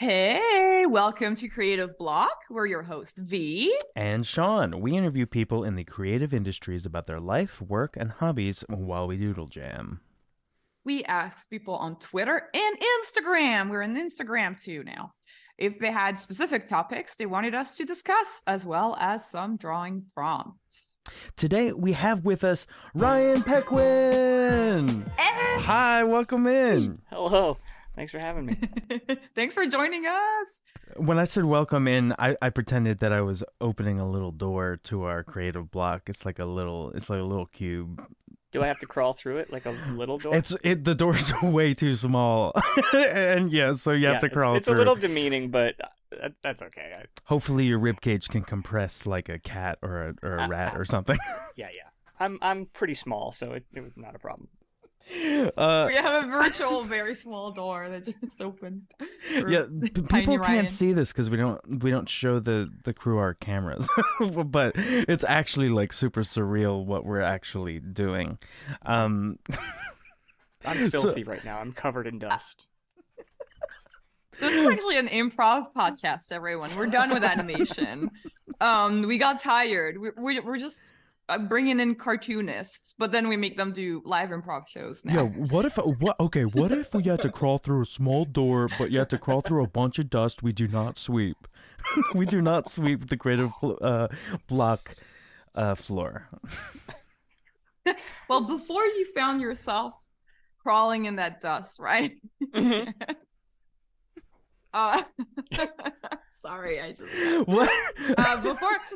Hey, welcome to Creative Block. We're your host, V. And Sean. We interview people in the creative industries about their life, work, and hobbies while we doodle jam. We asked people on Twitter and Instagram. We're on Instagram too now. If they had specific topics they wanted us to discuss, as well as some drawing prompts. Today we have with us Ryan Pequin. Hey! Hi, welcome in. Hello. Thanks for having me. Thanks for joining us. When I said welcome in, I pretended that I was opening a little door to our creative block. It's like a little cube. Do I have to crawl through it like a little door? The door's way too small, and yeah, so you have to crawl it's through. a little demeaning, but that's okay. Hopefully, your rib cage can compress like a cat or a rat or something. Yeah. I'm pretty small, so it was not a problem. We have a virtual, very small door that just opened. Yeah, people Ryan. can't see this because we don't show the crew our cameras, but it's actually like super surreal what we're actually doing. I'm filthy right now. I'm covered in dust. This is actually an improv podcast, everyone. We're done with animation. We got tired. We're just bringing in cartoonists, but then we make them do live improv shows now. Yeah, what if we had to crawl through a small door, but you had to crawl through a bunch of dust? We do not sweep. We do not sweep the creative block floor. Well, before you found yourself crawling in that dust, right? Mm-hmm. Sorry, I just What?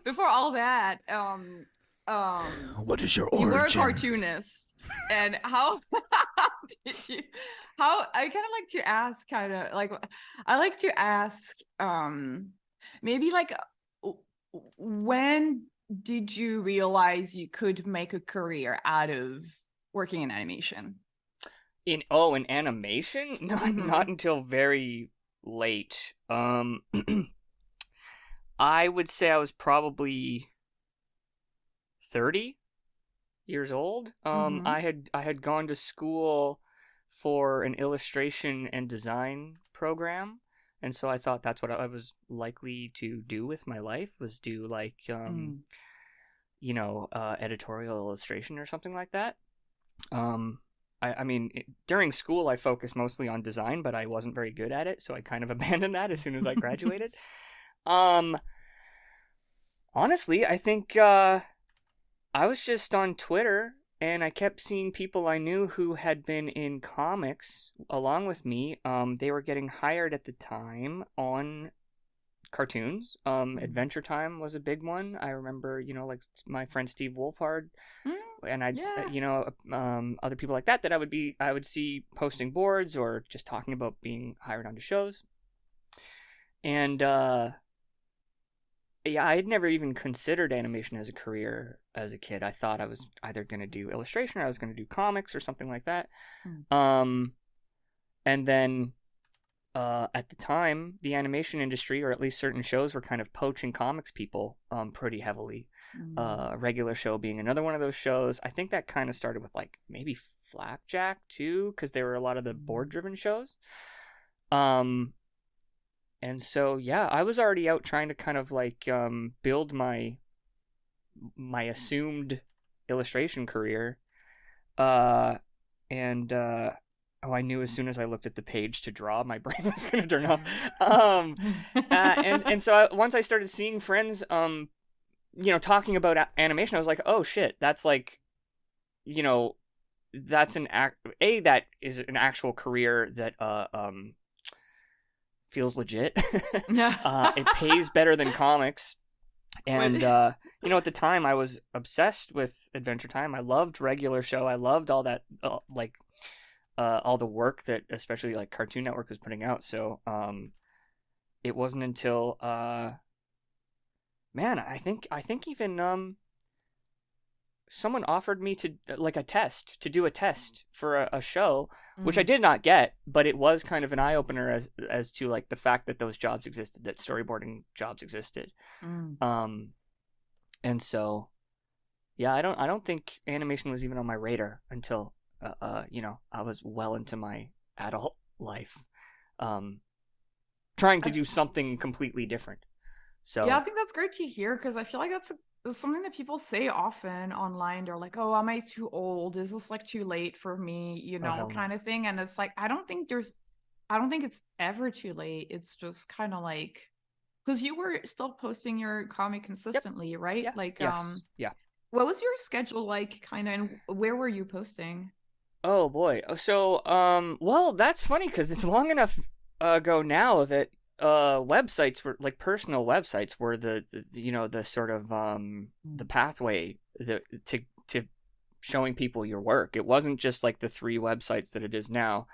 before all that, What is your you origin? were a cartoonist, and how did you? How I kind of like to ask, maybe like, when did you realize you could make a career out of working in animation? In animation? Not until very late. I would say I was probably 30 years old. I had gone to school for an illustration and design program, and so I thought that's what I was likely to do with my life, was do like editorial illustration or something like that. During school I focused mostly on design, but I wasn't very good at it, so I kind of abandoned that as soon as I graduated. Honestly, I think I was just on Twitter, and I kept seeing people I knew who had been in comics along with me. They were getting hired at the time on cartoons. Adventure Time was a big one. I remember, like my friend Steve Wolfhard, and other people like that I would see posting boards or just talking about being hired onto shows. And yeah, I had never even considered animation as a career as a kid. I thought I was either going to do illustration or I was going to do comics or something like that. And then at the time, the animation industry, or at least certain shows, were kind of poaching comics people pretty heavily. Regular Show being another one of those shows. I think that kind of started with like maybe Flapjack too, because there were a lot of the board-driven shows. And so, yeah, I was already out trying to kind of like build my assumed illustration career. I knew as soon as I looked at the page to draw, my brain was going to turn off. So once I started seeing friends, talking about animation, I was like, oh shit, that's like, that's that is an actual career that feels legit. It pays better than comics. And at the time I was obsessed with Adventure Time. I loved Regular Show. I loved all that all the work that especially like Cartoon Network was putting out. So it wasn't until I think even someone offered me to do a test for a show, which I did not get, but it was kind of an eye-opener as to like the fact that those jobs existed, that storyboarding jobs existed. And so yeah, I don't think animation was even on my radar until I was well into my adult life. trying to do something completely different. So Yeah, I think that's great to hear because I feel like that's something that people say often online. They're like, "Oh, am I too old? Is this like too late for me?" oh hell no. Kind of thing. And it's like, I don't think it's ever too late. It's just kind of like, because you were still posting your comic Yep. consistently, right? Yeah. Like, Yes. Yeah. what was your schedule like, kind of, and where were you posting? Oh boy. So well, that's funny because it's long enough ago now that websites were like personal websites were the sort of the pathway to showing people your work. It wasn't just like the 3 websites that it is now.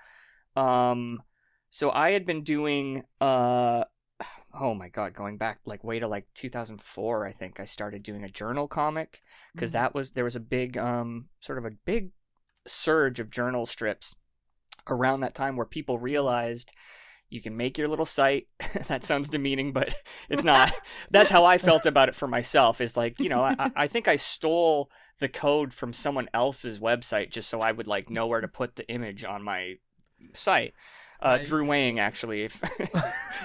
So I had been doing oh my god, going back like way to like 2004, I think I started doing a journal comic because there was a big sort of a big surge of journal strips around that time where people realized you can make your little site. That sounds demeaning, but it's not. That's how I felt about it for myself. Is like, I think I stole the code from someone else's website just so I would like know where to put the image on my site. Drew Nice. Wang, actually, if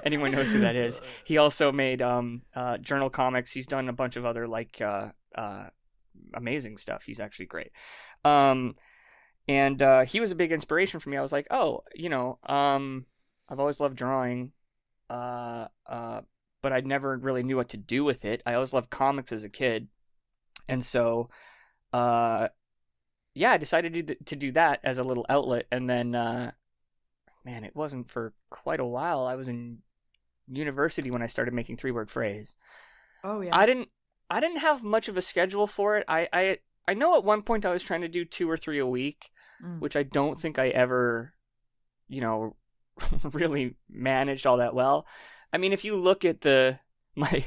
anyone knows who that is. He also made journal comics. He's done a bunch of other like amazing stuff. He's actually great. And he was a big inspiration for me. I was like, oh, I've always loved drawing, but I never really knew what to do with it. I always loved comics as a kid, and so, yeah, I decided to do that as a little outlet. And then, man, it wasn't for quite a while. I was in university when I started making 3-word phrase. Oh yeah. I didn't have much of a schedule for it. I know at one point I was trying to do 2 or 3 a week, which I don't think I ever, really managed all that well. I mean, if you look at my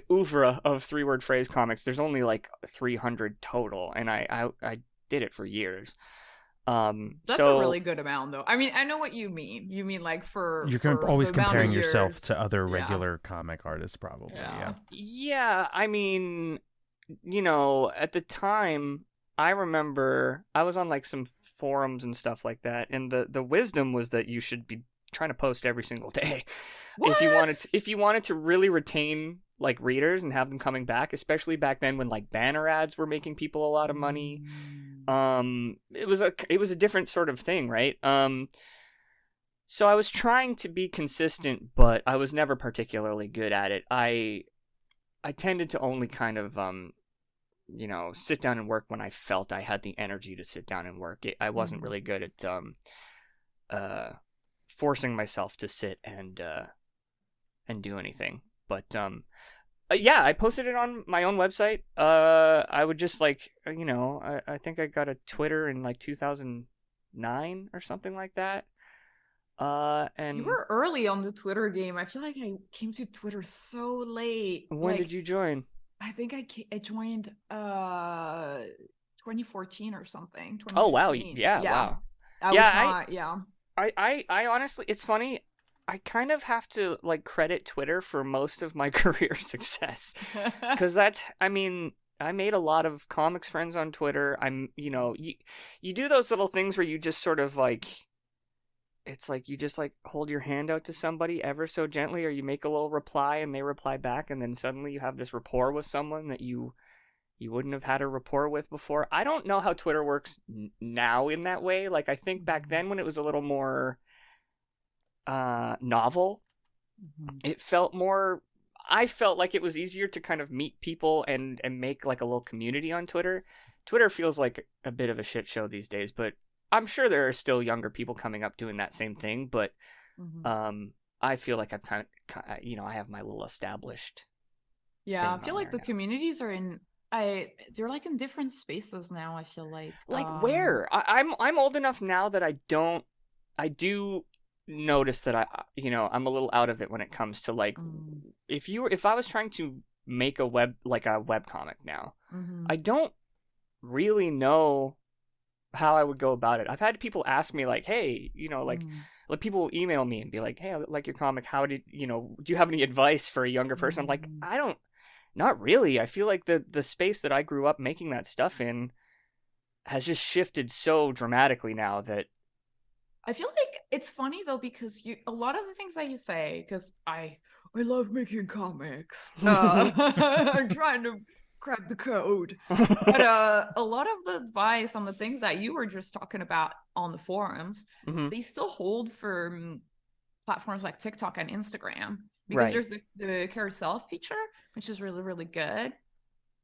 oeuvre of 3-word phrase comics, there's only like 300 total, and I did it for years. That's a really good amount, though. I mean, I know what you mean. You mean like You're always the amount of comparing yourself years. to other Yeah. regular comic artists, probably. Yeah. Yeah, I mean, at the time, I remember I was on like some forums and stuff like that, and the wisdom was that you should be trying to post every single day What? if you wanted to really retain like readers and have them coming back, especially back then when like banner ads were making people a lot of money. It was a different sort of thing, right? So I was trying to be consistent, but I was never particularly good at it. I tended to only kind of sit down and work when I felt I had the energy to sit down and work. I wasn't really good at forcing myself to sit and do anything. But yeah, I posted it on my own website. I would just like, I think I got a Twitter in like 2009 or something like that. And You were early on the Twitter game. I feel like I came to Twitter so late. when did you join? I think I joined 2014 or something. Oh wow, 2015. yeah, wow. Yeah. I honestly, it's funny. I kind of have to like credit Twitter for most of my career success, because I mean, I made a lot of comics friends on Twitter. You do those little things where you just sort of like, it's like you just like hold your hand out to somebody ever so gently, or you make a little reply and they reply back, and then suddenly you have this rapport with someone that you wouldn't have had a rapport with before. I don't know how Twitter works now in that way. Like, I think back then when it was a little more novel, it felt more, I felt like it was easier to kind of meet people and make like a little community on Twitter. Twitter feels like a bit of a shit show these days, but I'm sure there are still younger people coming up doing that same thing. But I feel like I'm kind of, I have my little established. Yeah, I feel like the communities are they're like in different spaces now. I feel like where I'm old enough now that I do notice that I'm a little out of it when it comes to like if I was trying to make a web comic now, I don't really know how I would go about it. I've had people ask me like, hey, like people will email me and be like, hey, I like your comic, how did do you have any advice for a younger person? I'm like, not really. I feel like the space that I grew up making that stuff in has just shifted so dramatically now that I feel like it's funny though because a lot of the things that you say, because I love making comics. I'm trying to crack the code. But a lot of the advice on the things that you were just talking about on the forums, Mhm. they still hold for platforms like TikTok and Instagram Right. because there's the carousel feature, which is really, really good.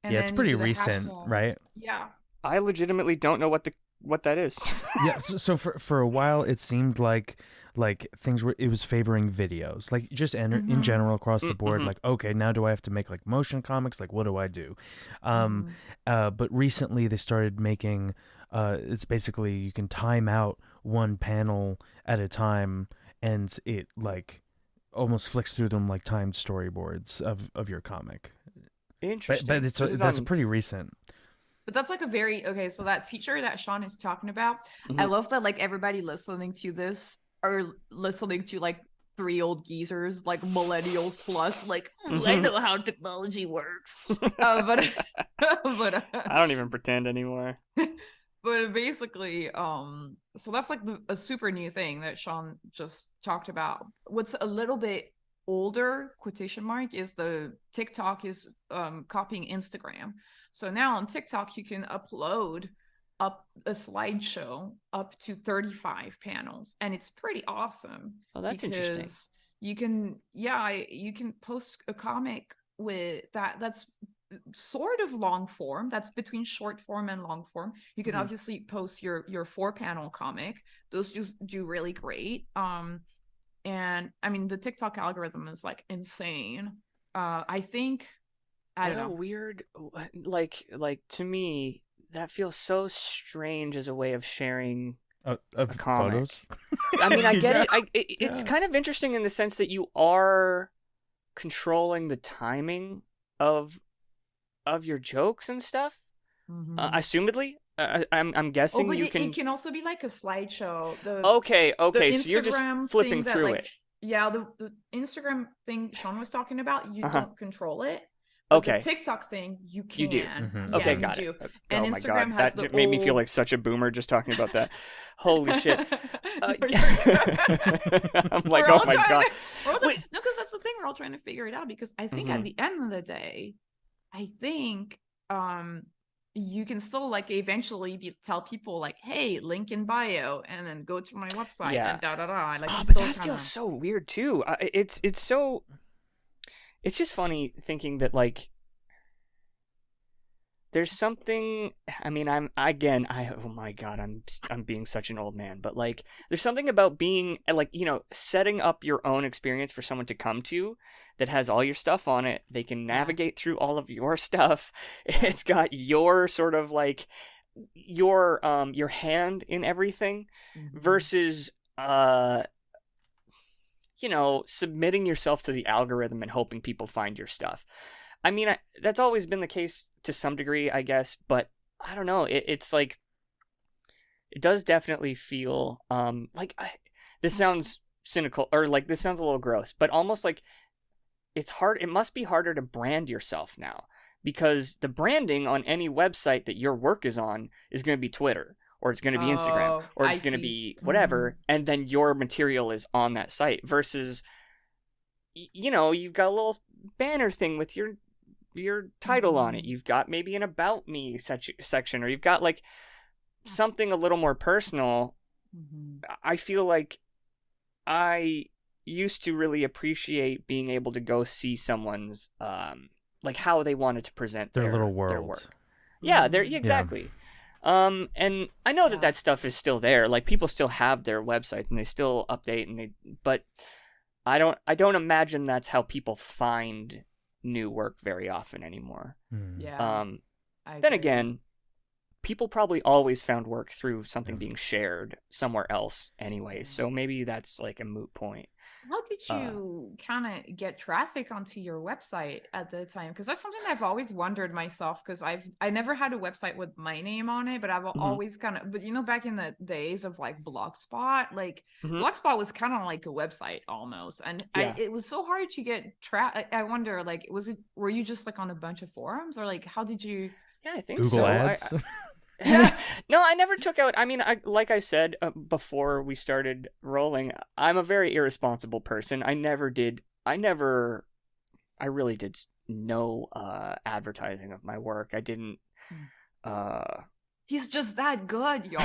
And Yeah, it's then you pretty do the recent, hashtag. right? Yeah. I legitimately don't know what that is. Yeah, so for a while it seemed like things were, it was favoring videos, like just in Mhm. general across the board, Mhm. like, okay, now do I have to make like motion comics, like what do I do? Mhm. But recently they started making it's basically you can time out one panel at a time, and it like almost flicks through them like timed storyboards of your comic. But Interesting. it's This is that's on. pretty recent. But that's like a very okay. So that feature that Sean is talking about, I Mhm. love that like everybody listening to this are listening to like three old geezers, like millennials plus, like I Mhm. know how technology works. But but I don't even pretend anymore. but basically, so that's like a super new thing that Sean just talked about. What's a little bit older quotation mark is the TikTok is copying Instagram. So now on TikTok you can upload up a slideshow up to 35 panels, and it's pretty awesome Oh, that's interesting. because you can post a comic with that's sort of long form, that's between short form and long form. You can Mhm. obviously post your 4 panel comic, those just do really great. And I mean the TikTok algorithm is like insane. I think I What don't a know. weird, like to me, that feels so strange as a way of sharing Of a comic. photos. I mean, I get Yeah. it. It's Yeah. kind of interesting in the sense that you are controlling the timing of your jokes and stuff. Mhm. Assumedly, I'm Oh, guessing but you it can. can also be like a slideshow. Okay, The okay. So you're just Instagram flipping thing that through like it. yeah, the Instagram thing Sean was talking about, you Uh-huh. don't control it. But the Okay, TikTok thing, you you do. can. Mhm. Yeah, Okay, you got it. do. And Oh my Instagram god, has that the just made me feel old like such a boomer just talking about that. Holy shit. No, Uh, you're I'm like, we're oh all my trying god. to Wait. no, because that's the thing, we're all trying to figure it out because I think at Hmm. the end of the day, I think you can still like eventually tell people like, hey, link in bio and then go to my website Yeah. and da da da. Like Oh, you but still that kind feels of so weird too. It's so. It's just funny thinking that like there's something. I mean, oh my god, I'm being such an old man, but like there's something about being like, setting up your own experience for someone to come to that has all your stuff on it. They can yeah. navigate through all of your stuff. Yeah. It's got your sort of like your hand in everything Mhm. versus submitting yourself to the algorithm and hoping people find your stuff. I mean, that's always been the case to some degree, I guess, but I don't know. It's like it does definitely feel this sounds cynical, or like this sounds a little gross, but almost like it's hard. It must be harder to brand yourself now because the branding on any website that your work is on is going to be Twitter, or it's going to be Instagram, Oh, or I it's going to see. be Mhm. whatever, and then your material is on that site versus you've got a little banner thing with your title on it. Mhm. You've got maybe an about me section, or you've got like something a little more personal. Mhm. I feel like I used to really appreciate being able to go see someone's like how they wanted to present Their little their world. work. Yeah, they're Mhm. Yeah. exactly. And I know that Yeah. that stuff is still there. Like people still have their websites and they still update but I don't imagine that's how people find new work very often anymore. Mm. Yeah. I Then agree. again, people probably always found work through something Yeah. being shared somewhere else anyway. Yeah. So maybe that's like a moot point. How did you kind of get traffic onto your website at the time? Because that's something I've always wondered myself. Because I never had a website with my name on it, but I've Mhm. always kind of, but back in the days of like Blogspot, like Mhm. Blogspot was kind of like a website almost, and Yeah. it was so hard to get I wonder, like, were you just like on a bunch of forums, or like how did you? Yeah, I think Google so. Ads. Yeah. No, I never took out. I mean, like I said before we started rolling, I'm a very irresponsible person. I really did no advertising of my work. I didn't. He's just that good, y'all.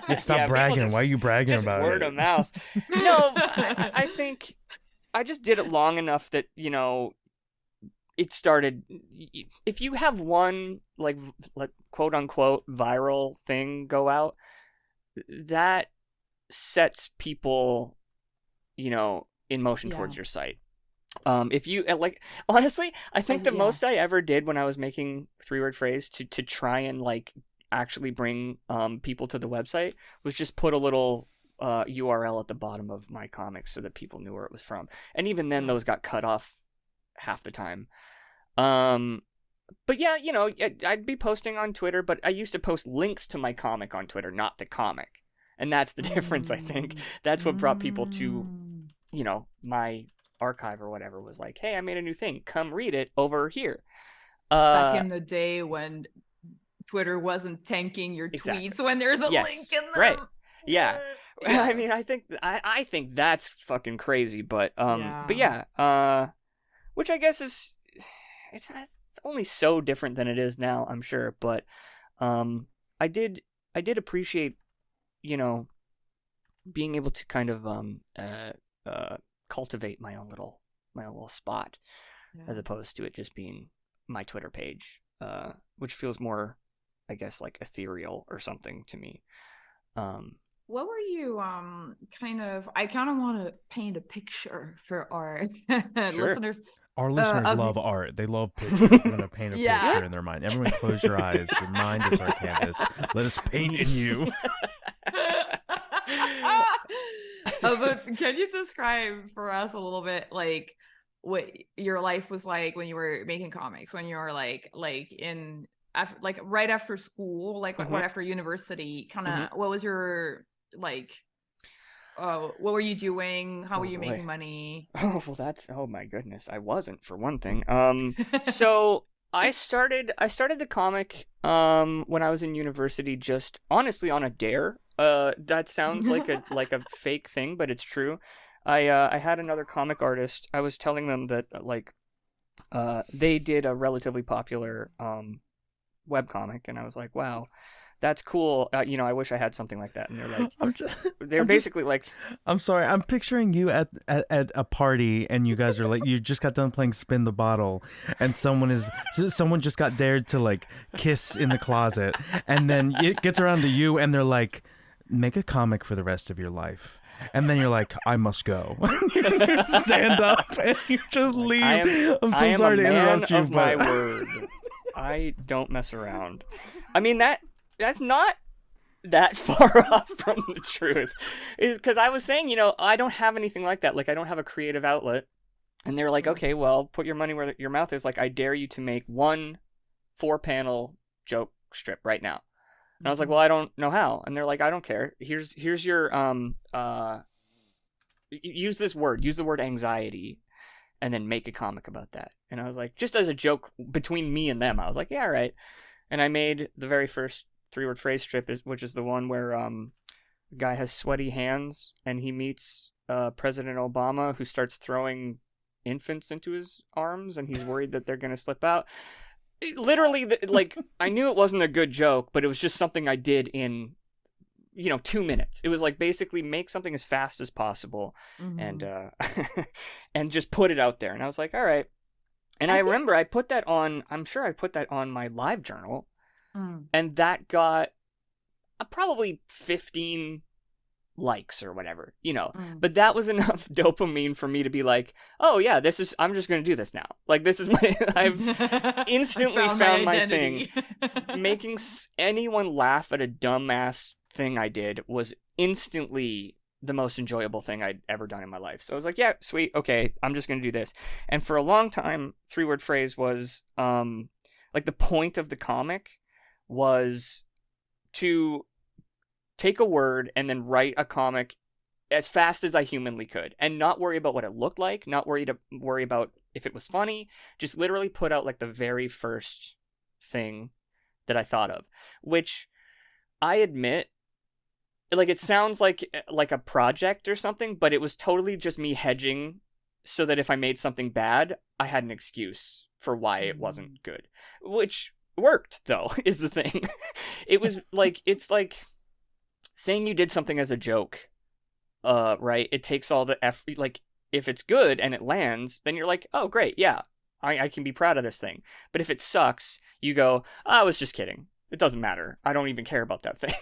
Yeah, stop bragging. Why are you bragging just about word it? of mouth. No, I think I just did it long enough that, it started. If you have one like quote unquote viral thing go out, that sets people, in motion towards your site. If you honestly, I think the most I ever did when I was making 3-word phrase to try and like actually bring people to the website was just put a little URL at the bottom of my comics so that people knew where it was from. And even then, those got cut off half the time. But yeah, I'd be posting on Twitter, but I used to post links to my comic on Twitter, not the comic. And that's the difference, I think. That's what brought people to, my archive or whatever, was like, hey, I made a new thing. Come read it over here. Back in the day when Twitter wasn't tanking your tweets when there's a link in them. Right. Yeah. I mean, I think that's fucking crazy, but which I guess is it's only so different than it is now, I'm sure, but I did appreciate, being able to kind of cultivate my own little spot, as opposed to it just being my Twitter page, which feels more, I guess, like ethereal or something to me. What were you I kind of want to paint a picture for our listeners. Our listeners love art. They love pictures. We're going to paint a picture in their mind. Everyone close your eyes. Your mind is our canvas. Let us paint in you. But can you describe for us a little bit, like, what your life was like when you were making comics, when you were like in right after school, like right after university, kind of what was your what were you doing? How were you making money? Oh, well, oh my goodness, I wasn't, for one thing. So I started the comic when I was in university, just honestly on a dare. That sounds like a fake thing, but it's true. I had another comic artist. I was telling them that they did a relatively popular webcomic, and I was like, wow, that's cool. I wish I had something like that. And they're like, I'm sorry, I'm picturing you at a party, and you guys are like, you just got done playing Spin the Bottle, and someone just got dared to like kiss in the closet, and then it gets around to you, and they're like, make a comic for the rest of your life. And then you're like, I must go. You stand up and you just leave. I'm so sorry to interrupt you, but my word, I don't mess around. I mean, that's not that far off from the truth. Is because I was saying, I don't have anything like that. Like, I don't have a creative outlet. And they're like, okay, well, put your money where your mouth is. Like, I dare you to make one 4-panel joke strip right now. And I was like, well, I don't know how. And they're like, I don't care. Here's your use the word anxiety, and then make a comic about that. And I was like, just as a joke between me and them, I was like, yeah, all right. And I made the very first 3-word phrase strip, which is the one where a guy has sweaty hands and he meets President Obama, who starts throwing infants into his arms, and he's worried that they're going to slip out. Literally, I knew it wasn't a good joke, but it was just something I did in, 2 minutes. It was like, basically make something as fast as possible, and and just put it out there. And I was like, all right. And I remember I put that on, I'm sure I put that on my live journal, and that got probably 15 likes or whatever, but that was enough dopamine for me to be like, oh yeah, I'm just going to do this now. Like, this is I've instantly found my thing. Making anyone laugh at a dumbass thing I did was instantly the most enjoyable thing I'd ever done in my life. So I was like, yeah, sweet. Okay. I'm just going to do this. And for a long time, 3-word phrase was, the point of the comic was to take a word and then write a comic as fast as I humanly could, and not worry about what it looked like, not worry about if it was funny, just literally put out like the very first thing that I thought of, which I admit, like, it sounds like a project or something, but it was totally just me hedging so that if I made something bad, I had an excuse for why it wasn't good, which worked, though, is the thing. It was like, it's like saying you did something as a joke, right? It takes all the effort. Like, if it's good and it lands, then you're like, oh, great, yeah, I can be proud of this thing. But if it sucks, you go, oh, I was just kidding. It doesn't matter. I don't even care about that thing.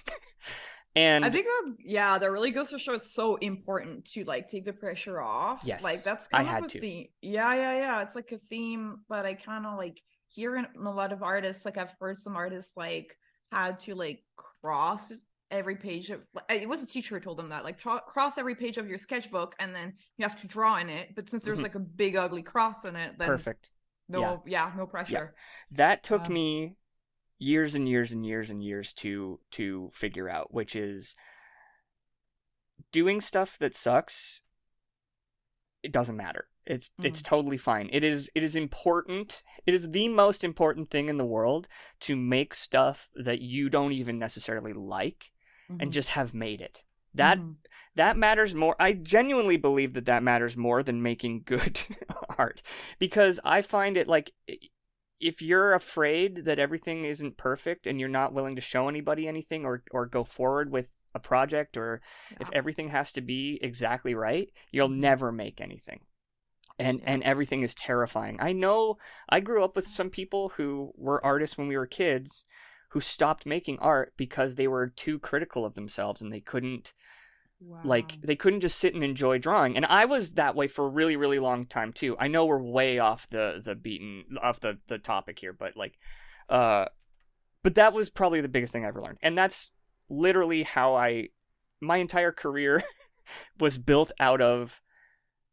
And I think that really goes to show it's so important to like take the pressure off. Yes, like that's I kind had of a to. theme. Yeah. It's like a theme that I kind of like hear in a lot of artists. Like I've heard some artists like had to like cross every page of. It was a teacher who told them that like cross every page of your sketchbook and then you have to draw in it. But since there's like a big ugly cross in it, then Perfect. no pressure. That took me years and years and years and years to figure out, which is doing stuff that sucks. It doesn't matter. It's totally fine. It is important. It is the most important thing in the world to make stuff that you don't even necessarily like and just have made it. That matters more. I genuinely believe that matters more than making good art, because I find it like, if you're afraid that everything isn't perfect and you're not willing to show anybody anything or go forward with a project, or if everything has to be exactly right, you'll never make anything. And everything is terrifying. I know I grew up with some people who were artists when we were kids who stopped making art because they were too critical of themselves and they couldn't they couldn't just sit and enjoy drawing. And I was that way for a really, really long time too. I know we're way off the topic here, but like but that was probably the biggest thing I ever learned. And that's literally how my entire career was built out of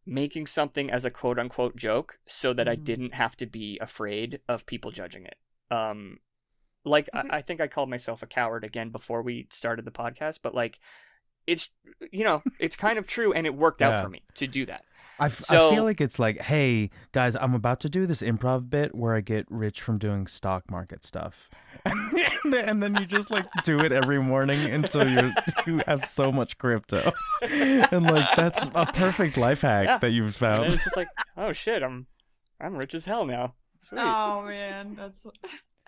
making something as a quote unquote joke so that I didn't have to be afraid of people judging it. I think I called myself a coward again before we started the podcast, but like, it's, it's kind of true, and it worked out for me to do that. I feel like it's like, hey, guys, I'm about to do this improv bit where I get rich from doing stock market stuff. And then you just like do it every morning until you have so much crypto. And like, that's a perfect life hack that you've found. And it's just like, oh shit, I'm rich as hell now. Sweet. Oh man, that's...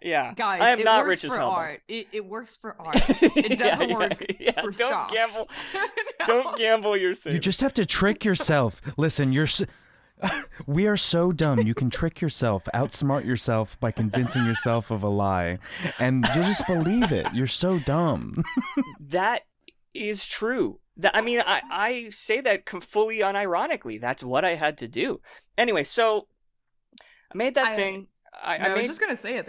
Yeah, guys, I am not works rich as for hell. Art. It works for art. It doesn't work for don't stocks. Gamble. No. Don't gamble your savings. You just have to trick yourself. Listen, we are so dumb. You can trick yourself, outsmart yourself by convincing yourself of a lie, and you just believe it. You're so dumb. That is true. I say that fully unironically. That's what I had to do. Anyway, so I made that thing. I was just gonna say, I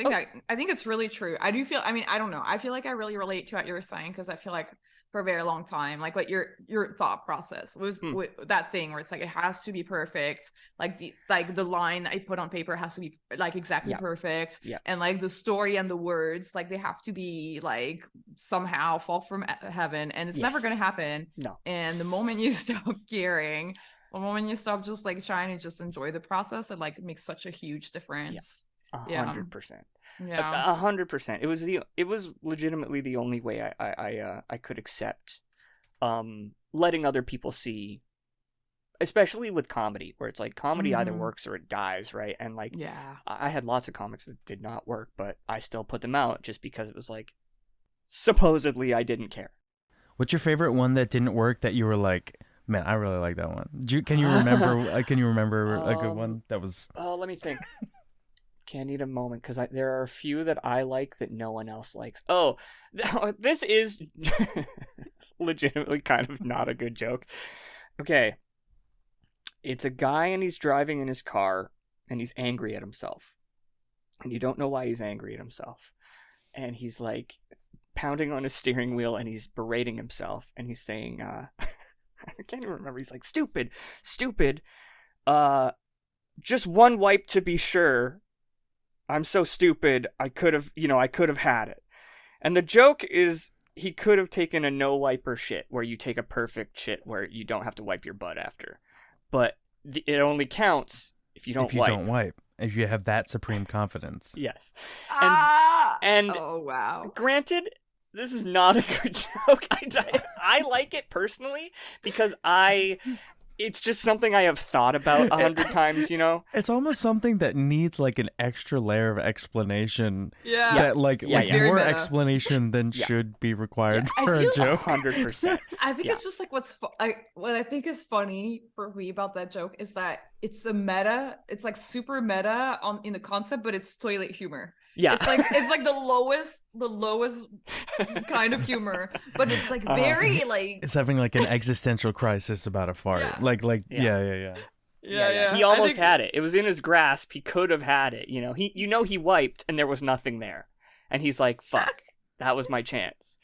think it's really true. I do feel, I don't know. I feel like I really relate to what you were saying, because I feel like for a very long time, like what your thought process was with that thing where it's like it has to be perfect. Like the line I put on paper has to be like exactly perfect. Yeah. And like the story and the words, like they have to be like somehow fall from heaven, and it's never gonna happen. No. And the moment you stop caring, the moment you stop just like trying to just enjoy the process, it like makes such a huge difference. 100%. Yeah. 100%. It was legitimately the only way I could accept letting other people see, especially with comedy, where it's like comedy either works or it dies, right? And like, I had lots of comics that did not work, but I still put them out just because it was like, supposedly I didn't care. What's your favorite one that didn't work that you were like, man, I really like that one? Can you remember? Can you remember a good one that was? Oh, let me think. I need a moment, because there are a few that I like that no one else likes. Oh, this is legitimately kind of not a good joke. Okay. It's a guy and he's driving in his car and he's angry at himself. And you don't know why he's angry at himself. And he's like pounding on his steering wheel and he's berating himself. And he's saying, I can't even remember. He's like, stupid. Just one wipe to be sure. I'm so stupid. I could have had it. And the joke is he could have taken a no wiper shit, where you take a perfect shit where you don't have to wipe your butt after. But it only counts if you don't wipe. If you have that supreme confidence. Yes. And And oh wow. Granted, this is not a good joke. I like it personally because it's just something I have thought about 100 times, you know? It's almost something that needs like an extra layer of explanation. Yeah. That like Yeah, yeah. more Very meta. explanation than should be required I for a feel- joke. 100%. I think Yeah. it's just like what I think is funny for me about that joke is that it's a meta. It's like super meta in the concept, but it's toilet humor. Yeah. It's like the lowest kind of humor, but it's like very like It's having like an existential crisis about a fart. Yeah. Like Yeah. yeah. He I almost think- had it. It was in his grasp. He could have had it, you know. He wiped and there was nothing there. And he's like, "Fuck. That was my chance."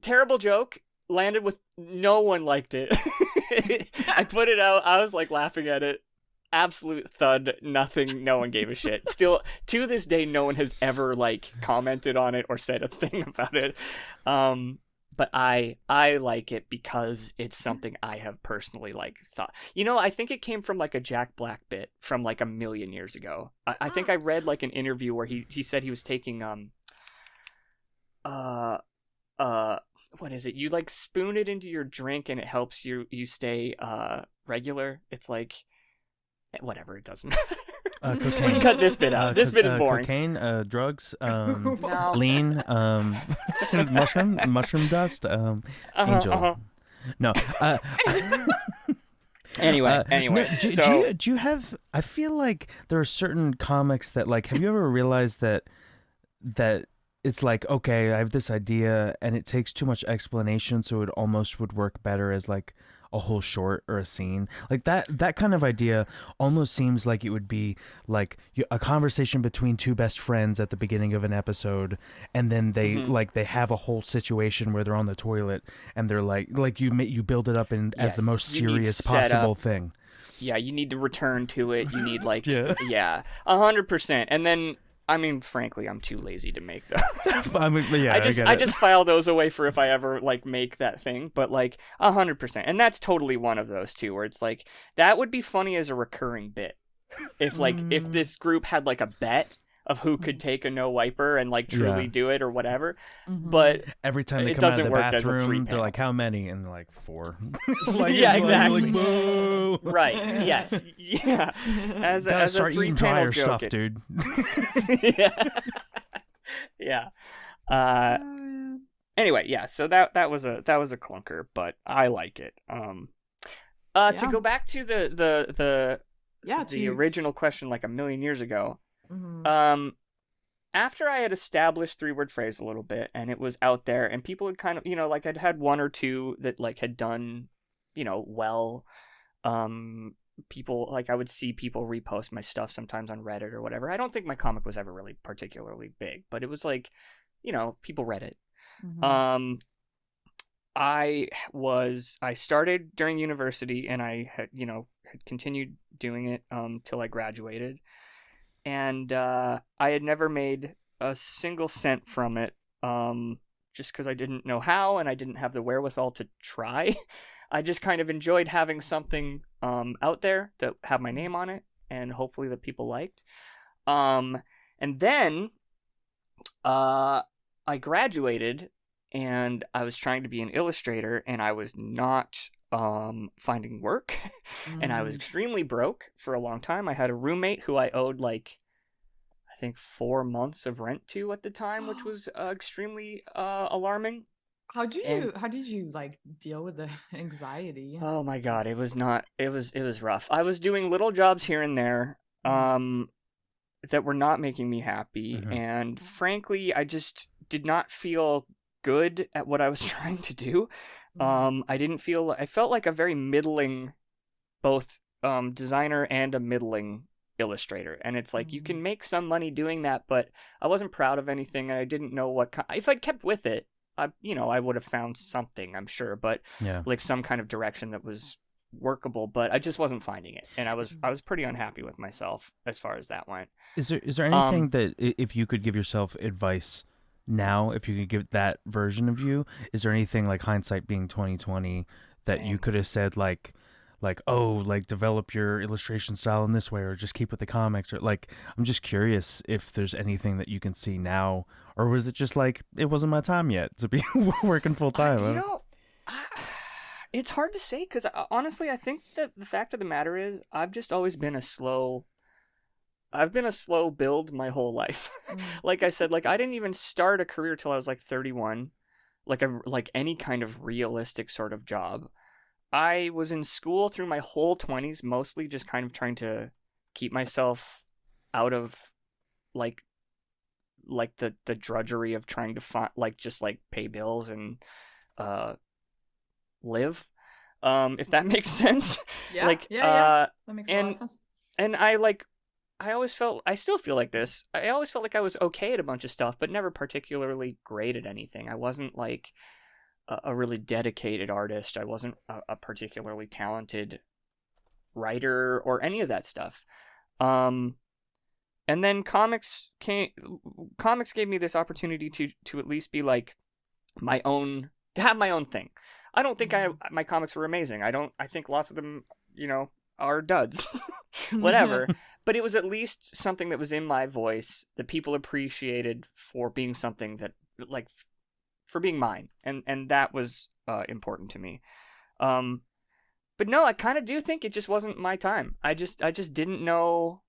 Terrible joke. Landed with no one liked it. I put it out. I was like laughing at it. Absolute thud. Nothing. No one gave a shit. Still, to this day, no one has ever like commented on it or said a thing about it. But I like it because it's something I have personally like thought. You know, I think it came from like a Jack Black bit from like a million years ago. I think I read like an interview where he said he was taking what is it? You like spoon it into your drink and it helps you stay regular. It's like whatever, it doesn't matter. Cocaine. We can cut this bit out. This bit is boring. Cocaine, drugs, No. lean, mushroom Uh-huh, dust, angel. uh-huh. No. Anyway, no, so do you have? I feel like there are certain comics that like. Have you ever realized that it's like, okay, I have this idea and it takes too much explanation, so it almost would work better as like a whole short or a scene. Like that kind of idea almost seems like it would be like a conversation between two best friends at the beginning of an episode, and then they like they have a whole situation where they're on the toilet and they're like you build it up as Yes, the most you need serious setup. possible thing. yeah, you need to return to it. You need like Yeah. 100%. And then I mean, frankly, I'm too lazy to make those. I mean, yeah, I just file those away for if I ever like make that thing. But like 100%, and that's totally one of those too, where it's like that would be funny as a recurring bit. If like if this group had like a bet of who could take a no wiper and like truly Yeah. do it or whatever, Mhm. but every time they it come out of doesn't the work as a bathroom, they're three-panel. like, "How many?" And they're like, 4. Yeah, exactly. Like, boo. right, yes, yeah, as Gotta a start eating three-panel drier joke, stuff, it- dude. yeah, yeah. Anyway, yeah. So that was a clunker, but I like it. To Yeah. go back to the Yeah, original question like a million years ago. Mhm. After I had established 3-word phrase a little bit and it was out there and people had kind of, you know, like I'd had one or two that like had done, you know, well. People like I would see people repost my stuff sometimes on Reddit or whatever. I don't think my comic was ever really particularly big, but it was like, you know, people read it. Mhm. I started during university and I had continued doing it till I graduated, and I had never made a single cent from it, just because I didn't know how and I didn't have the wherewithal to try. I just kind of enjoyed having something out there that had my name on it and hopefully that people liked. And then I graduated and I was trying to be an illustrator and I was not finding work and I was extremely broke for a long time. I had a roommate who I owed like I think 4 months of rent to at the time, which was extremely alarming. How did you like deal with the anxiety? Oh my god, it was rough. I was doing little jobs here and there that were not making me happy, Mhm. and frankly, I just did not feel good at what I was trying to do. I felt like a very middling both designer and a middling illustrator, and it's like you can make some money doing that, but I wasn't proud of anything and I didn't know if I'd kept with it, I would have found something, I'm sure, but Yeah. like some kind of direction that was workable, but I just wasn't finding it, and I was pretty unhappy with myself as far as that went. Is there anything that if you could give yourself advice now, if you could give that version of you, is there anything like hindsight being 2020 that you Dang. could have said like like, oh, like develop your illustration style in this way, or just keep with the comics, or like, I'm just curious if there's anything that you can see now, or was it just like it wasn't my time yet to be working full time? You know, it's hard to say because honestly, I think that the fact of the matter is I've just always been I've been a slow build my whole life. Like I said, like I didn't even start a career till I was like 31, like any kind of realistic sort of job. I was in school through my whole 20s, mostly just kind of trying to keep myself out of like the drudgery of trying to find just pay bills and live, if that makes sense. Yeah, Like that makes a lot of sense. And I always felt, I still feel like this, I always felt like I was okay at a bunch of stuff, but never particularly great at anything. I wasn't like a really dedicated artist. I wasn't a particularly talented writer or any of that stuff. And then comics gave me this opportunity to at least be like to have my own thing. I don't think my comics were amazing. I think lots of them, are duds, whatever. But it was at least something that was in my voice that people appreciated for being something that for being mine. And that was important to me. But no, I kind of do think it just wasn't my time. I just didn't know.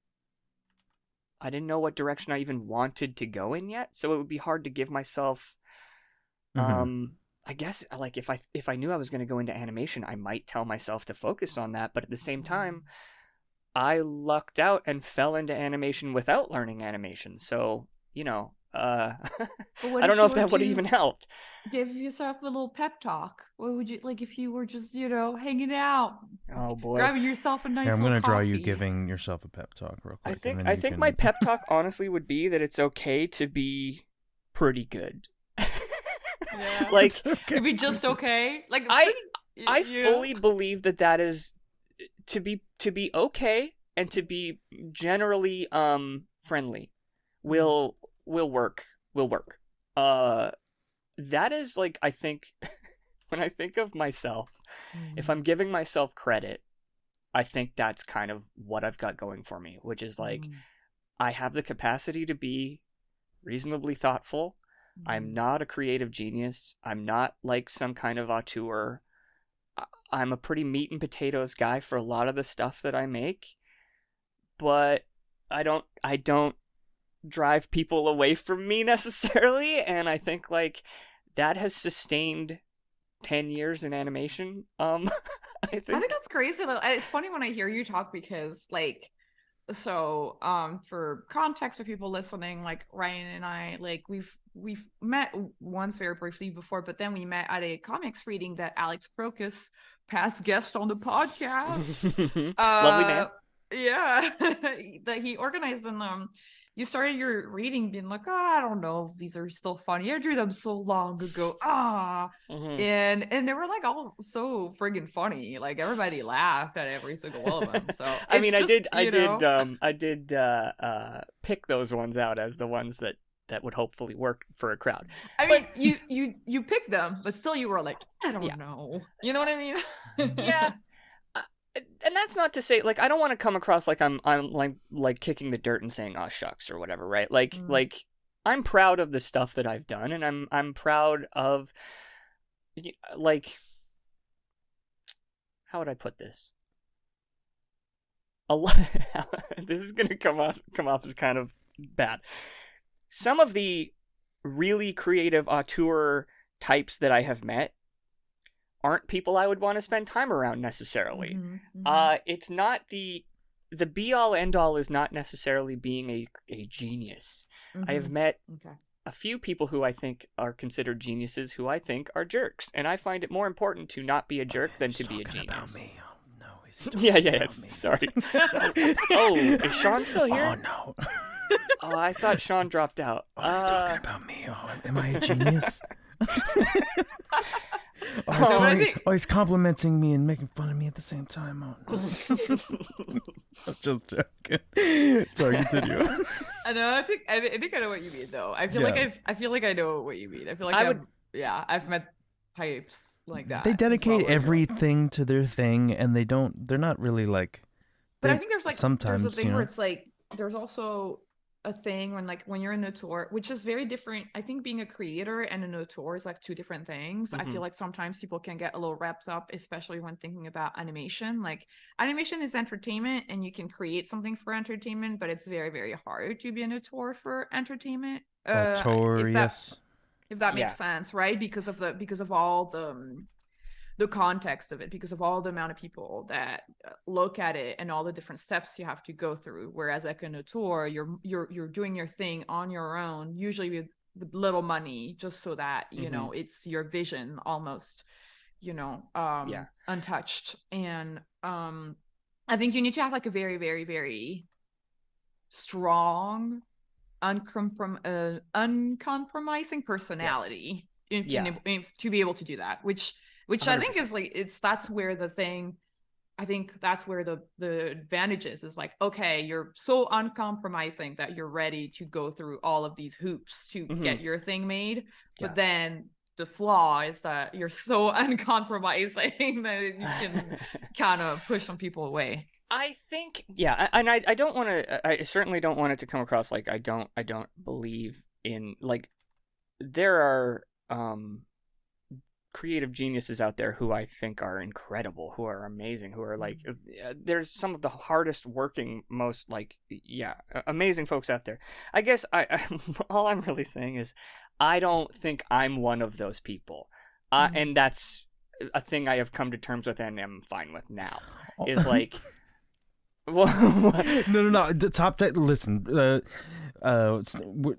I didn't know what direction I even wanted to go in yet. So it would be hard to give myself, I guess, like if I knew I was going to go into animation, I might tell myself to focus on that. But at the same time, I lucked out and fell into animation without learning animation. So, I don't know if that would have even helped. Give yourself a little pep talk. What would you like if you were just, hanging out? Oh boy, grabbing yourself a nice. I'm gonna draw coffee. you giving yourself a pep talk real quick. I think my pep talk honestly would be that it's okay to be pretty good. Yeah. It's okay. To be just okay. Like I fully believe that is to be okay and to be generally friendly will work. That is like, I think when I think of myself, if I'm giving myself credit, I think that's kind of what I've got going for me, which is like I have the capacity to be reasonably thoughtful. I'm not a creative genius. I'm not like some kind of auteur. I'm a pretty meat and potatoes guy for a lot of the stuff that I make, but I don't drive people away from me necessarily, and I think like that has sustained 10 years in animation. I think that's crazy though. It's funny when I hear you talk because for context for people listening, like Ryan and I, like we've met once very briefly before, but then we met at a comics reading that Alex Crocus, past guest on the podcast, lovely man, yeah, that he organized, and you started your reading being like, I don't know if these are still funny. I drew them so long ago. And they were like all so friggin' funny. Like everybody laughed at every single one of them. So I mean, I did pick those ones out as the ones that would hopefully work for a crowd. I mean, you picked them, but still you were like, I don't know. You know what I mean? Yeah. And that's not to say, like, I don't want to come across like I'm like kicking the dirt and saying, "Oh shucks" or whatever, right? Like I'm proud of the stuff that I've done, and I'm proud of, like, how would I put this? A lot. This is gonna come off as kind of bad. Some of the really creative auteur types that I have met aren't people I would want to spend time around necessarily. It's not the be all end all is not necessarily being a genius. I have met a few people who I think are considered geniuses who I think are jerks, and I find it more important to not be a jerk than to be a genius. About me. Oh, no, he's sorry. Oh, is Sean still here? Oh no. Oh, I thought Sean dropped out. Oh, he's talking about me. Oh, am I a genius? He's complimenting me and making fun of me at the same time. Oh, no. I'm just joking. Sorry, continue. I know. I think I know what you mean, though. I feel like I know what you mean. I feel like I've met types like that. They is what dedicate we're doing. everything to their thing, and they're not really like. But I they- think there's a sometimes, thing you where know. it's like there's also a thing when you're an auteur, which is very different. I think being a creator and an auteur is like two different things. I feel like sometimes people can get a little wrapped up, especially when thinking about animation. Like animation is entertainment and you can create something for entertainment, but it's very, very hard to be an auteur for entertainment. Auteur, If yes. that Yeah. makes sense, right? Because of all the context of it, because of all the amount of people that look at it and all the different steps you have to go through. Whereas like an auteur, you're doing your thing on your own, usually with little money, just so that you know it's your vision almost, untouched. And I think you need to have like a very, very, very strong, uncompromising personality to be able to do that, which I think 100%. is like that's where the thing, I think that's where the advantage is like, okay, you're so uncompromising that you're ready to go through all of these hoops to get your thing made, but then the flaw is that you're so uncompromising that you can kind of push some people away. I think, and I don't want to. I certainly don't want it to come across like I don't believe in, like, there are creative geniuses out there who I think are incredible, who are amazing, who are like, there's some of the hardest working, most like, amazing folks out there. I guess all I'm really saying is I don't think I'm one of those people, and that's a thing I have come to terms with and am fine with now. Is like. No. The top 10. Listen,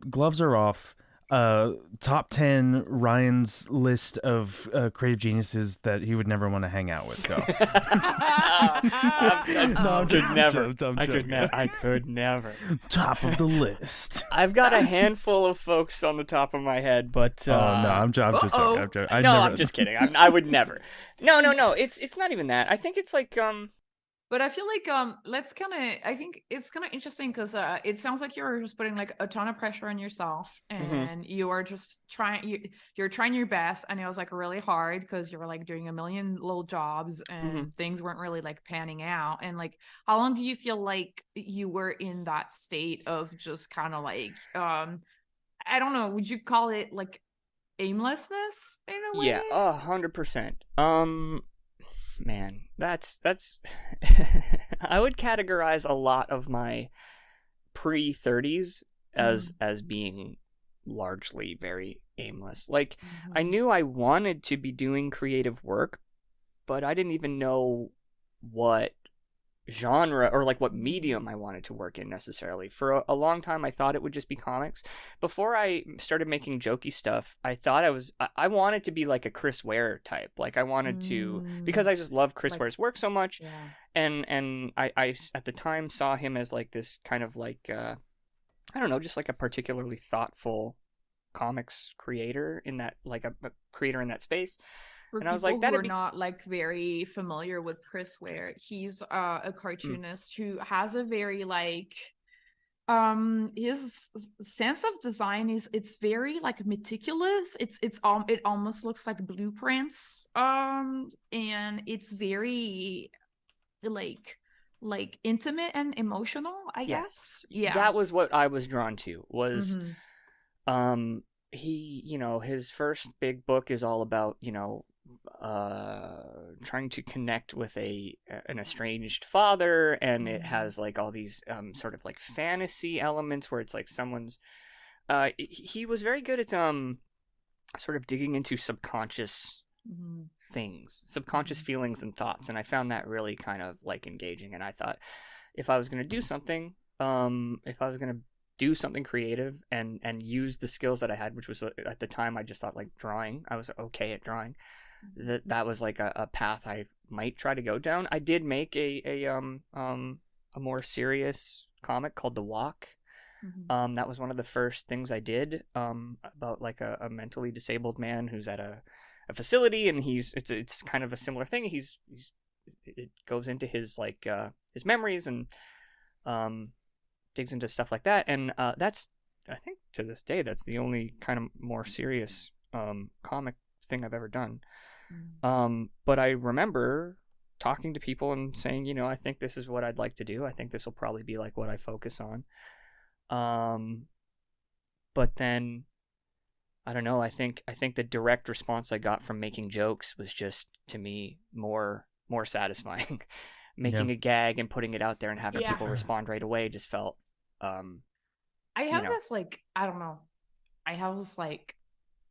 gloves are off. Top 10 Ryan's list of creative geniuses that he would never want to hang out with. Go. I could never. Top of the list. I've got a handful of folks on the top of my head, but no, I'm just joking. I'm just kidding. I would never. No. It's not even that. I think it's like But I feel like I think it's kind of interesting because it sounds like you're just putting like a ton of pressure on yourself, and you are just you're trying your best, and it was like really hard because you were like doing a million little jobs and things weren't really like panning out. And like, how long do you feel like you were in that state of just kind of like I don't know, would you call it like aimlessness in a way? Yeah, 100%. Man, that's I would categorize a lot of my pre-30s as being largely very aimless. Like, I knew I wanted to be doing creative work, but I didn't even know what genre or like what medium I wanted to work in necessarily. For a long time I thought it would just be comics. Before I started making jokey stuff, I thought I wanted to be like a Chris Ware type. Like I wanted to, because I just love Chris Ware's work so much. And I at the time saw him as like this kind of like I don't know, just like a particularly thoughtful comics creator in that, like a creator in that space. For and I was people like, who are not like very familiar with Chris Ware, he's a cartoonist who has a very like his sense of design is, it's very like meticulous. It almost looks like blueprints, and it's very like intimate and emotional, I guess. Yeah, that was what I was drawn to, was he, his first big book is all about, trying to connect with an estranged father, and it has like all these sort of like fantasy elements where it's like someone's he was very good at sort of digging into subconscious things, subconscious feelings and thoughts, and I found that really kind of like engaging. And I thought, if I was going to do something, creative and use the skills that I had, which was at the time I just thought like drawing, I was okay at drawing, that was like a path I might try to go down. I did make a more serious comic called The Walk. That was one of the first things I did, about like a mentally disabled man who's at a facility, and it's kind of a similar thing. It goes into his like his memories and digs into stuff like that, and that's, I think to this day, that's the only kind of more serious comic thing I've ever done. Mm. But I remember talking to people and saying, I think this is what I'd like to do. I think this will probably be like what I focus on. But then I don't know. I think the direct response I got from making jokes was just, to me, more satisfying. Making a gag and putting it out there and having people respond right away just felt I have this like, I don't know. I have this like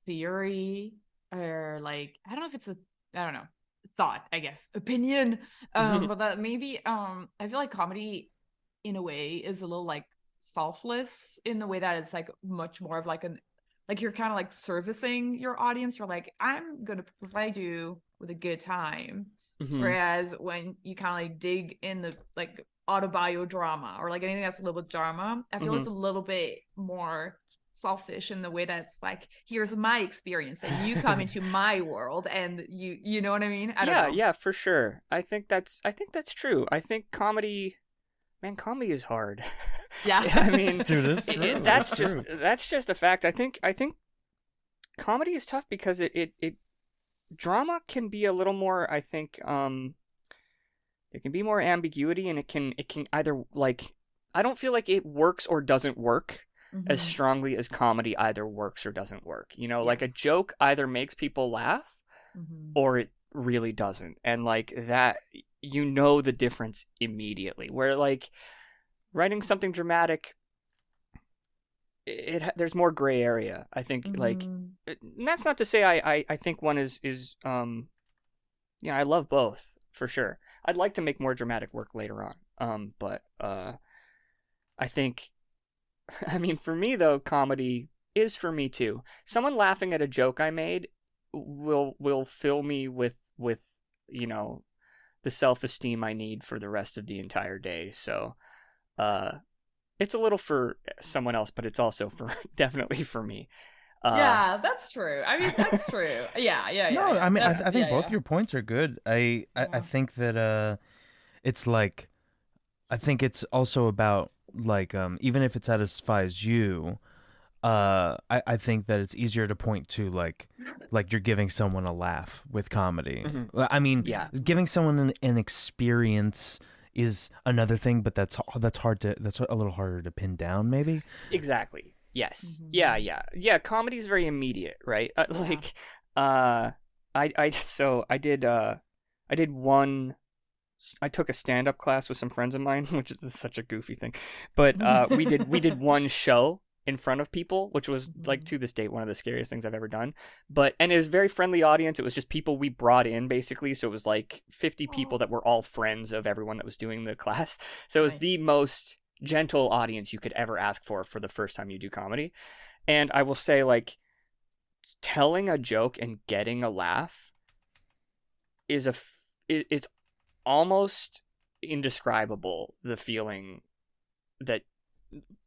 theory, or like, I don't know if it's I don't know, thought, I guess, opinion. But that maybe I feel like comedy in a way is a little like selfless, in the way that it's like much more of like like you're kind of like servicing your audience. You're like, I'm gonna provide you with a good time. Whereas when you kind of like dig in the like autobio drama, or like anything that's a little bit drama, I feel it's a little bit more selfish in the way that it's like, here's my experience and you come into my world, and you know what I mean? I don't know. Yeah, for sure. I think that's true. I think comedy is hard. Yeah. I mean, Dude, that's true. That's just a fact. I think comedy is tough because it drama can be a little more, I think, there can be more ambiguity, and it can either, like, I don't feel like it works or doesn't work as strongly as comedy either works or doesn't work. Like a joke either makes people laugh or it really doesn't. And like that, the difference immediately. Where like writing something dramatic, there's more gray area. I think like, and that's not to say I think one is I love both for sure. I'd like to make more dramatic work later on. But I think, I mean, for me though, comedy is for me too. Someone laughing at a joke I made will fill me with the self-esteem I need for the rest of the entire day. So it's a little for someone else, but it's also definitely for me. Yeah, that's true. I mean, that's true. Yeah. No, I mean, I think both yeah. your points are good. I think that it's like, I think it's also about like, even if it satisfies you, I think that it's easier to point to like you're giving someone a laugh with comedy. I mean, giving someone an experience is another thing, but that's a little harder to pin down, maybe. Exactly. Yes. Yeah. Comedy is very immediate, right? I took a stand-up class with some friends of mine, which is such a goofy thing, but we did one show in front of people, which was like to this date one of the scariest things I've ever done. And it was a very friendly audience. It was just people we brought in basically, so it was like 50 people that were all friends of everyone that was doing the class. So it was the most gentle audience you could ever ask for the first time you do comedy. And I will say, like, telling a joke and getting a laugh is it's almost indescribable, the feeling that,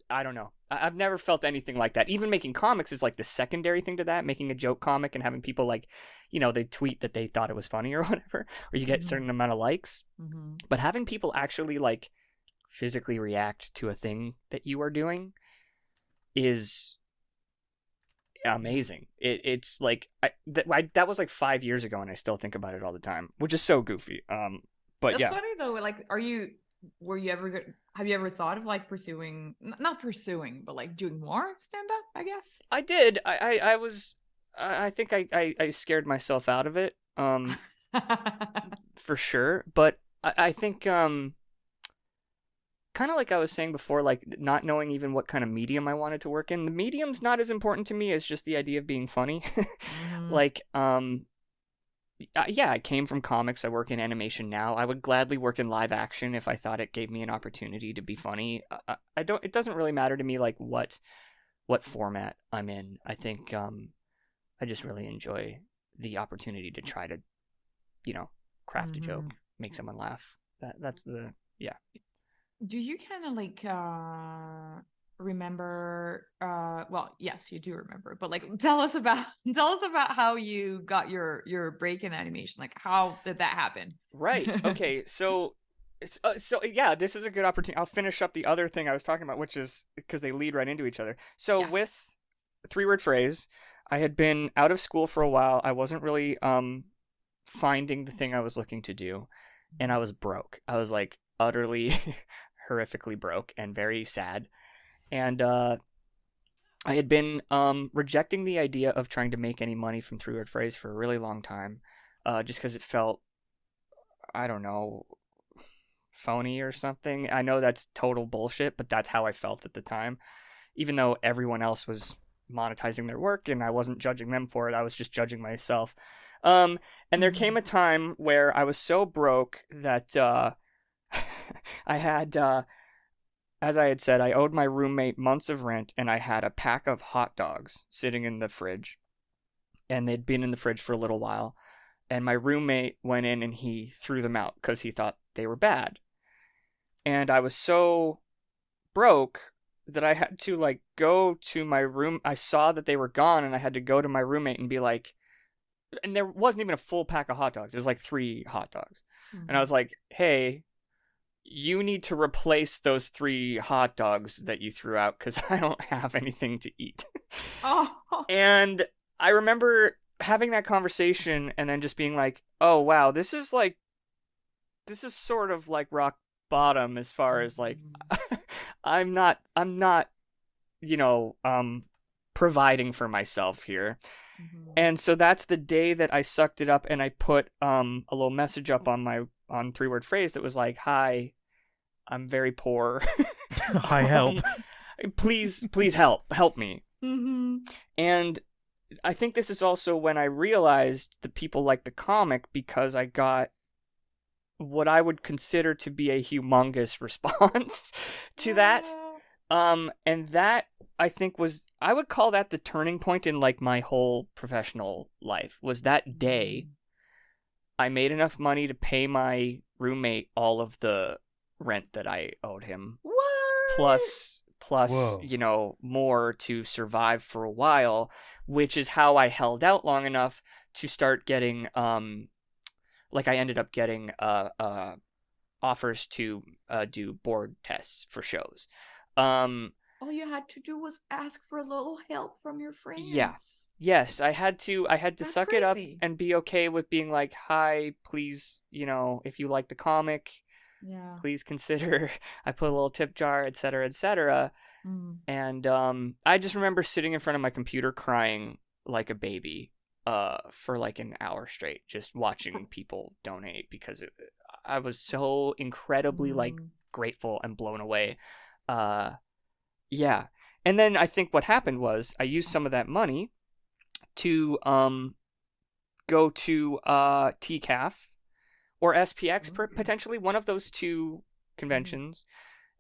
I don't know. I've never felt anything like that. Even making comics is like the secondary thing to that, making a joke comic and having people like, they tweet that they thought it was funny or whatever, or you get a certain amount of likes. But having people actually like physically react to a thing that you are doing is amazing. It's like, that was like 5 years ago, and I still think about it all the time, which is so goofy. But That's funny though. Like, have you ever thought of like pursuing, not pursuing, but like doing more stand-up, I guess? I did. I think I scared myself out of it, for sure. But I think, kind of like I was saying before, like not knowing even what kind of medium I wanted to work in. The medium's not as important to me as just the idea of being funny. Like, I came from comics. I work in animation now. I would gladly work in live action if I thought it gave me an opportunity to be funny. It doesn't really matter to me like what format I'm in. I think I just really enjoy the opportunity to try to, craft a joke, make someone laugh. That's the Do you kind of like remember? Well, yes, you do remember, but like, tell us about how you got your break in animation. Like, how did that happen? Right. Okay. So yeah, this is a good opportunity. I'll finish up the other thing I was talking about, which is because they lead right into each other. So Yes. with 3-word phrase, I had been out of school for a while. I wasn't really finding the thing I was looking to do, and I was broke. I was like utterly horrifically broke and very sad. And I had been rejecting the idea of trying to make any money from three-word phrase for a really long time, just because it felt, I don't know, phony or something. I know that's total bullshit, but that's how I felt at the time. Even though everyone else was monetizing their work and I wasn't judging them for it, I was just judging myself. And there came a time where I was so broke that I had, as I had said, I owed my roommate months of rent, and I had a pack of hot dogs sitting in the fridge, and they'd been in the fridge for a little while. And my roommate went in and he threw them out because he thought they were bad. And I was so broke that I had to like go to my room. I saw that they were gone, and I had to go to my roommate and be like, and there wasn't even a full pack of hot dogs. It was like 3 hot dogs. And I was like, hey, you need to replace those 3 hot dogs that you threw out because I don't have anything to eat. Oh. And I remember having that conversation and then just being like, oh, wow, this is sort of like rock bottom as far as like, I'm not, providing for myself here. And so that's the day that I sucked it up, and I put a little message up on three-word phrase that was like, hi, I'm very poor. Hi, help. Please help me. And I think this is also when I realized that people like the comic, because I got what I would consider to be a humongous response to that. And that, I think, I would call that the turning point in like my whole professional life. Was that day I made enough money to pay my roommate all of the rent that I owed him. What? Plus, Whoa. more to survive for a while, which is how I held out long enough to start getting, I ended up getting, offers to, do board tests for shows. All you had to do was ask for a little help from your friends. Yeah. Yes, I had to That's suck it up crazy. and be okay with being like, hi, please, if you like the comic, Yeah. please consider, I put a little tip jar, etc., etc. And I just remember sitting in front of my computer crying like a baby for like an hour straight, just watching people donate, because I was so incredibly like grateful and blown away. Yeah. And then I think what happened was I used some of that money to go to TCAF or SPX, potentially one of those 2 conventions.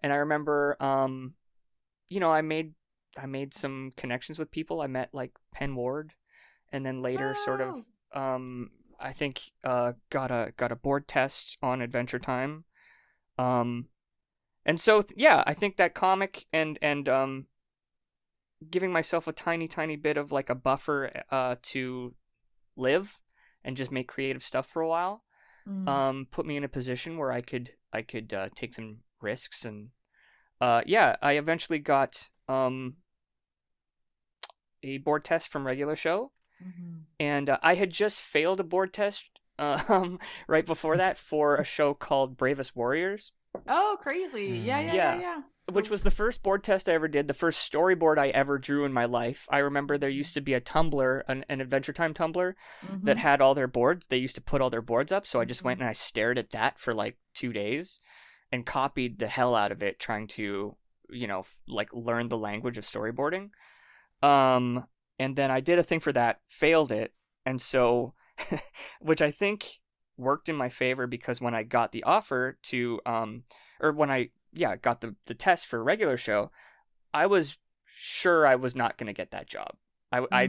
And I remember I made some connections with people. I met like Penn Ward, and then later sort of I think got a board test on Adventure Time. And so I think that comic and giving myself a tiny bit of like a buffer to live and just make creative stuff for a while put me in a position where I could take some risks. And I eventually got a board test from regular show, and I had just failed a board test right before that for a show called Bravest Warriors. Oh, crazy. Yeah. Which was the first board test I ever did, the first storyboard I ever drew in my life. I remember there used to be a Tumblr, an Adventure Time Tumblr, that had all their boards. They used to put all their boards up, so I just went and I stared at that for like 2 days and copied the hell out of it, trying to, learn the language of storyboarding. And then I did a thing for that, failed it, and so, which I think worked in my favor, because when I got the offer to, got the test for a regular show, I was sure I was not going to get that job. I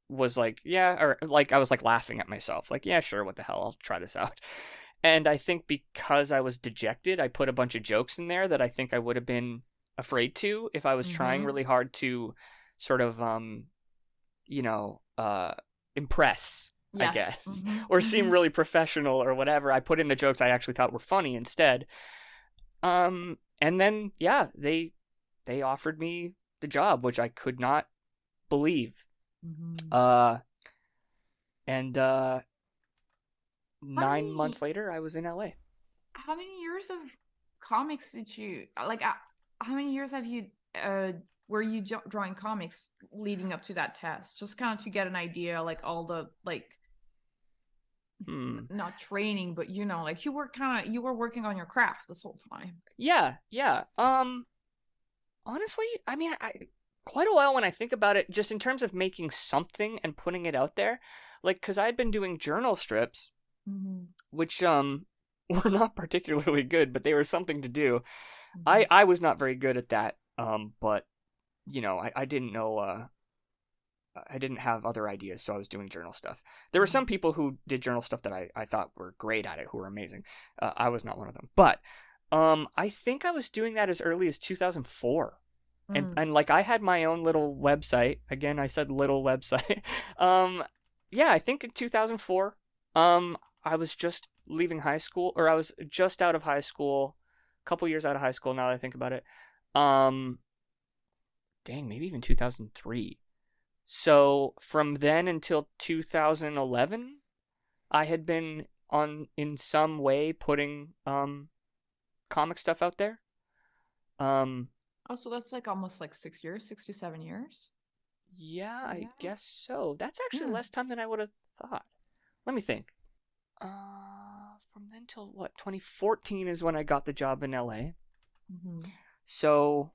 was like, yeah, or like I was like laughing at myself, like, yeah, sure, what the hell, I'll try this out. And I think because I was dejected, I put a bunch of jokes in there that I think I would have been afraid to if I was trying really hard to sort of impress, I guess, or seem really professional or whatever. I put in the jokes I actually thought were funny instead. And then, they offered me the job, which I could not believe And 9 many- months later, I was in LA. How many years of comics did you like? How many years have you were you drawing comics leading up to that test? Just kind of to get an idea, like all the like, not training, but you know, like you were working on your craft this whole time. Yeah. Honestly, I mean, quite a while when I think about it, just in terms of making something and putting it out there, like, because I'd been doing journal strips, which were not particularly good, but they were something to do. I was not very good at that, but you know, I didn't know. I didn't have other ideas, so I was doing journal stuff. There were some people who did journal stuff that I thought were great at it, who were amazing. I was not one of them, but I think I was doing that as early as 2004. And like I had my own little website. Again, I said little website. Yeah, I think in 2004, I was just leaving high school, or I was just out of high school, a couple years out of high school now that I think about it. Dang, maybe even 2003. So from then until 2011, I had been in some way putting comic stuff out there. Oh, so that's like almost like 6 years, 6 to 7 years. Yeah, I guess so. That's actually less time than I would have thought. Let me think. From then till what? 2014 is when I got the job in LA. So,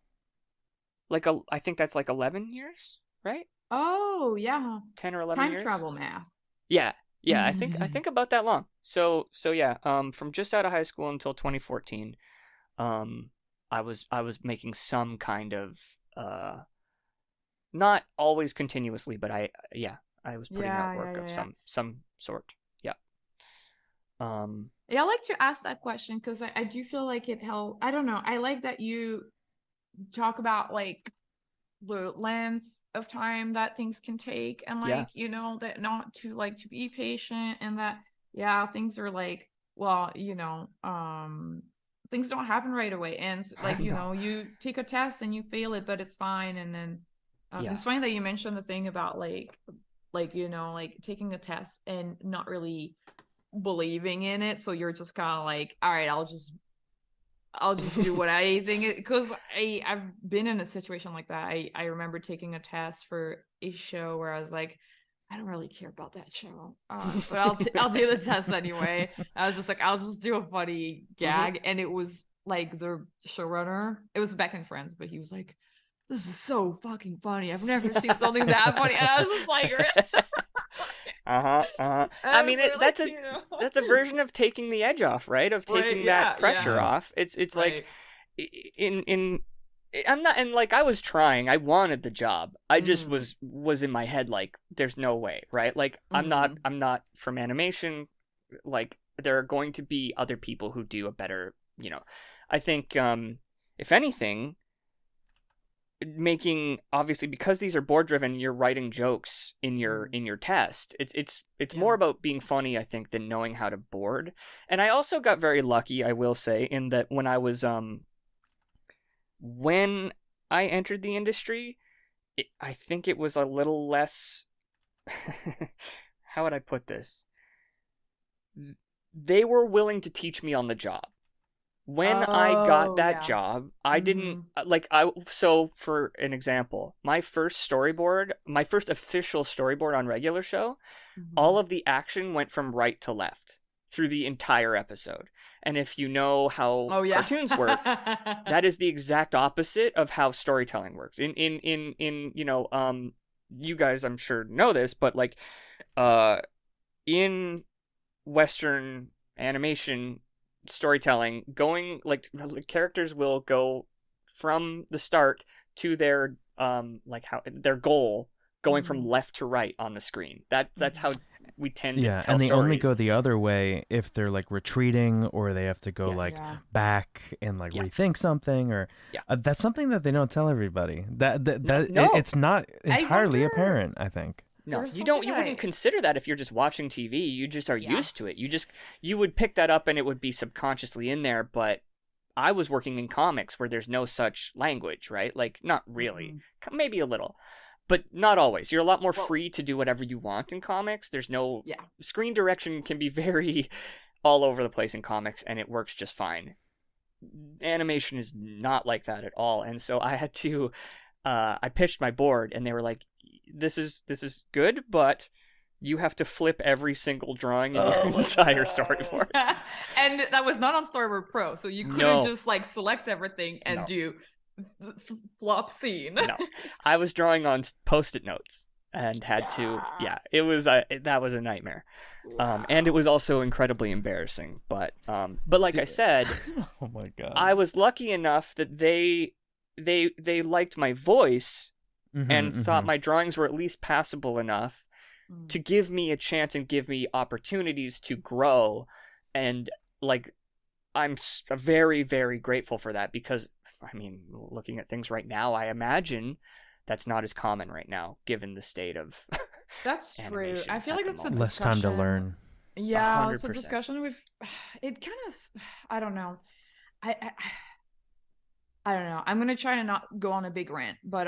like, I think that's like 11 years, right? Oh, yeah. 10 or 11 years. Time travel math. Yeah. I think about that long. So yeah. From just out of high school until 2014, I was making some kind of not always continuously, but I was putting out work of some sort. Yeah. Yeah, I like to ask that question because I do feel like it helped. I don't know. I like that you talk about like the length of time that things can take, and like you know, that not to like to be patient, and that things are like, well, you know, things don't happen right away, and like you know, you take a test and you fail it, but it's fine. And then it's funny that you mentioned the thing about like you know, like taking a test and not really believing in it, so you're just kind of like, all right, I'll just do what I think, because I've been in a situation like that. I remember taking a test for a show where I was like, I don't really care about that show, but I'll do the test anyway. I was just like, I'll just do a funny gag, and it was like the showrunner. It was back in Friends, but he was like, "This is so fucking funny. I've never seen something that funny." And I was just like, I mean, that's a version of taking the edge off, right? Of taking that pressure off. It's like I'm not, and like I was trying. I wanted the job. I just was in my head like, there's no way, right? Like I'm not from animation. Like there are going to be other people who do a better, you know. I think if anything, making, obviously, because these are board driven, you're writing jokes in your test. It's more about being funny, I think, than knowing how to board. And I also got very lucky, I will say, in that when I was when I entered the industry, I think it was a little less how would I put this? They were willing to teach me on the job. When I got that job, I didn't so for an example, my first official storyboard on regular show, all of the action went from right to left through the entire episode. And if you know how cartoons work, that is the exact opposite of how storytelling works. In you know, you guys I'm sure know this, but like in Western animation storytelling, going like characters will go from the start to their like how their goal, going from left to right on the screen. That's how we tend to tell and they stories. only go the other way if they're like retreating, or they have to go back and like rethink something, or that's something that they don't tell everybody. It's not entirely apparent, I think. No, you wouldn't consider that if you're just watching TV. You just are used to it. You would pick that up and it would be subconsciously in there, but I was working in comics where there's no such language, right? Like, not really. Maybe a little. but not always. You're a lot more free to do whatever you want in comics. There's no screen direction can be very all over the place in comics, and it works just fine. Animation is not like that at all, and so I had to. I pitched my board, and they were like, "This is good, but you have to flip every single drawing in the entire storyboard." And that was not on Storyboard Pro, so you couldn't just like select everything and do flop scene. No, I was drawing on Post-it notes and had to. Yeah, it was that was a nightmare, and it was also incredibly embarrassing. But like I said, oh my god, I was lucky enough that they liked my voice and thought my drawings were at least passable enough to give me a chance and give me opportunities to grow. And like, I'm very, very grateful for that, because I mean, looking at things right now, I imagine that's not as common right now, given the state of that's true. I feel like it's a less time to learn. Yeah, 100%. it's a discussion with it kind of, I don't know. I don't know. I'm gonna try to not go on a big rant, but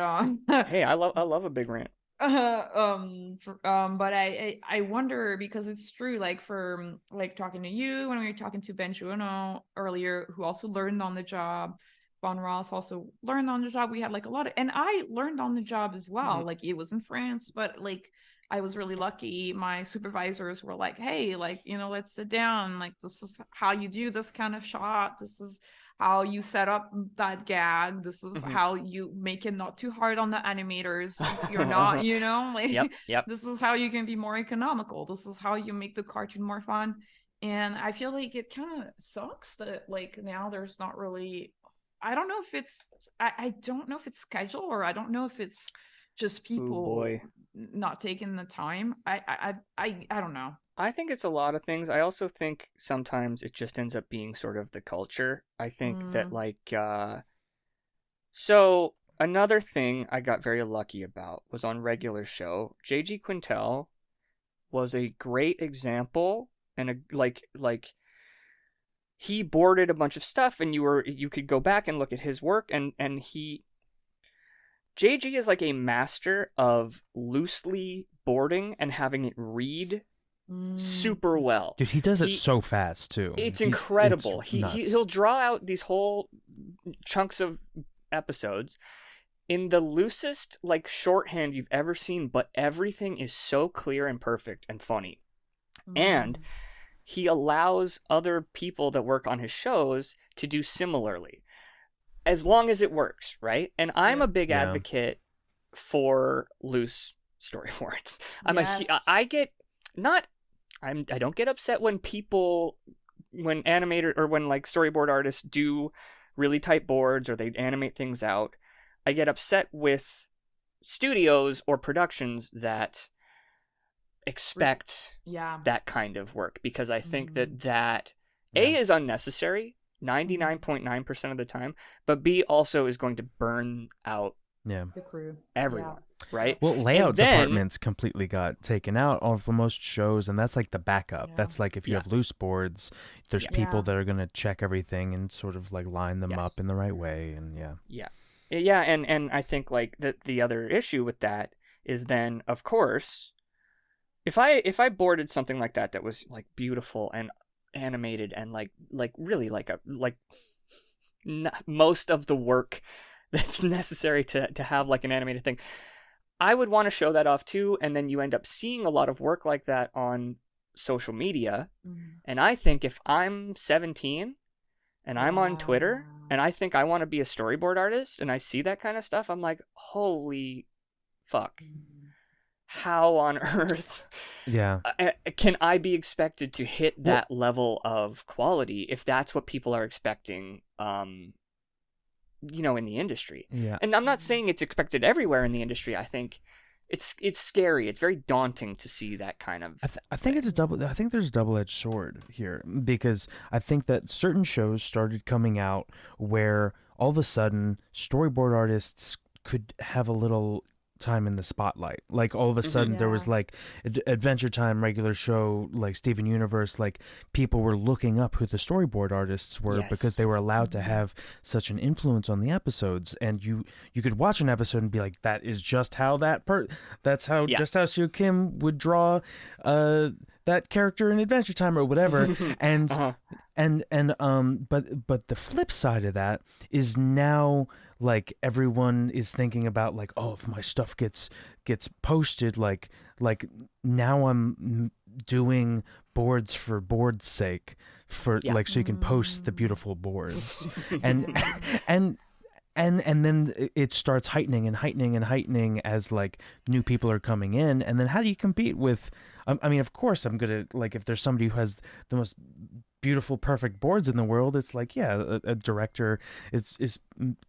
hey, I love a big rant. But I wonder, because it's true, like for like talking to you when we were talking to Ben Juno earlier, who also learned on the job. Von Ross also learned on the job. We had like a lot of, and I learned on the job as well. Like it was in France, but like I was really lucky. My supervisors were like, "Hey, like, you know, let's sit down. Like, this is how you do this kind of shot. This is how you set up that gag. This is how you make it not too hard on the animators. You're not, you know, like, yep. This is how you can be more economical. This is how you make the cartoon more fun." And I feel like it kind of sucks that like now there's not really, I don't know if it's, I don't know if it's schedule, or I don't know if it's just people not taking the time. I don't know. I think it's a lot of things. I also think sometimes it just ends up being sort of the culture. I think that like, so another thing I got very lucky about was on Regular Show. J.G. Quintel was a great example, and like he boarded a bunch of stuff, and you could go back and look at his work, and JG is like a master of loosely boarding and having it read super well. Dude, he does it so fast too. It's incredible. He'll draw out these whole chunks of episodes in the loosest like shorthand you've ever seen, but everything is so clear and perfect and funny. And he allows other people that work on his shows to do similarly, as long as it works, right? And I'm a big advocate for loose storyboards. I don't get upset when animator or when like storyboard artists do really tight boards or they animate things out. I get upset with studios or productions that expect that kind of work, because I think that A is unnecessary 99.9% of the time, but B also is going to burn out the crew, everyone, right? Well, layout departments completely got taken out of most shows, and that's like the backup. That's like if you have loose boards, there's people that are going to check everything and sort of like line them up in the right way, and and I think like the other issue with that is then, of course, if I boarded something like that was like beautiful and animated and like really like most of the work that's necessary to have like an animated thing, I would want to show that off too. And then you end up seeing a lot of work like that on social media. And I think if I'm 17 and I'm on Twitter and I think I want to be a storyboard artist and I see that kind of stuff, I'm like, holy fuck. How on earth can I be expected to hit that level of quality if that's what people are expecting, in the industry? And I'm not saying it's expected everywhere in the industry. I think it's scary. It's very daunting to see that kind of. I think there's a double-edged sword here, because I think that certain shows started coming out where all of a sudden storyboard artists could have a little time in the spotlight. Like all of a sudden there was Yeah. like Adventure Time, regular show, like Steven Universe, like people were looking up who the storyboard artists were Yes. because they were allowed to have such an influence on the episodes. And you could watch an episode and be like, that is just how that's how just how Soo Kim would draw that character in Adventure Time or whatever. And but the flip side of that is now, like, everyone is thinking about, like, oh, if my stuff gets posted, like now I'm doing boards for board's sake, for like, so you can post the beautiful boards. and then it starts heightening and heightening and heightening as, like, new people are coming in. And then how do you compete with, I mean, of course I'm gonna, like, if there's somebody who has the most beautiful, perfect boards in the world, it's like, yeah, a director is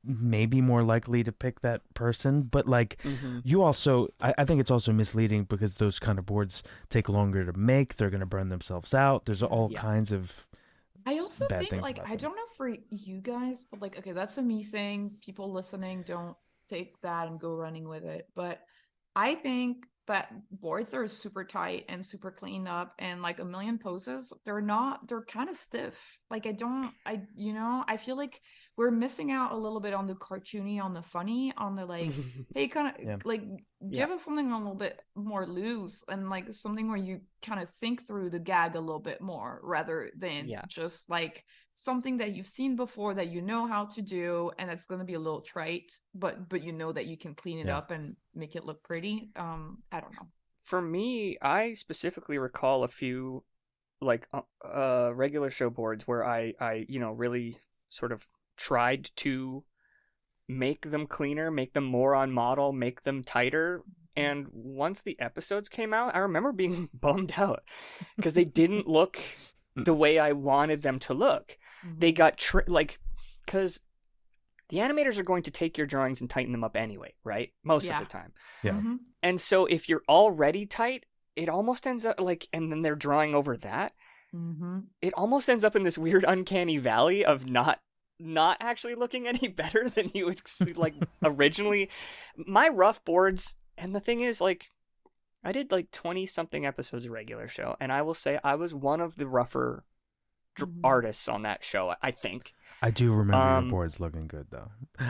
maybe more likely to pick that person. But, like, you also, I think it's also misleading because those kind of boards take longer to make. They're going to burn themselves out. There's all kinds of I also bad think, things like, about I them. don't know for you guys, but, like, okay, that's a me thing. People listening, don't take that and go running with it. But I think that boards are super tight and super cleaned up and, like, a million poses, they're kind of stiff. Like, I feel like we're missing out a little bit on the cartoony, on the funny, on the, like, hey, kind of like, give us something a little bit more loose and, like, something where you kind of think through the gag a little bit more rather than just, like, something that you've seen before that you know how to do, and it's going to be a little trite, but you know that you can clean it up and make it look pretty. I don't know. For me, I specifically recall a few, like, regular show boards where I really sort of tried to make them cleaner, make them more on model, make them tighter. And once the episodes came out, I remember being bummed out because they didn't look the way I wanted them to look. They got because the animators are going to take your drawings and tighten them up anyway, right? Most of the time. Yeah. And so if you're already tight, it almost ends up like, and then they're drawing over that. It almost ends up in this weird uncanny valley of not actually looking any better than you like originally. My rough boards, and the thing is, like, I did like 20 something episodes of regular show, and I will say I was one of the rougher artists on that show, I think. I do remember your boards looking good, though.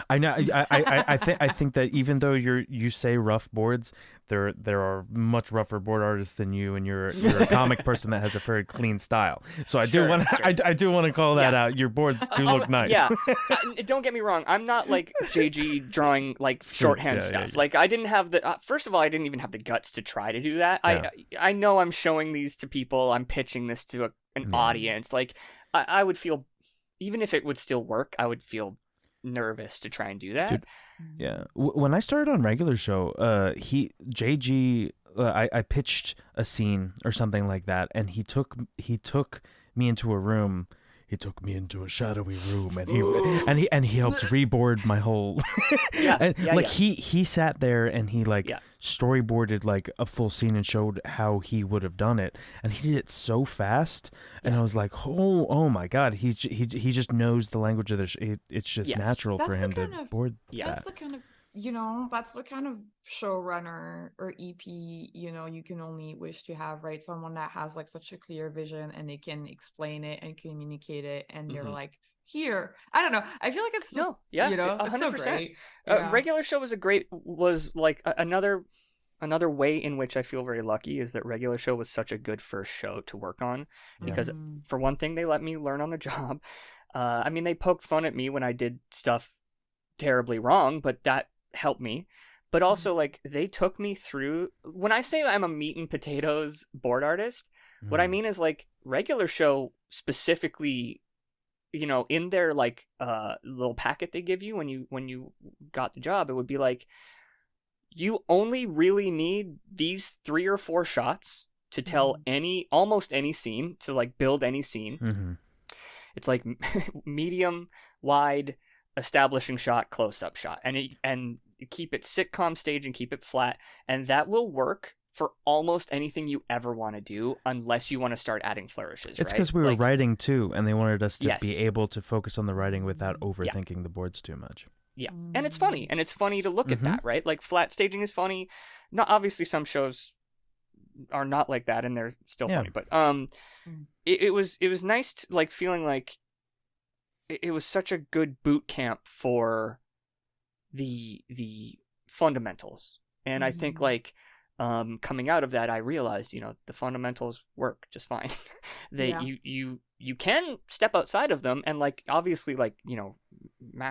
I know. I think that even though you say rough boards, there are much rougher board artists than you, and you're a comic person that has a very clean style. So I do want to call that out. Your boards do look nice. Yeah, don't get me wrong. I'm not like JG drawing like shorthand stuff. Like, I didn't have the first of all, I didn't even have the guts to try to do that. I know I'm showing these to people. I'm pitching this to an audience. Like, I would feel, even if it would still work, I would feel nervous to try and do that. Dude, yeah. When I started on regular show, JG, I pitched a scene or something like that, and he took me into a room. He took me into a shadowy room, and he helped reboard my whole. He sat there and he storyboarded like a full scene and showed how he would have done it, and he did it so fast, and I was like, oh my god, he just knows the language of this. It's just natural for him to board. That's the kind of that's the kind of showrunner or EP, you can only wish to have, right? Someone that has like such a clear vision and they can explain it and communicate it, and they're like, here, I don't know. I feel like it's just 100%. Regular show was like another way in which I feel very lucky is that regular show was such a good first show to work on, because for one thing, they let me learn on the job. I mean, they poked fun at me when I did stuff terribly wrong, but that helped me. But also, like, they took me through. When I say I'm a meat and potatoes board artist, what I mean is, like, regular show specifically, in their like little packet they give you when you got the job, it would be like, you only really need these 3 or 4 shots to tell almost any scene, to like build any scene. It's like medium, wide, establishing shot, close-up shot, and keep it sitcom stage and keep it flat, and that will work for almost anything you ever want to do, unless you want to start adding flourishes. It's because we were writing too, and they wanted us to be able to focus on the writing without overthinking the boards too much. Yeah. And it's funny. And it's funny to look at that, right? Like, flat staging is funny. Not obviously some shows are not like that and they're still funny, but it was nice to, like, feeling like it was such a good boot camp for the fundamentals. And I think, like, coming out of that, I realized, you know, the fundamentals work just fine. You can step outside of them, and, like, obviously, like, you know,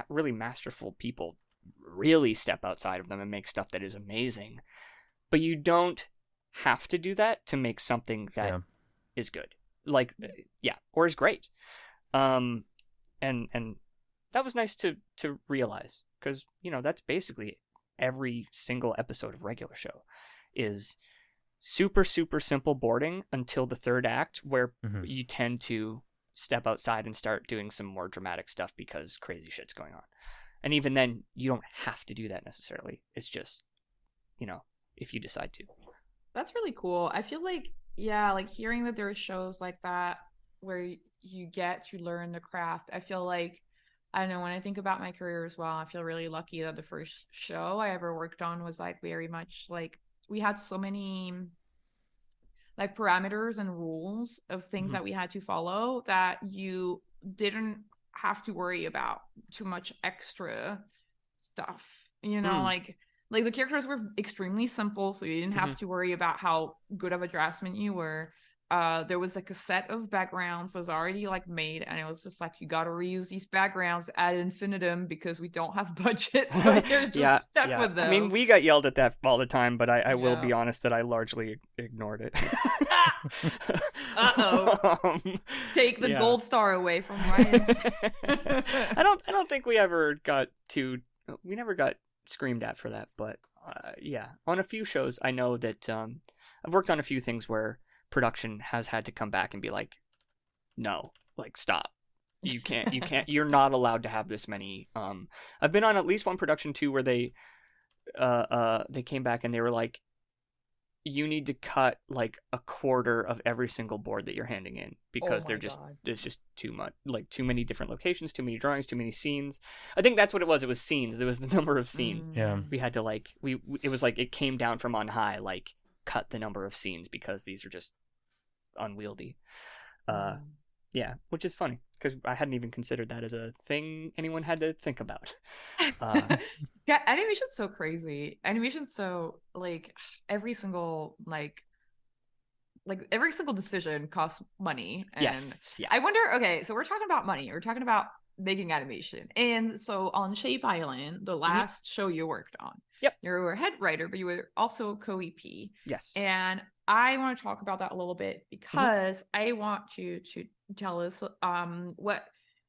really masterful people really step outside of them and make stuff that is amazing. But you don't have to do that to make something that is good, like, or is great. And that was nice to realize, because, you know, that's basically every single episode of regular show is super, super simple boarding until the third act, where you tend to step outside and start doing some more dramatic stuff because crazy shit's going on. And even then, you don't have to do that necessarily. It's just, you know, if you decide to. That's really cool. I feel like, yeah, like, hearing that there are shows like that where you get to learn the craft. I feel like, I don't know, when I think about my career as well, I feel really lucky that the first show I ever worked on was, like, very much, like, we had so many, like, parameters and rules of things that we had to follow that you didn't have to worry about too much extra stuff, you know, like the characters were extremely simple, so you didn't have to worry about how good of a draftsman you were. There was, like, a set of backgrounds that was already, like, made, and it was just like, you got to reuse these backgrounds ad infinitum because we don't have budget, so you're just stuck with those. I mean, we got yelled at that all the time, but I will be honest that I largely ignored it. Take the gold star away from Ryan. I don't think we ever got we never got screamed at for that, but on a few shows I know that I've worked on a few things where production has had to come back and be like, no, like, stop, you can't you're not allowed to have this many. I've been on at least one production too where they came back and they were like, you need to cut, like, a quarter of every single board that you're handing in, because there's just too much, like, too many different locations, too many drawings, too many scenes. I think that's what it was scenes. There was the number of scenes. We had to, like, it was like it came down from on high, like, cut the number of scenes because these are just unwieldy. Which is funny because I hadn't even considered that as a thing anyone had to think about. Animation's so crazy. Animation's so, like, every single every single decision costs money. And I wonder, okay, so we're talking about money, we're talking about making animation. And so on Shape Island, the last show you worked on, you were a head writer, but you were also co-EP. Yes. And I want to talk about that a little bit because I want you to tell us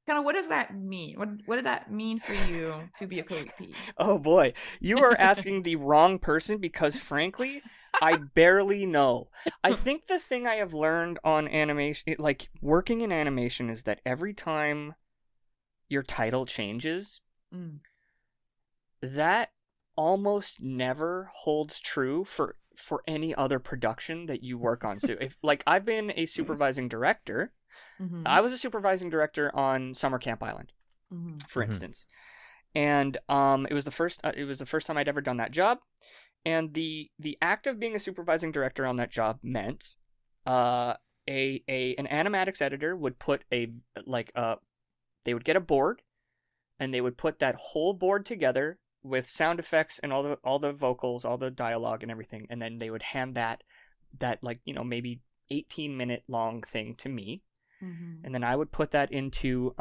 what does that mean? What did that mean for you to be a co-EP? Oh boy, you are asking the wrong person, because frankly, I barely know. I think the thing I have learned on animation, like, working in animation, is that every time your title changes, that almost never holds true for any other production that you work on. So if, like, I've been a supervising director, I was a supervising director on Summer Camp Island, for instance, and it was the first time I'd ever done that job, and the act of being a supervising director on that job meant an animatics editor would put they would get a board, and they would put that whole board together with sound effects and all the vocals, all the dialogue and everything, and then they would hand that like, you know, maybe 18-minute long thing to me, and then I would put that into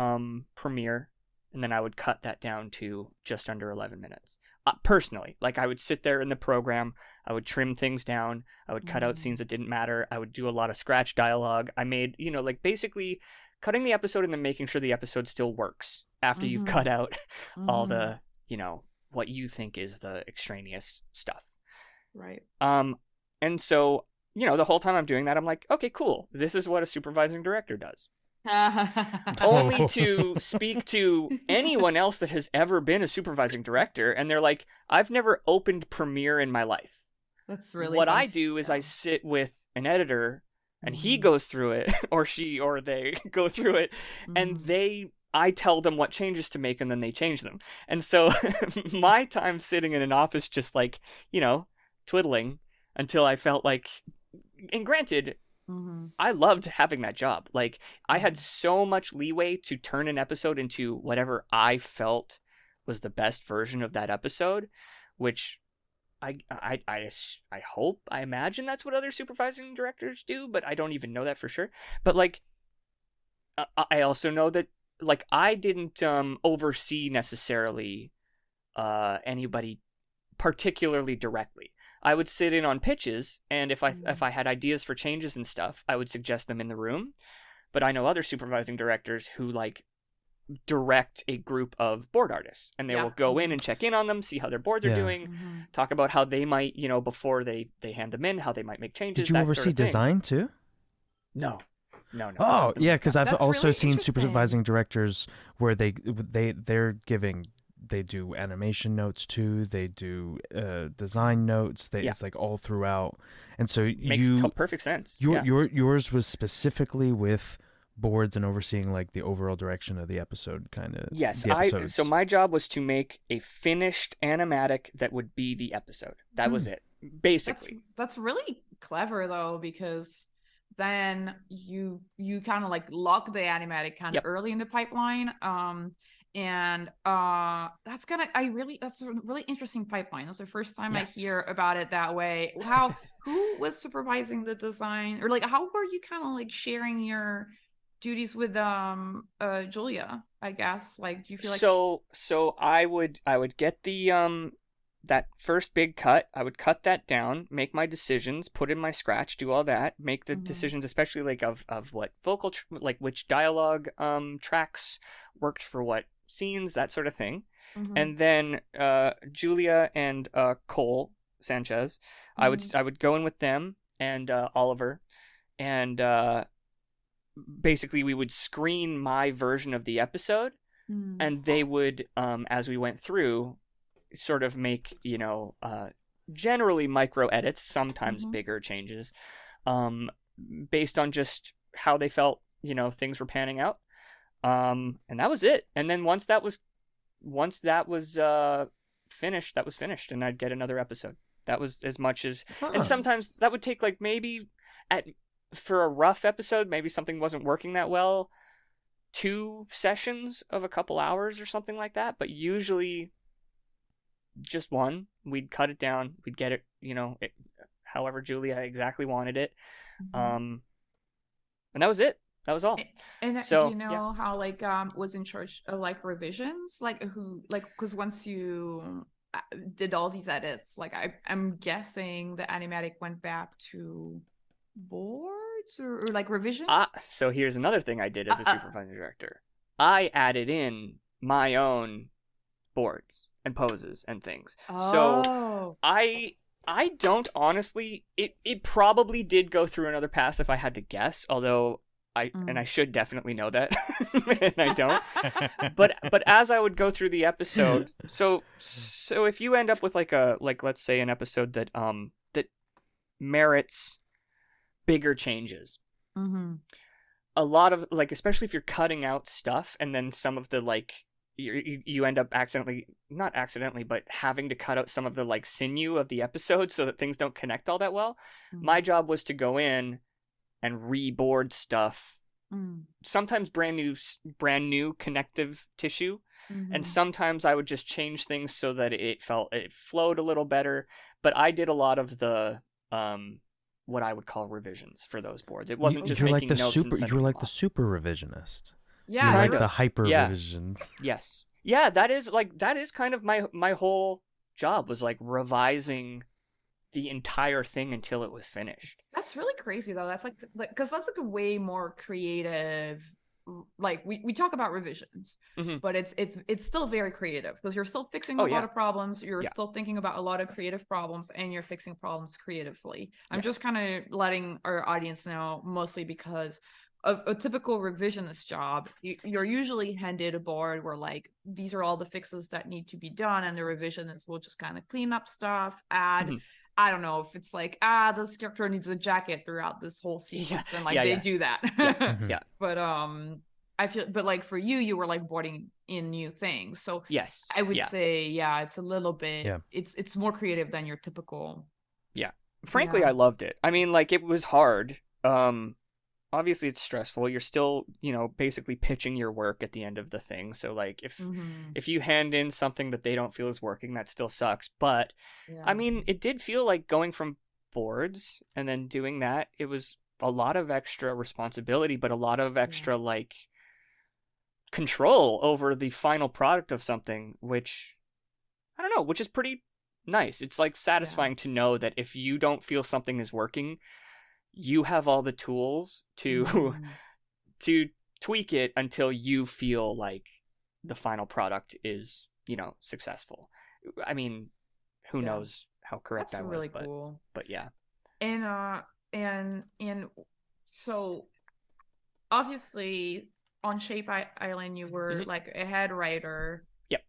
Premiere, and then I would cut that down to just under 11 minutes. Personally, like, I would sit there in the program, I would trim things down, I would cut out scenes that didn't matter, I would do a lot of scratch dialogue. I made, you know, like, basically cutting the episode and then making sure the episode still works after you've cut out all the, you know, what you think is the extraneous stuff. Right. And so, you know, the whole time I'm doing that, I'm like, okay, cool. This is what a supervising director does. Only to speak to anyone else that has ever been a supervising director, and they're like, I've never opened Premiere in my life. That's really what fun. I do is I sit with an editor, and he goes through it, or she or they go through it, and they I tell them what changes to make, and then they change them. And so my time sitting in an office just like, twiddling until I felt like, and granted, I loved having that job. Like, I had so much leeway to turn an episode into whatever I felt was the best version of that episode, which I hope, I imagine that's what other supervising directors do, but I don't even know that for sure. But like, I also know that, like, I didn't oversee necessarily anybody particularly directly. I would sit in on pitches, and if I had ideas for changes and stuff, I would suggest them in the room. But I know other supervising directors who like direct a group of board artists, and they will go in and check in on them, see how their boards are doing, talk about how they might, before they hand them in, how they might make changes. Did you oversee design too? No. Oh, yeah, because I've That's also really seen interesting. supervising directors where they do animation notes too, they do design notes, it's like all throughout. And so makes perfect sense. Yours was specifically with boards and overseeing like the overall direction of the episode, kind of. Yes, episodes. So my job was to make a finished animatic that would be the episode. That was it, basically. That's really clever though, because then you kind of like lock the animatic kind of early in the pipeline, and that's a really interesting pipeline. That's the first time I hear about it that way. Who was supervising the design, or like how were you kind of like sharing your duties with Julia, I guess? Like, do you feel like so I would get the that first big cut, I would cut that down, make my decisions, put in my scratch, do all that, make the decisions, especially like of what vocal like which dialogue tracks worked for what scenes, that sort of thing. And then Julia and Cole Sanchez, I would go in with them and Oliver, and basically we would screen my version of the episode, and they would as we went through sort of make generally micro edits, sometimes bigger changes, based on just how they felt things were panning out, and that was it. And then once that was finished, that was finished, and I'd get another episode. That was as much as and sometimes that would take like maybe for a rough episode, maybe something wasn't working that well, 2 sessions of a couple hours or something like that, but usually just one. We'd cut it down, we'd get it however Julia exactly wanted it, and that was it. That was all. And so do you know how like was in charge of like revisions, like who, like, because once you did all these edits, like I'm guessing the animatic went back to boards or like revision. So here's another thing I did as a supervising director. I added in my own boards and poses and things. So I don't honestly, it probably did go through another pass if I had to guess, although and I should definitely know that, and I don't. but as I would go through the episode, so if you end up with like let's say an episode that that merits bigger changes, a lot of like, especially if you're cutting out stuff and then some of the like you end up not accidentally, but having to cut out some of the like sinew of the episode so that things don't connect all that well. My job was to go in and reboard stuff, sometimes brand new connective tissue, and sometimes I would just change things so that it flowed a little better. But I did a lot of the what I would call revisions for those boards. It wasn't just making notes. You were like the super revisionist. Yeah, like the hyper revisions. Yes, yeah, that is kind of my whole job, was like revising the entire thing until it was finished. That's really crazy though. That's like because that's like a way more creative. Like we talk about revisions, but it's still very creative because you're still fixing a lot of problems. You're still thinking about a lot of creative problems, and you're fixing problems creatively. I'm just kind of letting our audience know, mostly because of a typical revisionist job, you're usually handed a board where like these are all the fixes that need to be done, and the revisionist will just kind of clean up stuff, add. I don't know if it's like, this character needs a jacket throughout this whole sequence, and like they do that. Yeah. But I feel, but like for you, you were like boarding in new things. So Yes. I would say, yeah, it's a little bit, Yeah. it's more creative than your typical. Yeah. Frankly, Yeah. I loved it. I mean, like, it was hard. Obviously it's stressful. You're still, basically pitching your work at the end of the thing. So like if you hand in something that they don't feel is working, that still sucks. But Yeah. I mean, it did feel like going from boards and then doing that, it was a lot of extra responsibility, but a lot of extra like control over the final product of something, which I don't know, which is pretty nice. It's like satisfying to know that if you don't feel something is working, you have all the tools to to tweak it until you feel like the final product is, successful. I mean, who knows how correct That's I was, really but cool. but yeah. And so obviously on Island you were like a head writer. Yep.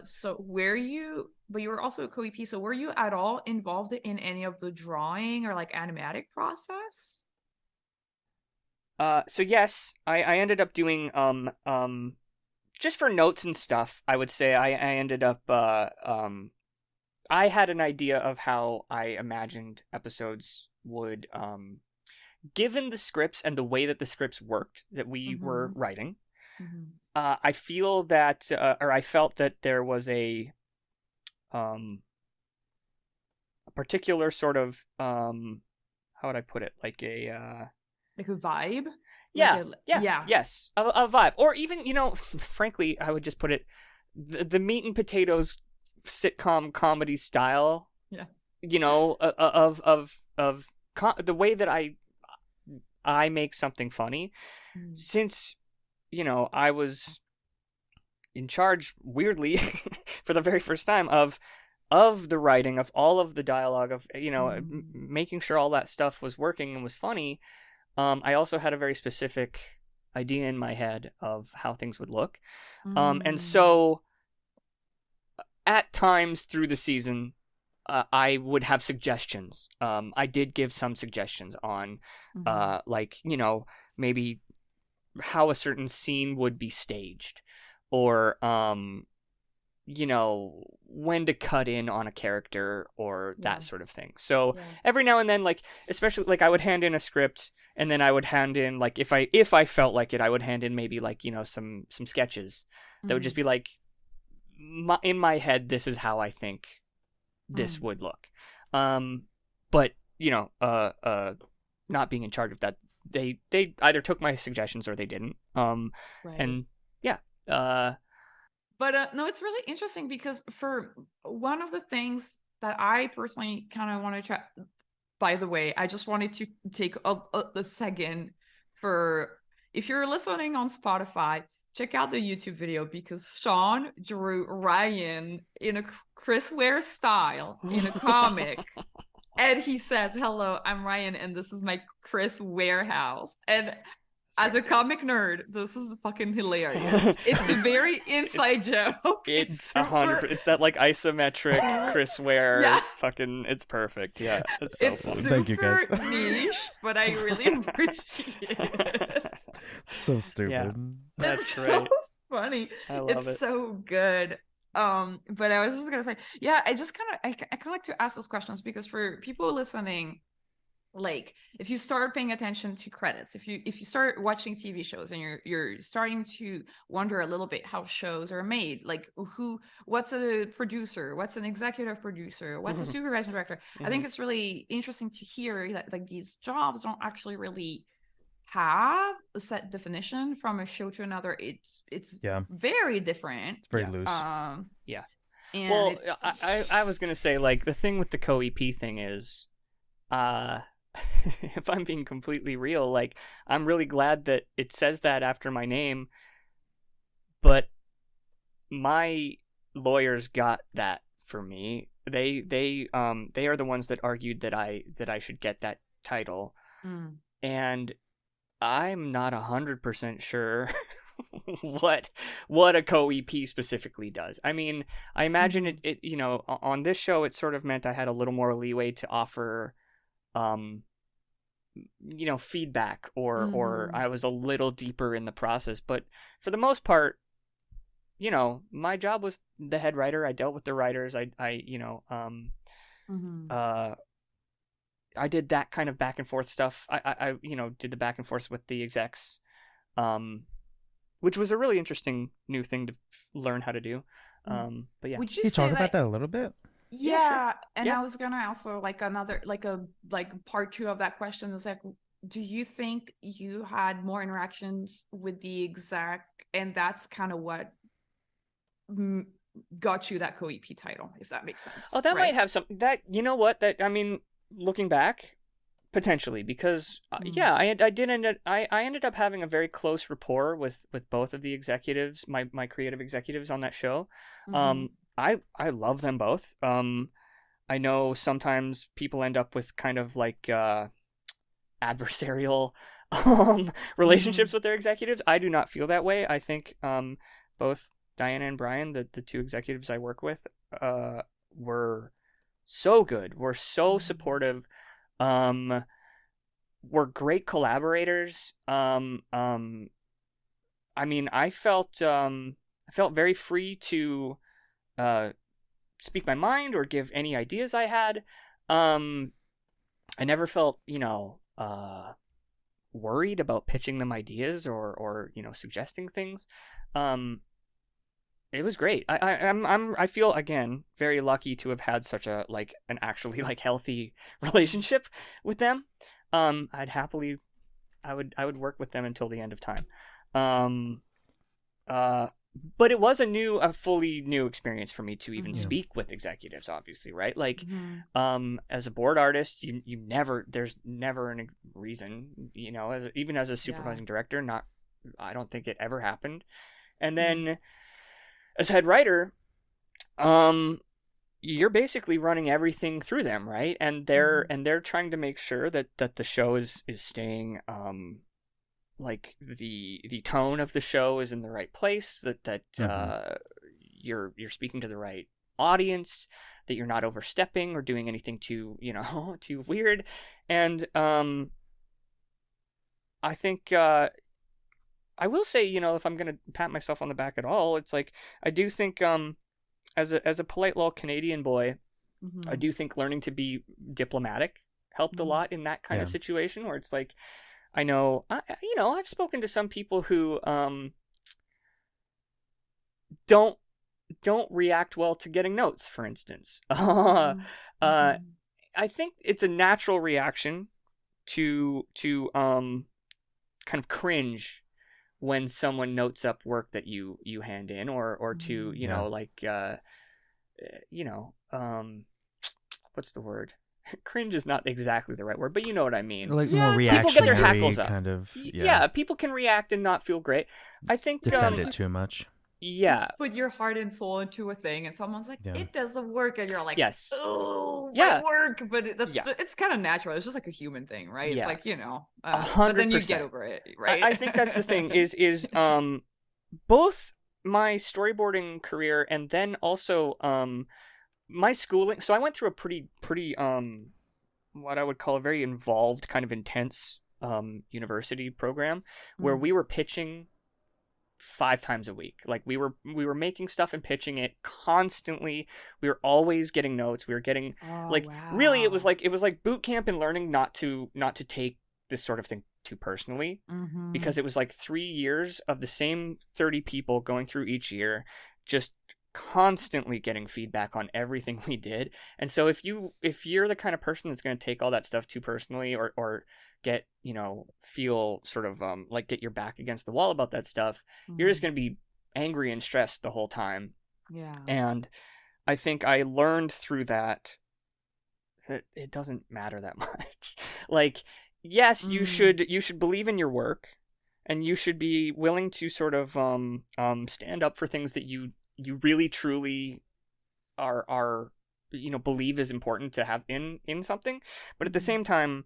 So but you were also a co-EP, so were you at all involved in any of the drawing or like animatic process? So yes, I ended up doing just for notes and stuff. I would say I ended up I had an idea of how I imagined episodes would given the scripts and the way that the scripts worked that we were writing. I feel that or I felt that there was a particular sort of how would I put it, like a vibe. Yes, a vibe, or even frankly I would just put it the meat and potatoes sitcom comedy style, the way that I make something funny, since I was in charge, weirdly, for the very first time of the writing of all of the dialogue, of making sure all that stuff was working and was funny. I also had a very specific idea in my head of how things would look. And so at times through the season, I would have suggestions. I did give some suggestions on, maybe how a certain scene would be staged, or, when to cut in on a character, or that sort of thing. So every now and then, like, especially, like, I would hand in a script, and then I would hand in, like, if I felt like it, I would hand in maybe, like, some sketches that would just be like, in my head, this is how I think this would look. But not being in charge of that, they either took my suggestions or they didn't. And yeah. But no, it's really interesting because for one of the things that I personally kind of want to try. By the way, I just wanted to take a second for, if you're listening on Spotify, check out the YouTube video, because Sean drew Ryan in a Chris Ware style in a comic. And he says, "Hello, I'm Ryan, and this is my Chris warehouse." And as a comic nerd, this is fucking hilarious. It's a very inside joke. It's 100%. It's that like isometric Chris Ware. Fucking, it's perfect. Yeah, it's so funny. Thank you, guys. Super niche, but I really appreciate it. So stupid. Yeah, that's it's right. So funny. I love it. It's so good. But I was just gonna say, yeah, I kind of like to ask those questions, because for people listening, like, if you start paying attention to credits, if you start watching TV shows and you're starting to wonder a little bit how shows are made, like what's a producer, what's an executive producer, what's a supervising director, I think it's really interesting to hear that like these jobs don't actually really have a set definition from a show to another. It's very different. It's very loose. Yeah. And well, I was gonna say, like, the thing with the co-EP thing is, if I'm being completely real, like, I'm really glad that it says that after my name, but my lawyers got that for me. They are the ones that argued that I should get that title, and I'm not 100% sure what a co-EP specifically does. I mean, I imagine it on this show it sort of meant I had a little more leeway to offer feedback or Mhm. I was a little deeper in the process. But for the most part, my job was the head writer. I dealt with the writers. Mhm. I did that kind of back and forth stuff. I did the back and forth with the execs, which was a really interesting new thing to learn how to do. But yeah. Would Can you you say talk about like that a little bit? Yeah, sure. yeah, and Yeah. I was gonna also like another like part two of that question is like, do you think you had more interactions with the exec, and that's kind of what mm, got you that co-EP title, if that makes sense? Oh, that right? might have some that what that I mean, looking back, potentially, because yeah, I ended up having a very close rapport with both of the executives, my creative executives on that show. Mhm. I love them both. I know sometimes people end up with kind of like adversarial relationships with their executives. I do not feel that way. I think both Diana and Brian, the two executives I work with, were so good. Were so supportive. Were great collaborators. I mean, I felt very free to speak my mind or give any ideas I had. I never felt, worried about pitching them ideas or suggesting things. It was great. I feel again very lucky to have had such a an actually healthy relationship with them. I'd happily, I would work with them until the end of time. Um, but it was a fully new experience for me to even Yeah. speak with executives, obviously, right? Like, Mhm. as a board artist, you never, there's never a reason, even as a supervising director, I don't think it ever happened. And then as head writer, you're basically running everything through them, right? And they're trying to make sure that the show is staying like the tone of the show is in the right place, that you're speaking to the right audience, that you're not overstepping or doing anything too too weird. And I think I will say, if I'm gonna pat myself on the back at all, it's like I do think as a polite little Canadian boy, I do think learning to be diplomatic helped a lot in that kind of situation where it's like, I know, I've spoken to some people who don't react well to getting notes, for instance. I think it's a natural reaction to kind of cringe when someone notes up work that you hand in, or to what's the word? Cringe is not exactly the right word, but you know what I mean. Like more People get their reactionary hackles up. kind of. Yeah, people can react and not feel great. I think Defend it too much. Yeah. Put your heart and soul into a thing, and someone's like, Yeah. "It doesn't work," and you're like, Yes. "Oh, Yeah. my work!" But it's kind of natural. It's just like a human thing, right? It's Yeah. like 100%. but then you get over it, right? I think that's the thing. Is both my storyboarding career and then also my schooling. So I went through a pretty what I would call a very involved, kind of intense university program where we were pitching 5 times a week. Like we were making stuff and pitching it constantly. We were always getting notes. We were getting really it was like boot camp and learning not to take this sort of thing too personally, because it was like 3 years of the same 30 people going through each year, just constantly getting feedback on everything we did. And so if you're the kind of person that's going to take all that stuff too personally, or get feel sort of like get your back against the wall about that stuff, you're just going to be angry and stressed the whole time. And I think I learned through that it doesn't matter that much. Like, yes, you should believe in your work, and you should be willing to sort of stand up for things that you really truly are believe is important to have in something. But at the same time,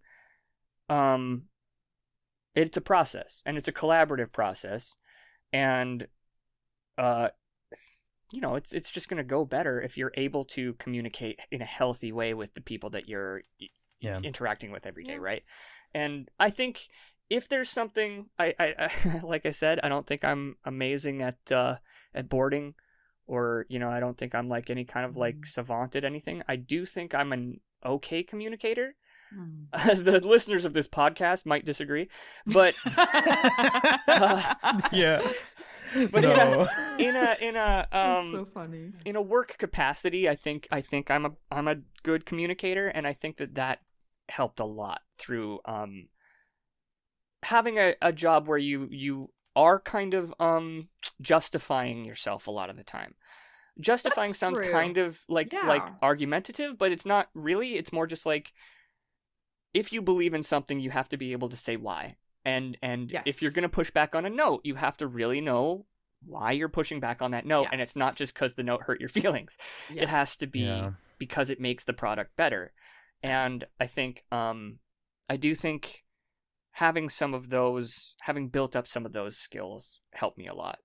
it's a process, and it's a collaborative process, and it's just going to go better if you're able to communicate in a healthy way with the people that you're interacting with every day, right? And I think if there's something, I like I said, I don't think I'm amazing at boarding, or I don't think I'm like any kind of like savant at anything. I do think I'm an okay communicator. The listeners of this podcast might disagree, but Yeah. but No. in a It's so funny. in a work capacity, I think I'm a good communicator, and I think that helped a lot through having a job where you are kind of justifying yourself a lot of the time. Justifying That's sounds true. kind of like Yeah. argumentative, but it's not really. It's more just like, if you believe in something, you have to be able to say why. And if you're Yes. going to push back on a note, you have to really know why you're pushing back on that note. And it's not Yes. just because the note hurt your feelings. It has to be Yeah. because it makes the product better. And I think, I do think having built up some of those skills helped me a lot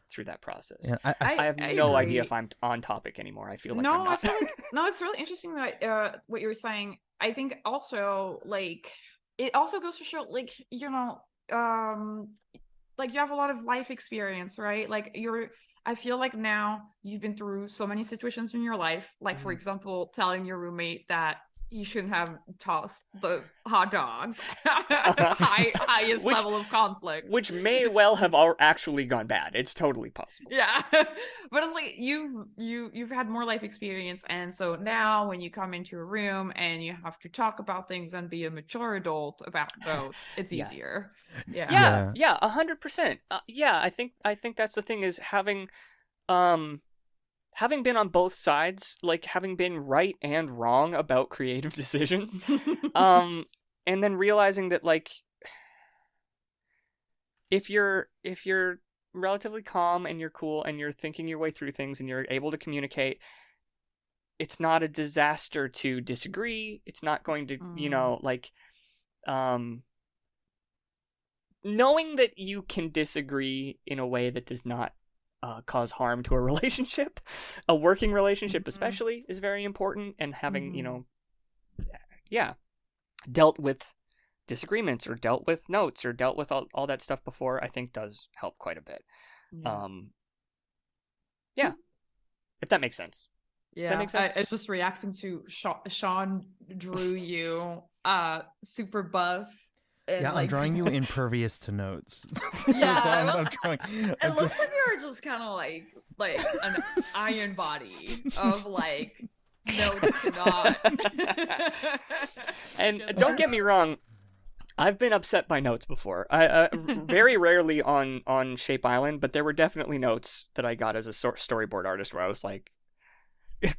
through that process. Yeah, I have I no agree. idea if I'm on topic anymore. I feel like I'm No, I not. feel like it's really interesting that what you were saying. I think also like it also goes to show like like you have a lot of life experience, right? Like I feel like now you've been through so many situations in your life, like for example, telling your roommate that you shouldn't have tossed the hot dogs. Highest Which- level of conflict. Which may well have actually gone bad. It's totally possible. Yeah. But it's like you've had more life experience, and so now when you come into a room and you have to talk about things and be a mature adult about those, it's Yes. easier. Yeah. Yeah, 100%. Yeah, I think that's the thing, is having been on both sides, like having been right and wrong about creative decisions, and then realizing that like if you're relatively calm and you're cool and you're thinking your way through things and you're able to communicate, it's not a disaster to disagree. It's not going to, like knowing that you can disagree in a way that does not cause harm to a relationship, a working relationship especially, is very important. And having, dealt with disagreements or dealt with notes or dealt with all that stuff before, I think does help quite a bit. If that makes sense. Yeah, Does that make sense? I was just reacting to Sean drew you super buff. And Yeah, I'm like, drawing you impervious to notes. Yeah, So I'm well, drawing. it looks like you were just kind of like an iron body of like notes cannot. And don't get me wrong, I've been upset by notes before. I very rarely on Shape Island, but there were definitely notes that I got as a storyboard artist where I was like,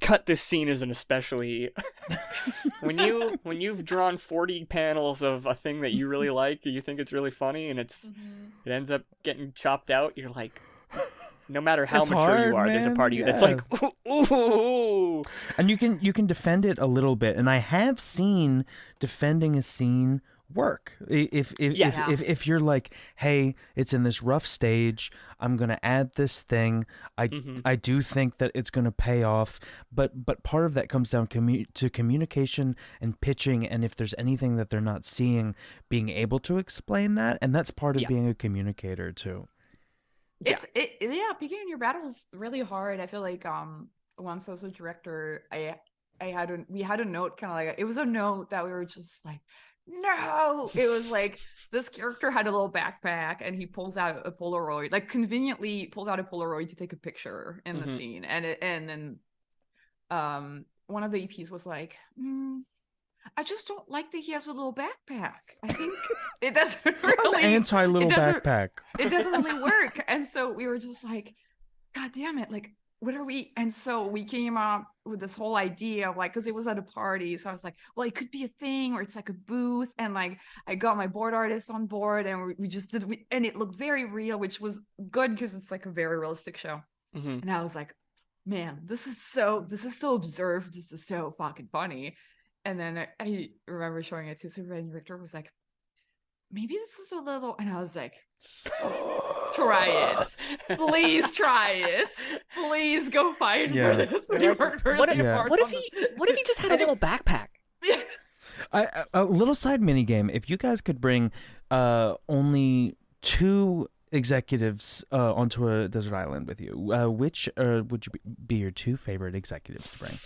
cut this scene as an especially when you've drawn 40 panels of a thing that you really like, you think it's really funny, and it ends up getting chopped out, you're like, no matter how It's mature hard, you are, there's a man. part of you that's Yeah. like, ooh. And you can defend it a little bit, and I have seen defending a scene work. If you're like, hey, it's in this rough stage, I'm gonna add this thing. I do think that it's gonna pay off, but part of that comes down to communication and pitching, and if there's anything that they're not seeing, being able to explain that, and that's part of being a communicator too. Picking your battle is really hard. I feel like once I was a director, we had a note kind of like, it was a note that we were just like, no, it was like this character had a little backpack and he pulls out a Polaroid, like conveniently pulls out a Polaroid to take a picture in the scene, and then one of the EPs was like, I just don't like that he has a little backpack. I think it doesn't really Anti little backpack. It doesn't really work. And so we were just like, God damn it, like what are we? And so we came up with this whole idea of like, because it was at a party, so I was like, well, it could be a thing, or it's like a booth, and like I got my board artist on board, and we just did, and it looked very real, which was good because it's like a very realistic show. And I was like, man, this is so observed, this is so fucking funny. And then I remember showing it to supervising director, was like, maybe this is a little, and I was like, try it, please try it, please go find for this. What if he just had a little backpack? A little side mini game. If you guys could bring only 2 executives onto a desert island with you, which would you be your 2 favorite executives to bring?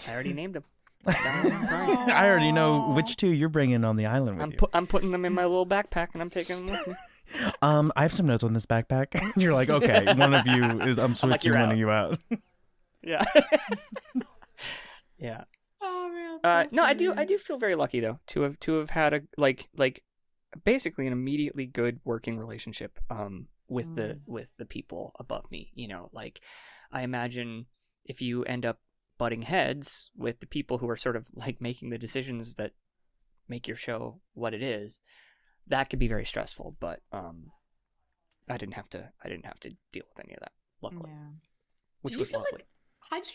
I already named them. I already know which 2 you're bringing on the island with you. I'm putting them in my little backpack and I'm taking them with me. I have some notes on this backpack. You're like, okay, one of you. I'm switching one of you out. Yeah. Yeah. Oh man. No, I do feel very lucky though to have had a like basically an immediately good working relationship with the people above me. You know, like I imagine if you end up butting heads with the people who are sort of like making the decisions that make your show what it is, that could be very stressful. But I didn't have to deal with any of that, luckily, which was lovely. Had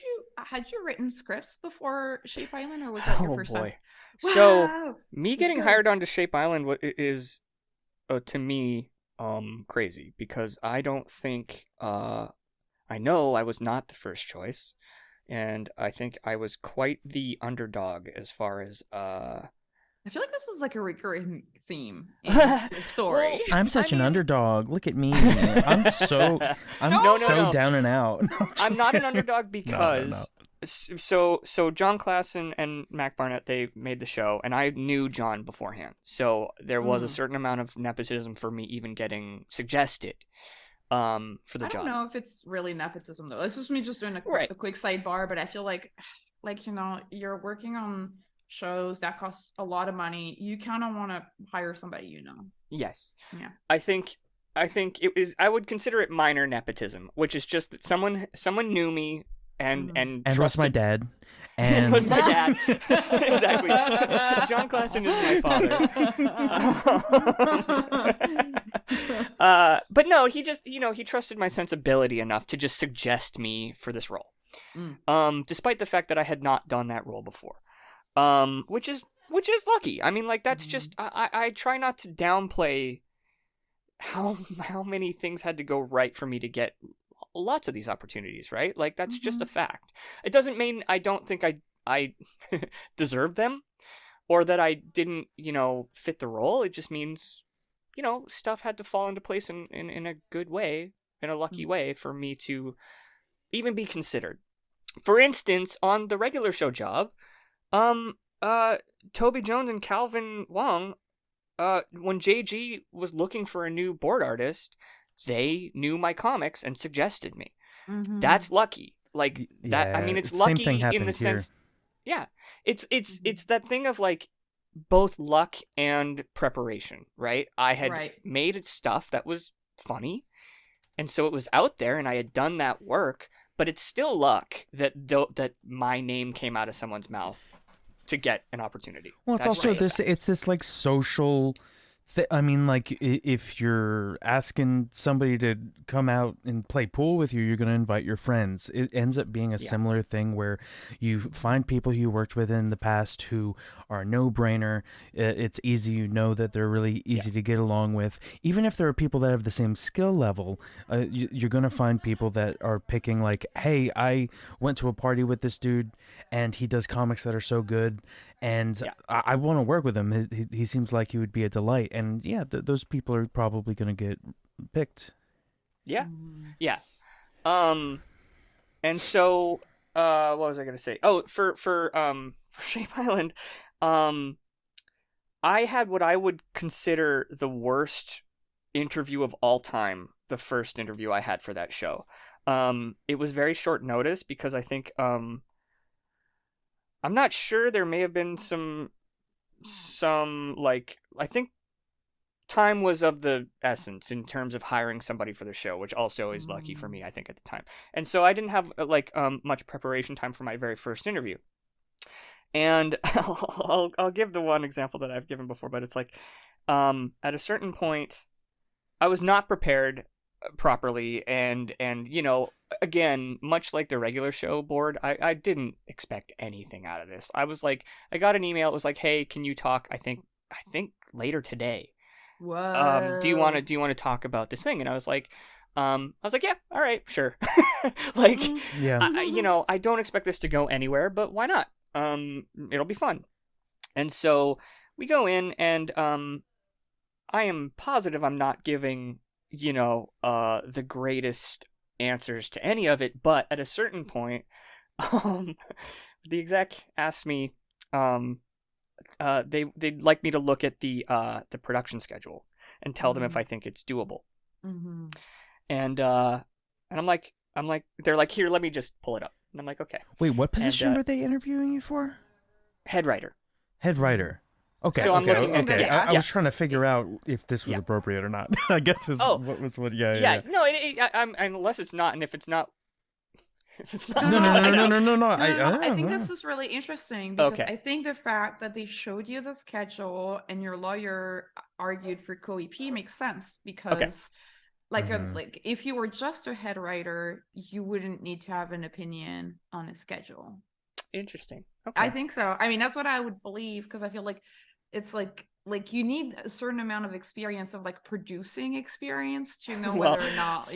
you written scripts before Shape Island, or was that your first time? So Wow. me getting hired onto Shape Island is to me crazy, because I don't think I know I was not the first choice, and I think I was quite the underdog as far as I feel like this is like a recurring theme in the story. Well, I'm such an underdog. Look at me. I'm so down and out. No, I'm not an underdog because No. so John Klassen and Mac Barnett, they made the show, and I knew John beforehand, so there was a certain amount of nepotism for me even getting suggested for the job. I don't know if it's really nepotism though. It's just me just doing a quick sidebar, but I feel like you know, you're working on shows that cost a lot of money. You kind of want to hire somebody, you know. Yes. Yeah. I think it is. I would consider it minor nepotism, which is just that someone knew me and trusted. was my dad. And was my dad. Exactly. John Klassen is my father. But no, he just, you know, he trusted my sensibility enough to just suggest me for this role. Despite the fact that I had not done that role before. Which is lucky. I mean, like, that's just, I try not to downplay how many things had to go right for me to get lots of these opportunities, right? Like, that's just a fact. It doesn't mean I don't think I deserved them, or that I didn't, you know, fit the role. It just means, you know, stuff had to fall into place in a good way, in a lucky way, for me to even be considered. For instance, on the regular show job, Toby Jones and Calvin Wong, when JG was looking for a new board artist, they knew my comics and suggested me. That's lucky. Like that. Yeah, I mean, it's same lucky thing in happened the here. sense. Yeah, it's that thing of like both luck and preparation, right? I had made stuff that was funny, and so it was out there, and I had done that work. But it's still luck that my name came out of someone's mouth to get an opportunity. Well, it's also this. It's this like social. I mean, like, if you're asking somebody to come out and play pool with you, you're going to invite your friends. It ends up being a similar thing where you find people you worked with in the past who are a no-brainer. It's easy, you know that they're really easy to get along with. Even if there are people that have the same skill level, you're going to find people that are picking like, hey, I went to a party with this dude and he does comics that are so good, and I want to work with him. He seems like he would be a delight. And those people are probably going to get picked. Yeah. Yeah. And so, what was I going to say? Oh, for Shape Island, I had what I would consider the worst interview of all time. The first interview I had for that show. It was very short notice because I think, I'm not sure, there may have been some like, I think time was of the essence in terms of hiring somebody for the show, which also is lucky for me, I think, at the time. And so I didn't have much preparation time for my very first interview. And I'll give the one example that I've given before, but it's like, at a certain point, I was not prepared properly, and you know, again, much like the regular show board, I didn't expect anything out of this. I was like, I got an email, it was like, hey, can you talk, I think later today. Whoa. Do you want to talk about this thing? And I was like, yeah, all right, sure. Like, you know, I don't expect this to go anywhere, but why not? it'll be fun. And so we go in, and I am positive I'm not giving, the greatest answers to any of it, but at a certain point, the exec asked me, they'd like me to look at the production schedule and tell them if I think it's doable. Mm-hmm. And I'm like, they're like, here, let me just pull it up. And I'm like, okay. Wait, what position And, were they interviewing you for? Head writer. Head writer. Okay. So I'm okay. looking at- okay. I yeah. was trying to figure out if this was Yeah. appropriate or not. I guess is Oh. what was what. Yeah. Yeah. No, I'm unless it's not, and if it's not, No. I think this is really interesting because Okay. I think the fact that they showed you the schedule and your lawyer argued for co-EP makes sense because like if you were just a head writer, you wouldn't need to have an opinion on a schedule. Interesting. Okay. I think so. I mean, that's what I would believe because I feel like it's like you need a certain amount of experience of like producing experience to know Well, whether or not,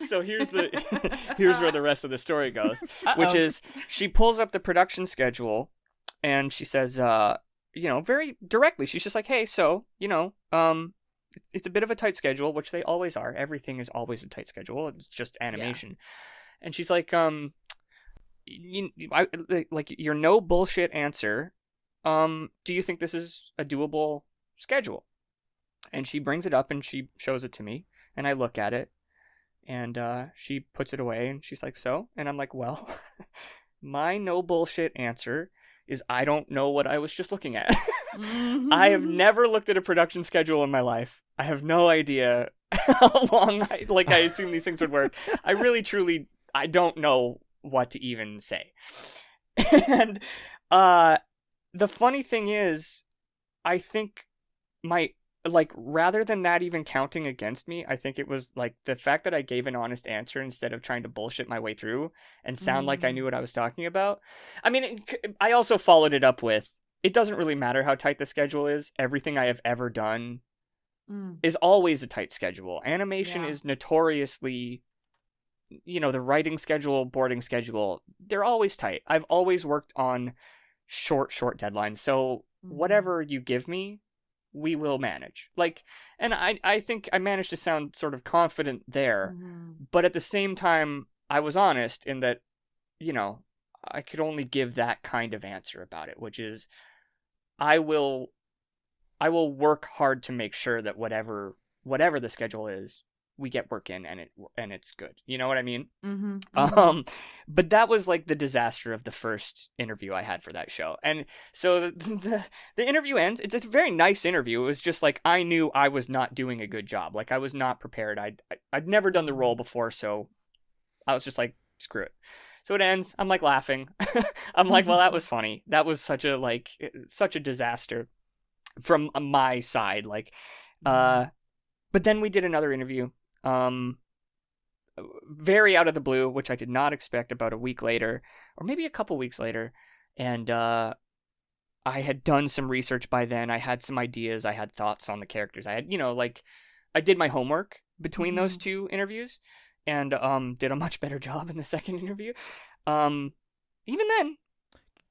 So here's where the rest of the story goes, which Uh-oh. is she pulls up the production schedule and she says, very directly, she's just like, hey, so, it's a bit of a tight schedule, which they always are. Everything is always a tight schedule. It's just animation. Yeah. And she's like, your no bullshit answer. Do you think this is a doable schedule? And she brings it up and she shows it to me, and I look at it, and she puts it away, and she's like, so? And I'm like, well, my no bullshit answer is I don't know what I was just looking at. I have never looked at a production schedule in my life. I have no idea how long I assume these things would work. I really, truly, I don't know what to even say. And the funny thing is, I think rather than that even counting against me, I think it was like the fact that I gave an honest answer instead of trying to bullshit my way through and sound like I knew what I was talking about. I mean, I also followed it up with, it doesn't really matter how tight the schedule is. Everything I have ever done is always a tight schedule. Animation is notoriously, the writing schedule, boarding schedule, they're always tight. I've always worked on short deadlines. So whatever you give me, we will manage. And I think I managed to sound sort of confident there, but at the same time, I was honest in that, I could only give that kind of answer about it, which is I will work hard to make sure that whatever the schedule is, we get work in and it's good. You know what I mean? But that was like the disaster of the first interview I had for that show. And so the interview ends. It's a very nice interview. It was just like, I knew I was not doing a good job. Like I was not prepared. I'd never done the role before. So I was just like, screw it. So it ends. I'm like laughing. I'm like, well, that was funny. That was such a disaster from my side. But then we did another interview. Very out of the blue, which I did not expect, about a week later, or maybe a couple weeks later. And I had done some research by then. I had some ideas. I had thoughts on the characters. I had, I did my homework between those two interviews and did a much better job in the second interview. Even then,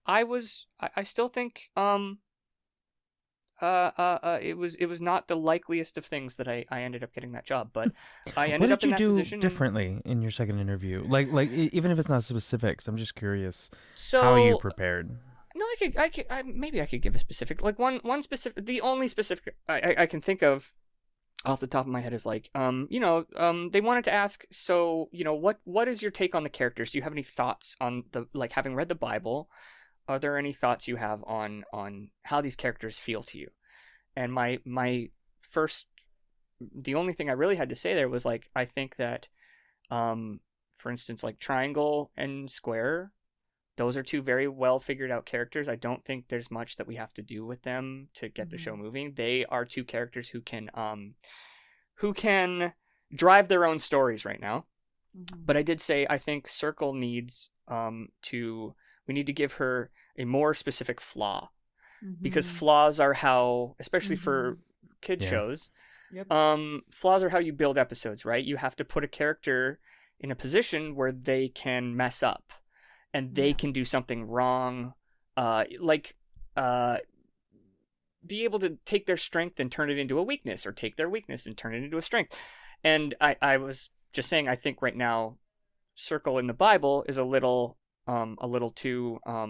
I still think it was not the likeliest of things that I ended up getting that job, but I ended up in that position. What did you do differently in your second interview? Like even if it's not specifics, I'm just curious So, how you prepared. No, maybe I could give a specific, like one specific, the only specific I can think of off the top of my head is they wanted to ask, so, what is your take on the characters? Do you have any thoughts on having read the Bible? Are there any thoughts you have on how these characters feel to you? And my first, the only thing I really had to say there was I think that, for instance, triangle and square, those are two very well figured out characters. I don't think there's much that we have to do with them to get the show moving. They are two characters who can drive their own stories right now. But I did say I think Circle needs we need to give her a more specific flaw, because flaws are how, especially for kid shows, flaws are how you build episodes, right? You have to put a character in a position where they can mess up and they can do something wrong like be able to take their strength and turn it into a weakness, or take their weakness and turn it into a strength. And I was just saying, I think right now Circle in the Bible is a little too how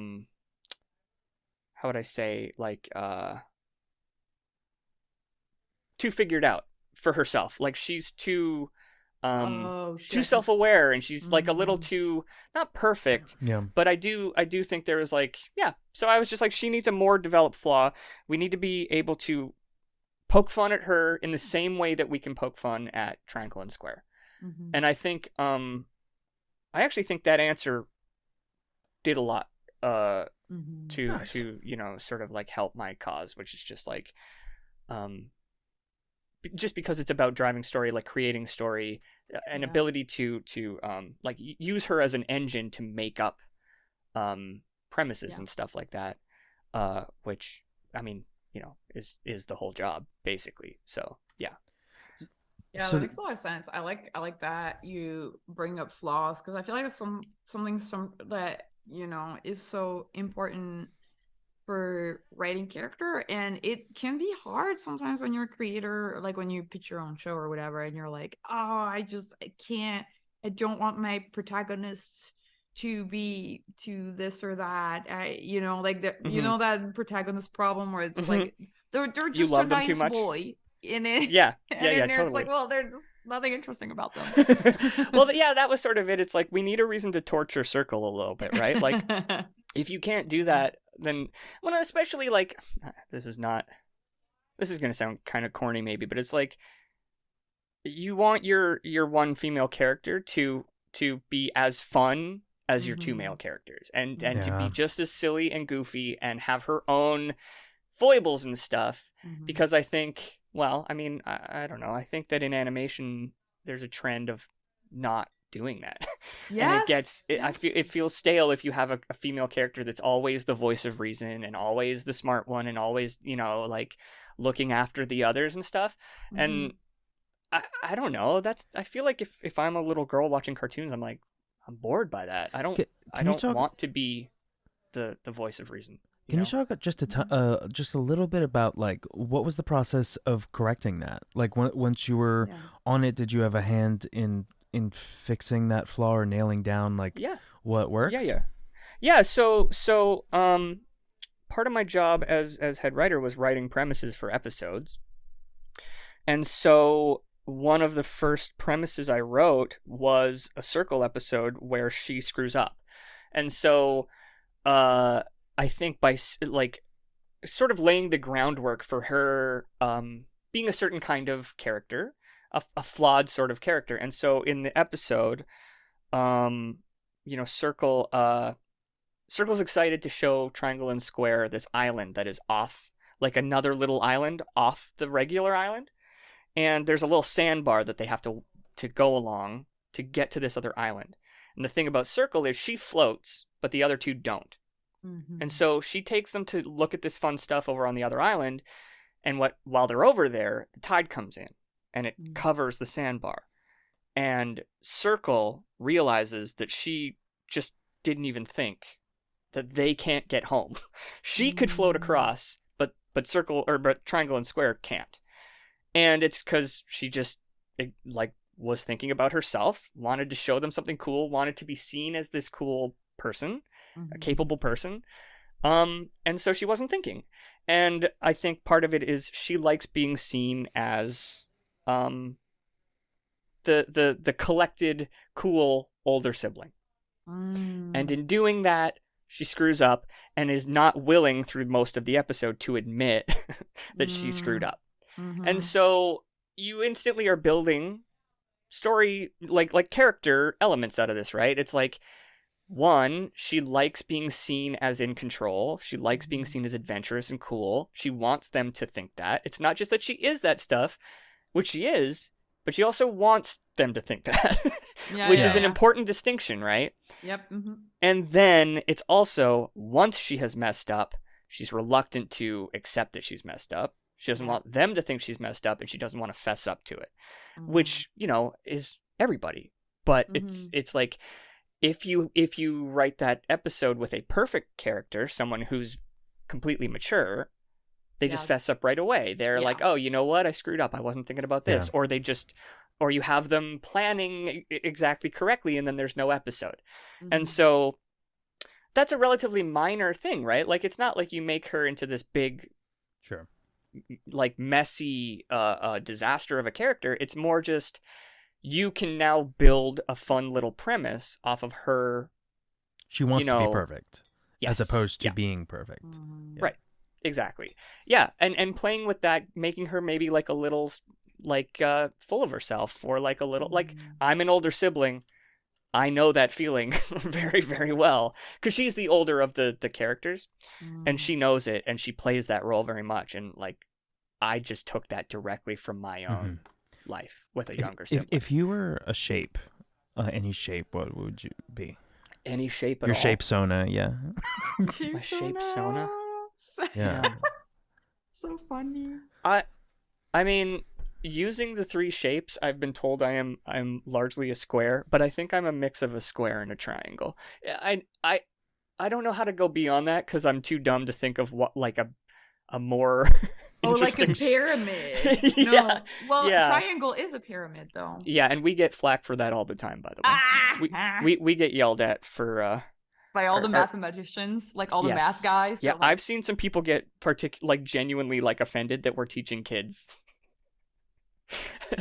would I say, like too figured out for herself. Like she's too self-aware, and she's like a little too, not perfect, but I do think there is like, so I was just like, she needs a more developed flaw. We need to be able to poke fun at her in the same way that we can poke fun at Triangle and Square. And I think I actually think that answer did a lot to you know, sort of like help my cause, which is just like just because it's about driving story, like creating story, an ability to like use her as an engine to make up premises and stuff like that, which I mean, you know, is the whole job basically. So yeah, that makes a lot of sense. I like that you bring up flaws, because I feel like it's something that, you know, is so important for writing character, and it can be hard sometimes when you're a creator, like when you pitch your own show or whatever, and you're like, oh, I don't want my protagonist to be to this or that, you know, like you know, that protagonist problem where it's like they're just a nice boy in it, totally. It's like, well, there's just nothing interesting about them. Well, yeah, that was sort of it. It's like, we need a reason to torture Circle a little bit, right? Like if you can't do that, then, well, especially like, this is going to sound kind of corny maybe, but it's like, you want your one female character to be as fun as your two male characters, and to be just as silly and goofy and have her own foibles and stuff, because I think, well, I mean, I don't know, I think that in animation there's a trend of not doing that. And it feels stale if you have a female character that's always the voice of reason and always the smart one and always, you know, like looking after the others and stuff. And I don't know, I feel like if I'm a little girl watching cartoons, I'm like, I'm bored by that. I don't want to be the voice of reason. Can you talk just a little bit about like what was the process of correcting that? Like once you were on it, did you have a hand in fixing that flaw or nailing down like what works? Yeah. So part of my job as head writer was writing premises for episodes, and so one of the first premises I wrote was a Circle episode where she screws up, and so I think by like sort of laying the groundwork for her being a certain kind of character, a flawed sort of character. And so in the episode, you know, Circle's excited to show Triangle and Square this island that is off, like another little island off the regular island. And there's a little sandbar that they have to go along to get to this other island. And the thing about Circle is she floats, but the other two don't. And so she takes them to look at this fun stuff over on the other island, and while they're over there, the tide comes in and it covers the sandbar, and Circle realizes that she just didn't even think that they can't get home. She could float across, but Triangle and Square can't, and it's because she just like was thinking about herself, wanted to show them something cool, wanted to be seen as this cool person, a capable person, and so she wasn't thinking. And I think part of it is she likes being seen as the collected cool older sibling, and in doing that she screws up and is not willing through most of the episode to admit that she screwed up. And so you instantly are building story like character elements out of this, right? It's like, one, she likes being seen as in control. She likes being seen as adventurous and cool. She wants them to think that. It's not just that she is that stuff, which she is, but she also wants them to think that, which is an important distinction, right? Yep. And then it's also, once she has messed up, she's reluctant to accept that she's messed up. She doesn't want them to think she's messed up, and she doesn't want to fess up to it, which, you know, is everybody. But it's like, if you write that episode with a perfect character, someone who's completely mature, they just fess up right away. They're like, oh, you know what? I screwed up. I wasn't thinking about this. Or they just, or you have them planning exactly correctly and then there's no episode. And so that's a relatively minor thing, right? Like, it's not like you make her into this big, like, messy disaster of a character. It's more just, you can now build a fun little premise off of her. She wants to be perfect, yes, as opposed to being perfect. Right. Exactly. Yeah. And playing with that, making her maybe like a little, like, full of herself, or like a little, like, I'm an older sibling. I know that feeling very, very well, because she's the older of the characters, and she knows it, and she plays that role very much. And like, I just took that directly from my own life with a younger sibling. If you were a shape, any shape, what would you be? Any shape at Your all? shape Sona, yeah. My shape Sona? Yeah. So funny. I mean, using the 3 shapes, I've been told I'm largely a square, but I think I'm a mix of a square and a triangle. I don't know how to go beyond that, because I'm too dumb to think of what, like, a more like a interesting pyramid. Yeah. No. Well, triangle is a pyramid, though. Yeah, and we get flack for that all the time, by the way. We get yelled at for by all the mathematicians, like all the math guys. Yeah, like... I've seen some people get like genuinely like offended that we're teaching kids.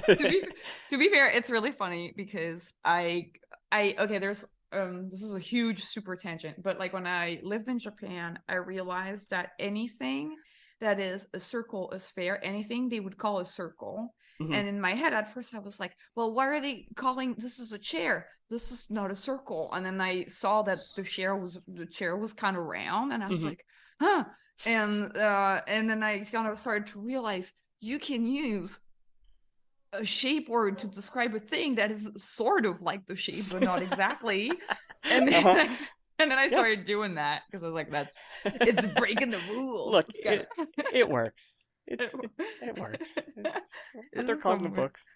to be fair, it's really funny because I there's this is a huge super tangent, but like when I lived in Japan, I realized that anything that is a circle is fair. Anything they would call a circle. And in my head at first I was like, well, why are they calling this is a chair? This is not a circle. And then I saw that the chair was kind of round, and I was like, huh. And then I kind of started to realize you can use a shape word to describe a thing that is sort of like the shape but not exactly. And then I started doing that because I was like, it's breaking the rules. Look, it works. It works. It's what they're called in the books.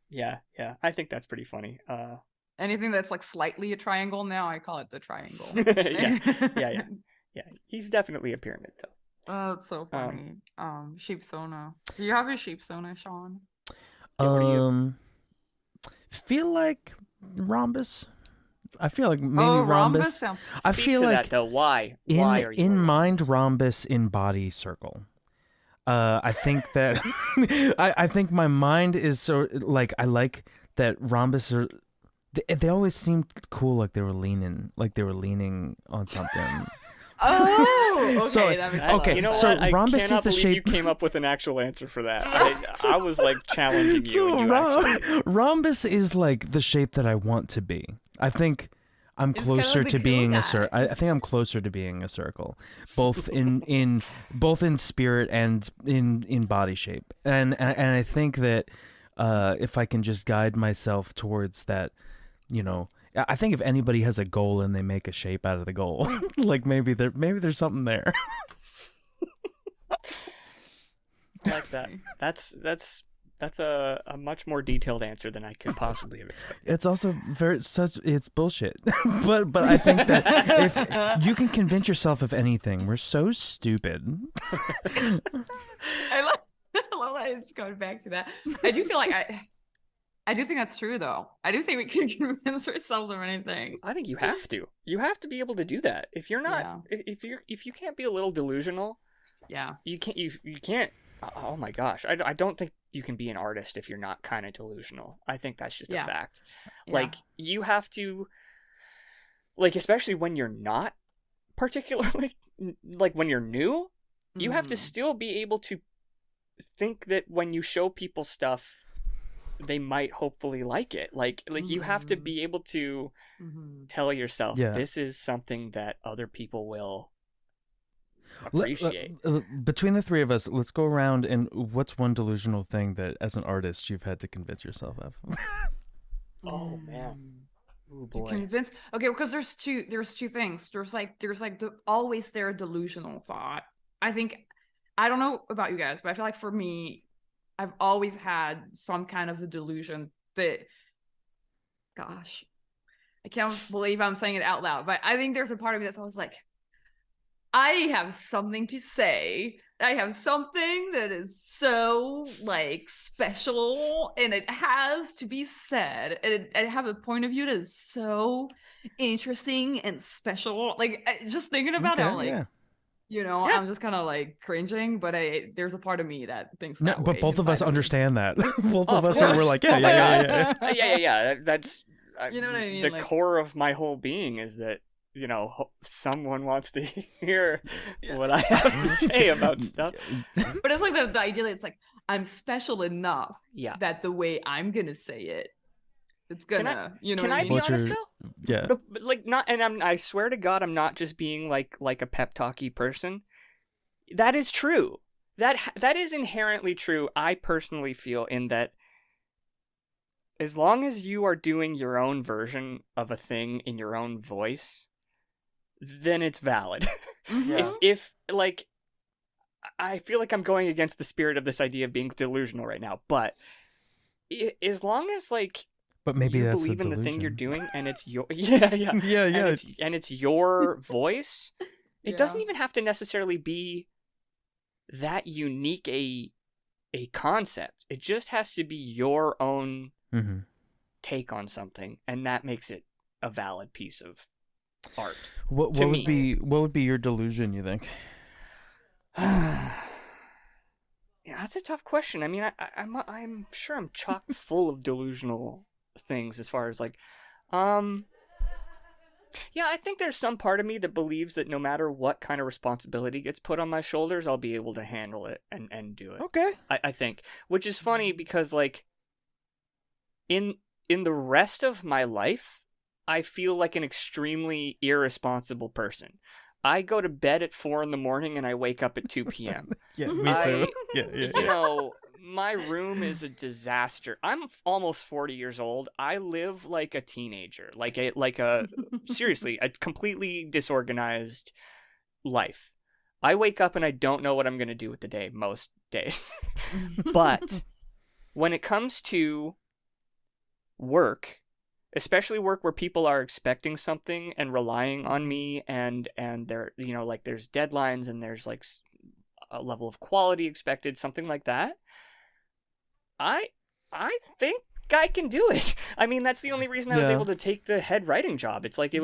Yeah. I think that's pretty funny. Anything that's like slightly a triangle now, I call it the triangle. Yeah. He's definitely a pyramid, though. Oh, it's so funny. Sheep Sona. Do you have a sheep Sona, Sean? Yeah, what are you? Feel like rhombus. I feel like maybe rhombus. I feel like that, though. Why? Why are you in mind rhombus, in body circle? I think that I think my mind is so like, I like that rhombus are. They always seemed cool, like they were leaning on something. Oh, okay. So, that makes okay. You know so what? rhombus I cannot is the believe shape. you came up with an actual answer for that. I was like challenging you. So and you actually... rhombus is like the shape that I want to be. I think I'm closer to being a circle. I think I'm closer to being a circle, both in spirit and in body shape. And I think that if I can just guide myself towards that, I think if anybody has a goal and they make a shape out of the goal, like maybe there's something there. I like that. That's a much more detailed answer than I could possibly have expected. It's also it's bullshit. but I think that if you can convince yourself of anything, we're so stupid. I love that it's going back to that. I do feel like I do think that's true, though. I do think we can convince ourselves of anything. I think you have to. You have to be able to do that. If you're not, if you can't be a little delusional, you can't. Oh my gosh, I don't think you can be an artist if you're not kind of delusional. I think that's just a fact. Yeah. Like, you have to, like, especially when you're not particularly, like when you're new, you have to still be able to think that when you show people stuff, they might hopefully like it. Like you have to be able to tell yourself, this is something that other people will appreciate. Between the three of us, let's go around, and what's one delusional thing that as an artist you've had to convince yourself of? Oh man. Oh boy. Convince. Okay, because there's two things. There's always their delusional thought. I think, I don't know about you guys, but I feel like for me, I've always had some kind of a delusion that, gosh, I can't believe I'm saying it out loud, but I think there's a part of me that's always like, I have something to say. I have something that is so like special, and it has to be said. And I have a point of view that is so interesting and special. Like just thinking about it, I'm like, yeah. you know, Yeah. I'm just kind of like cringing. But there's a part of me that thinks No, that but way both of us inside me. understand that. Both Oh, of of us are. We're course. like, yeah, Oh my yeah, God. yeah, yeah. Yeah. That's You know what I mean? the Like- core of my whole being is that, you know, someone wants to hear what I have to say about stuff. But it's like the idea that it's like I'm special enough Yeah. that the way I'm gonna say it, it's Can gonna, you know Can what I I be mean? What's honest your- though? Yeah. But like not, and I swear to God, I'm not just being like a pep talky person. That is true. That is inherently true. I personally feel in that as long as you are doing your own version of a thing in your own voice, then it's valid. Mhm. If like, I feel like I'm going against the spirit of this idea of being delusional right now, but as long as like But maybe you that's believe the in the thing you're delusion. doing and it's your yeah Yeah. and it's your voice, it doesn't Yeah. even have to necessarily be that unique a concept. It just has to be your own Mm-hmm. take on something, and that makes it a valid piece of art. What To would me. be your delusion, you think? Yeah, that's a tough question. I mean, I'm sure I'm chock full of delusional things as far as like, yeah, I think there's some part of me that believes that no matter what kind of responsibility gets put on my shoulders, I'll be able to handle it and do it. Okay. I think, which is funny because like, in the rest of my life, I feel like an extremely irresponsible person. I go to bed at 4 a.m. and I wake up at 2 p.m. Yeah, me too. Yeah. You know, my room is a disaster. I'm almost 40 years old. I live like a teenager, like a seriously, a completely disorganized life. I wake up and I don't know what I'm going to do with the day most days. But when it comes to work, especially work where people are expecting something and relying on me, and there, you know, like there's deadlines and there's like a level of quality expected, something like that, I think I can do it. I mean, that's the only reason I was Yeah. able to take the head writing job. It's like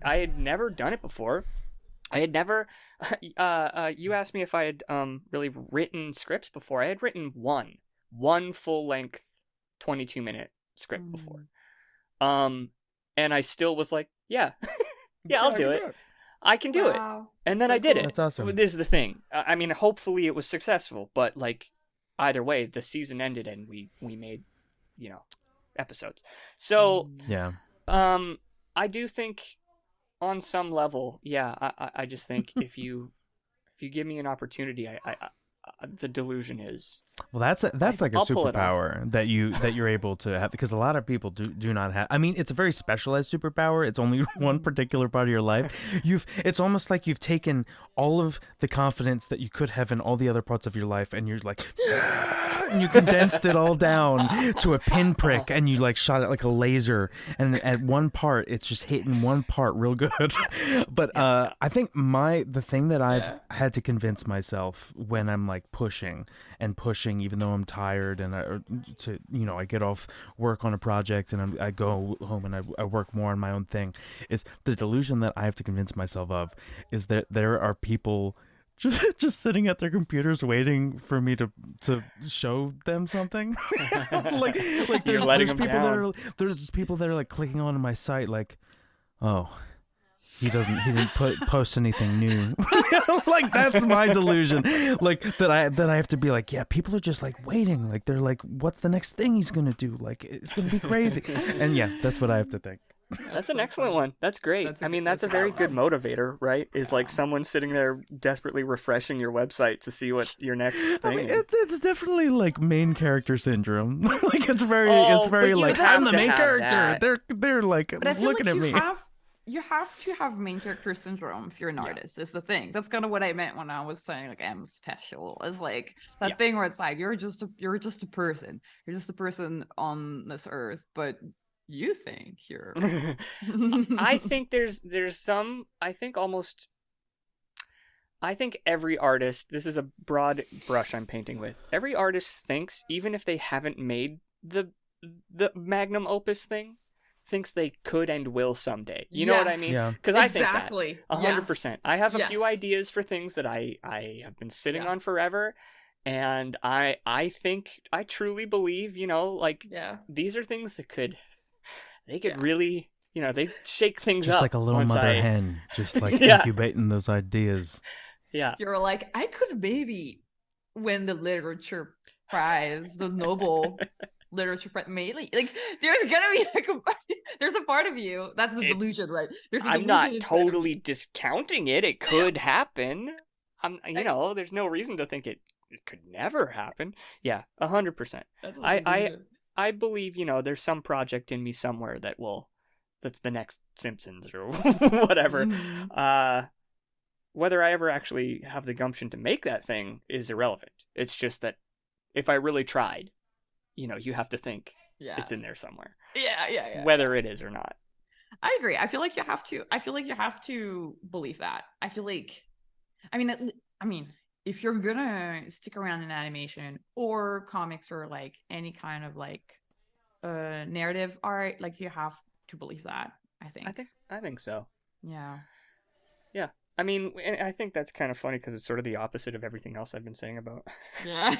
I had never done it before. I had never you asked me if I had really written scripts before. I had written one full length 22-minute script before. And I still was like, yeah, I'll do it. I can do it. Wow. And then So I did cool. it. That's awesome. This is the thing. I mean, hopefully it was successful, but like either way, the season ended and we made, you know, episodes. So, Yeah. I do think on some level, yeah, I just think if you give me an opportunity, I the delusion is. Well, that's like a I'll pull it off. superpower that you're able to have, because a lot of people do not have. I mean, it's a very specialized superpower. It's only one particular part of your life. It's almost like you've taken all of the confidence that you could have in all the other parts of your life, and you're like, and you condensed it all down to a pinprick, and you like shot it like a laser, and at one part it's just hitting one part real good. But I think the thing that I've had to convince myself when I'm like pushing, even though I'm tired, and I get off work on a project and I go home and I work more on my own thing, is the delusion that I have to convince myself of is that there are people just sitting at their computers waiting for me to show them something. like You're letting them down. There's people that are like clicking onto my site like, oh, he didn't post anything new. Like that's my delusion. Like that I have to be like, yeah, people are just like waiting. Like they're like, what's the next thing he's gonna do? Like it's gonna be crazy. And yeah, that's what I have to think. That's an excellent one. That's great. I mean, that's a very good motivator, right? Is like someone sitting there desperately refreshing your website to see what your next thing is. It's definitely like main character syndrome. Like it's very but you like have I'm the to main have character. that. They're like But I feel looking like at me. you have to have main character syndrome if you're an artist. Is the thing. That's kind of what I meant when I was saying like I'm special. It's like that thing where it's like you're just a person. You're just a person on this earth, but You think you're I think there's some, I think every artist, this is a broad brush I'm painting with. Every artist thinks, even if they haven't made the magnum opus thing, thinks they could and will someday. You know what I mean? Yeah. Because I think that exactly 100%. Yes. I have a few Yes. ideas for things that I have been sitting Yeah. on forever, and I think, I truly believe, you know, like Yeah. these are things that could Yeah. really, you know, they shake things Just up. like a little once mother I- hen, just like Yeah. incubating those ideas. Yeah. You're like, I could maybe win the literature prize, the Nobel literature prize. Maybe, like, there's gonna be like there's a part of you that's a It's- delusion, right? There's a I'm delusion not inside of you. totally discounting it. It could happen. You know, there's no reason to think it could never happen. Yeah, 100%. That's a I delusion. I believe, you know, there's some project in me somewhere that's the next Simpsons or whatever. Mhm. Whether I ever actually have the gumption to make that thing is irrelevant. It's just that if I really tried, you know, you have to think Yeah. it's in there somewhere, Yeah. whether it is or not. I agree. I feel like you have to. I feel like you have to believe that. I feel like, I mean, if you're gonna stick around in animation or comics or like any kind of like narrative art, like you have to believe that. I think. I think so. Yeah. Yeah. I mean, and I think that's kind of funny because it's sort of the opposite of everything else I've been saying about Yeah.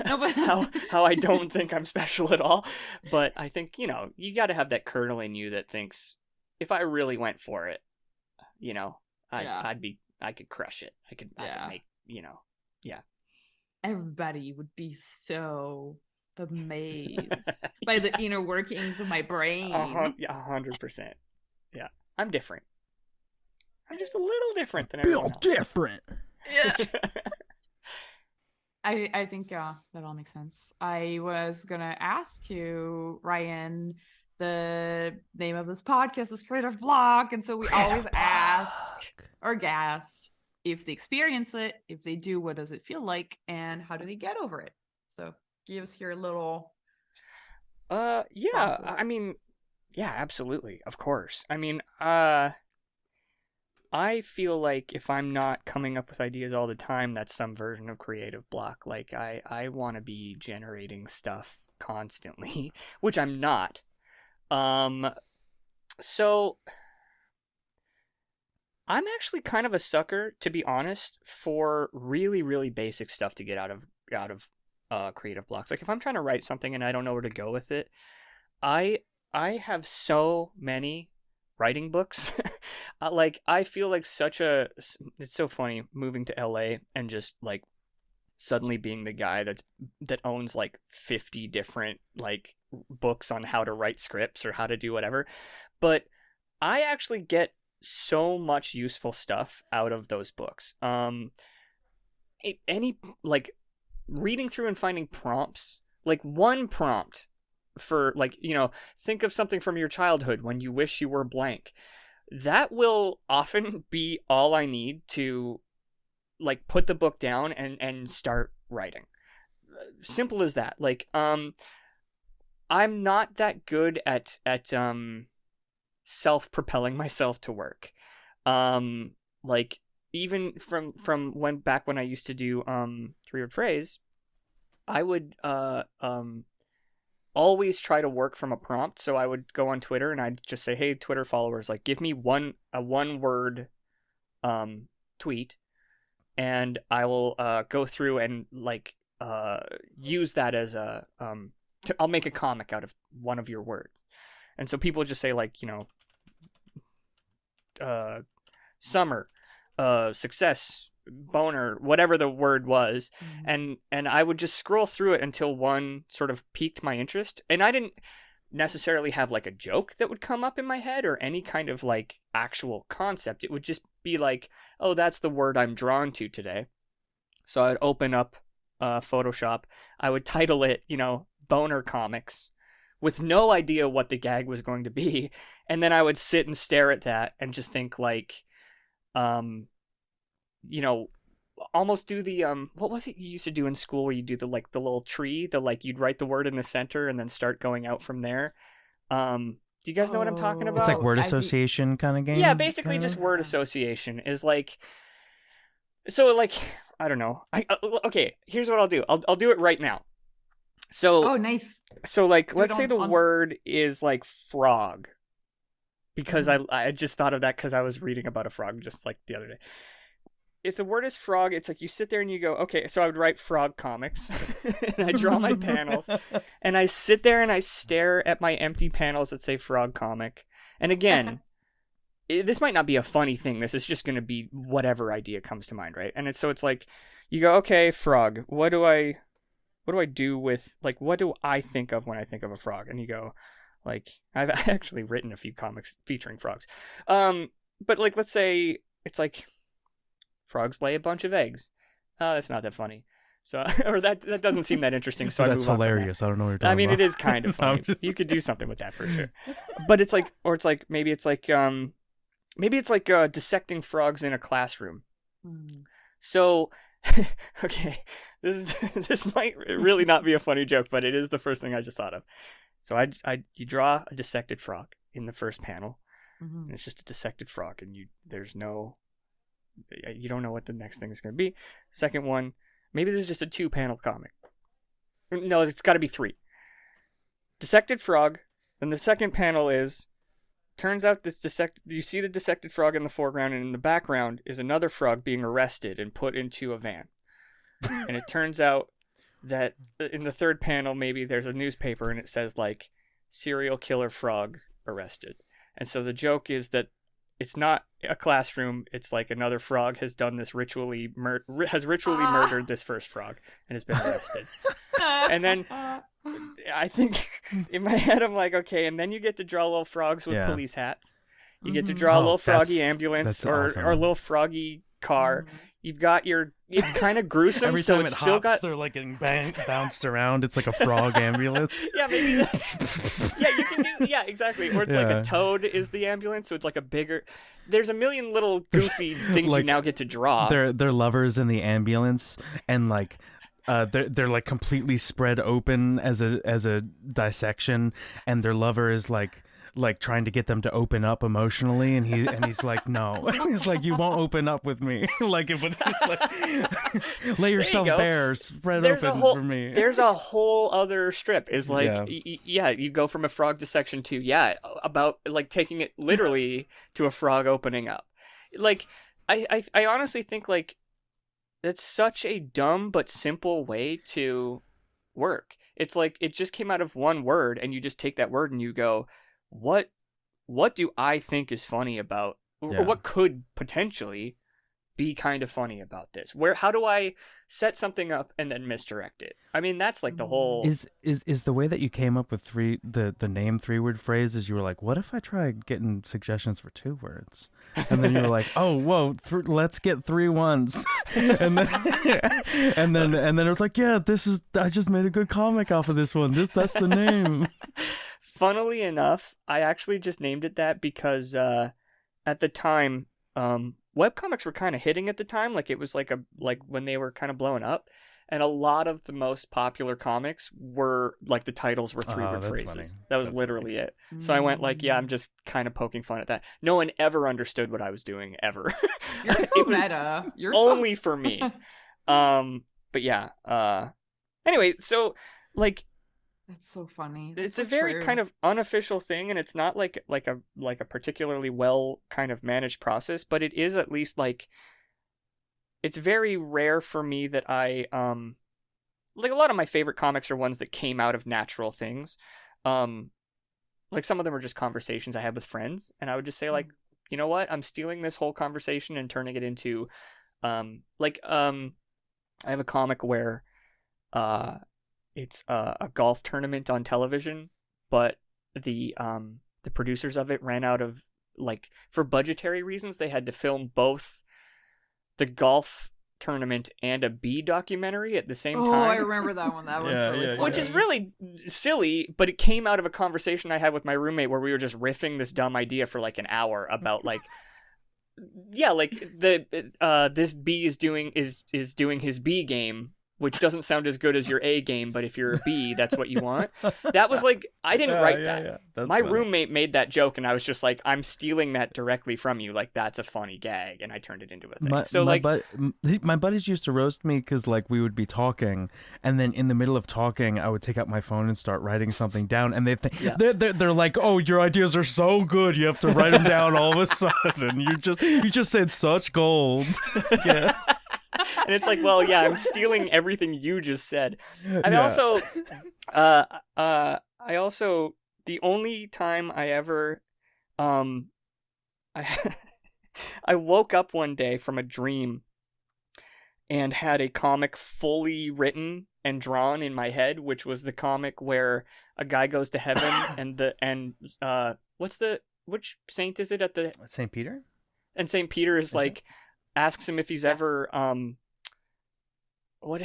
No, but how I don't think I'm special at all. But I think, you know, you got to have that kernel in you that thinks, if I really went for it, you know, I could crush it. I could make, you know, everybody would be so amazed by the inner workings of my brain. 100%. Yeah. I'm different. I'm just a little different than Bill everyone else. different. Yeah. I think that all makes sense. I was gonna ask you, Ryan, the name of this podcast is Creative Block, and so we always ask our guest if they experience it, if they do, what does it feel like, and how do they get over it? So give us your little Yeah, process. I mean, yeah, absolutely. Of course. I mean, I feel like if I'm not coming up with ideas all the time, that's some version of creative block. Like I want to be generating stuff constantly, which I'm not. So I'm actually kind of a sucker, to be honest, for really, really basic stuff to get out of creative blocks. Like if I'm trying to write something and I don't know where to go with it, I have so many writing books. Like I feel like it's so funny moving to LA and just like suddenly being the guy that owns like 50 different like books on how to write scripts or how to do whatever. But I actually get so much useful stuff out of those books. Any like reading through and finding prompts, like one prompt for, like, you know, think of something from your childhood when you wish you were blank. That will often be all I need to like put the book down and start writing. Simple as that. Like I'm not that good at self-propelling myself to work. Like even from when I used to do three-word phrase, I would always try to work from a prompt. So I would go on Twitter and I'd just say, hey, Twitter followers, like give me a one word tweet, and I will go through and like use that as I'll make a comic out of one of your words. And so people just say, like, you know, summer, success, boner, whatever the word was. And I would just scroll through it until one sort of piqued my interest. And I didn't necessarily have like a joke that would come up in my head or any kind of like actual concept. It would just be like, oh, that's the word I'm drawn to today. So I'd open up Photoshop. I would title it, you know, Boner Comics, with no idea what the gag was going to be. And then I would sit and stare at that and just think like, you know, almost do the what was it you used to do in school where you do the like the little tree, the like you'd write the word in the center and then start going out from there. Do you guys know what I'm talking about? It's like word I see. association kind of game. Yeah, basically kinda? just word association is like. So like I don't know. Okay. Here's what I'll do. I'll do it right now. So Oh, nice. so like Do it let's say the on- word is like frog, because I just thought of that because I was reading about a frog just like the other day. If the word is frog, it's like you sit there and you go, okay, so I would write frog comics and I draw my panels and I sit there and I stare at my empty panels that say frog comic. And again, this might not be a funny thing. This is just going to be whatever idea comes to mind, right? And it's like you go, okay, frog. What do I do with, like, what do I think of when I think of a frog? And you go, like, I've actually written a few comics featuring frogs. But like, let's say it's like frogs lay a bunch of eggs. That's not that funny. So, or that doesn't seem that interesting. So That's I move on from that. hilarious. I don't know what you're talking I mean, about. it is kind of funny. You could do something with that for sure. But it's like, or it's like, maybe it's like dissecting frogs in a classroom. So, okay, this might really not be a funny joke, but it is the first thing I just thought of. So you draw a dissected frog in the first panel, and it's just a dissected frog, and you don't know what the next thing is going to be. Second one, maybe this is just a 2-panel comic. No, it's got to be 3. Dissected frog. Then the second panel is, turns out you see the dissected frog in the foreground, and in the background is another frog being arrested and put into a van. And it turns out that in the third panel, maybe there's a newspaper and it says like, serial killer frog arrested. And so the joke is that it's not a classroom. It's like another frog has done this ritually murdered this first frog and has been arrested. And then I think in my head I'm like, okay, and then you get to draw little frogs with police hats. You get to draw a little froggy ambulance or a little froggy car. You've got it's kind of gruesome. Every so time it's it still hops, they're like getting bounced around. It's like a frog ambulance. Yeah, maybe. Yeah, you can do. Yeah, exactly. Or it's like a toad is the ambulance, so it's like a bigger. There's a million little goofy things you now get to draw. They're lovers in the ambulance, and like. They're like completely spread open as a dissection, and their lover is like trying to get them to open up emotionally, and he's like, no. He's like, you won't open up with me. Like, it would just like lay yourself bare, spread open for me. There's a whole other strip is like you go from a frog dissection to about like taking it literally to a frog opening up. Like I honestly think like that's such a dumb but simple way to work. It's like it just came out of one word, and you just take that word and you go, what do I think is funny about, or what could potentially be kind of funny about this? How do I set something up and then misdirect it? I mean, that's like the whole is the way that you came up with the name 3-word phrase is you were like, what if I try getting suggestions for 2 words? And then you were like, oh whoa, let's get 3 ones. and then it was like, yeah, I just made a good comic off of this one. That's the name. Funnily enough, I actually just named it that because at the time webcomics were kind of hitting at the time. Like it was like when they were kind of blowing up, and a lot of the most popular comics were like the titles were 3-word phrases. Funny. That was literally it. So I went like, yeah, I'm just kind of poking fun at that. No one ever understood what I was doing ever. You're so it was meta. You're only for me. But yeah. Anyway, so like. That's so funny. It's a very kind of unofficial thing, and it's not like a particularly well kind of managed process, but it is at least like it's very rare for me that I like a lot of my favorite comics are ones that came out of natural things. Like some of them are just conversations I had with friends, and I would just say like, you know what, I'm stealing this whole conversation and turning it into I have a comic where it's a golf tournament on television, but the producers of it ran out of, like, for budgetary reasons, they had to film both the golf tournament and a bee documentary at the same time. Oh, I remember that one. That one's really funny. Which is really silly, but it came out of a conversation I had with my roommate where we were just riffing this dumb idea for like an hour about like this bee is doing his bee game which doesn't sound as good as your A game, but if you're a B, that's what you want. That was like, I didn't write that. Yeah. That's My funny. roommate made that joke, and I was just like, I'm stealing that directly from you. Like, that's a funny gag, and I turned it into a thing. My buddies used to roast me because like we would be talking, and then in the middle of talking, I would take out my phone and start writing something down, and they're like, "Oh, your ideas are so good, you have to write them down all of a sudden. You just said such gold." Yeah. And it's like, well, yeah, I'm stealing everything you just said. I also, the only time I ever, I woke up one day from a dream and had a comic fully written and drawn in my head, which was the comic where a guy goes to heaven which saint is it at the St. Peter? And St. Peter is like, asks him if he's ever what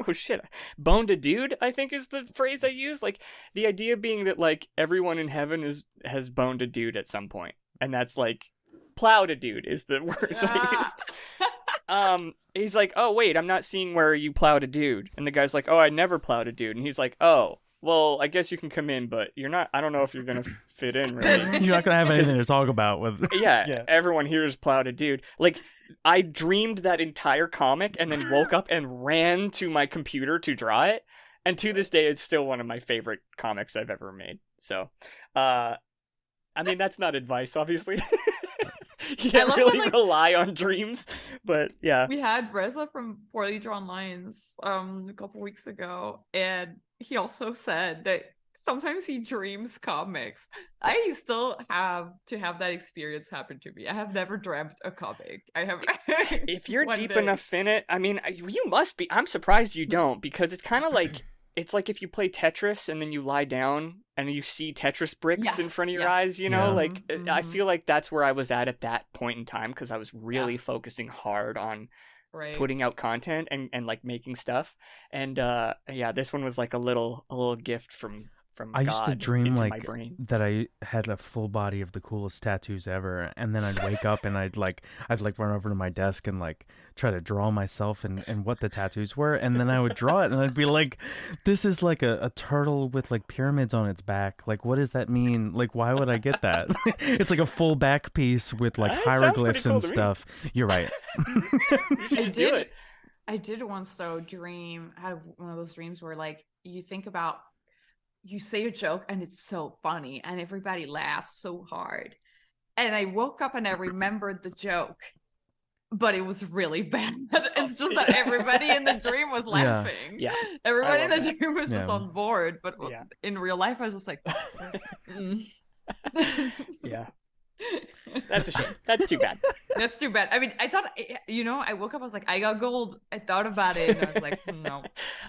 oh shit, boned a dude, I think is the phrase I use. Like, the idea being that like everyone in heaven has boned a dude at some point, and that's like plowed a dude is the words I used. He's like, oh wait, I'm not seeing where you plowed a dude, and the guy's like, oh, I never plowed a dude, and he's like, oh well, I guess you can come in, but you're not. I don't know if you're gonna fit in. Really, you're not gonna have anything to talk about with. Yeah, everyone here is plowed a dude. Like, I dreamed that entire comic and then woke up and ran to my computer to draw it, and to this day, it's still one of my favorite comics I've ever made. So, I mean, that's not advice, obviously. You can't really rely on dreams, but yeah. We had Reza from Poorly Drawn Lines a couple weeks ago, and he also said that sometimes he dreams comics. I still have to have that experience happen to me. I have never dreamt a comic. I have. If you're deep enough in it, I mean, you must be. I'm surprised you don't, because it's kind of like, it's like if you play Tetris and then you lie down and you see Tetris bricks in front of your eyes, you know? Like, I feel like that's where I was at that point in time, because I was really focusing hard on putting out content and like making stuff. And this one was like a little gift from I used to dream my like brain. that I had a full body of the coolest tattoos ever, and then I'd wake up and I'd run over to my desk and like try to draw myself and what the tattoos were, and then I would draw it and I'd be like, this is like a turtle with like pyramids on its back. Like, what does that mean? Like, why would I get that? It's like a full back piece with like hieroglyphs and stuff. You're right. You should do it. I did once though have one of those dreams where like you think about, you say a joke and it's so funny and everybody laughs so hard, and I woke up and I remembered the joke, but it was really bad. It's just that everybody in the dream was laughing. Yeah. Everybody in the dream was just on board, but in real life I was just like Yeah. That's a shame. That's too bad. That's too bad. I mean, I thought, I woke up, I was like, I got gold. I thought about it, and I was like, no.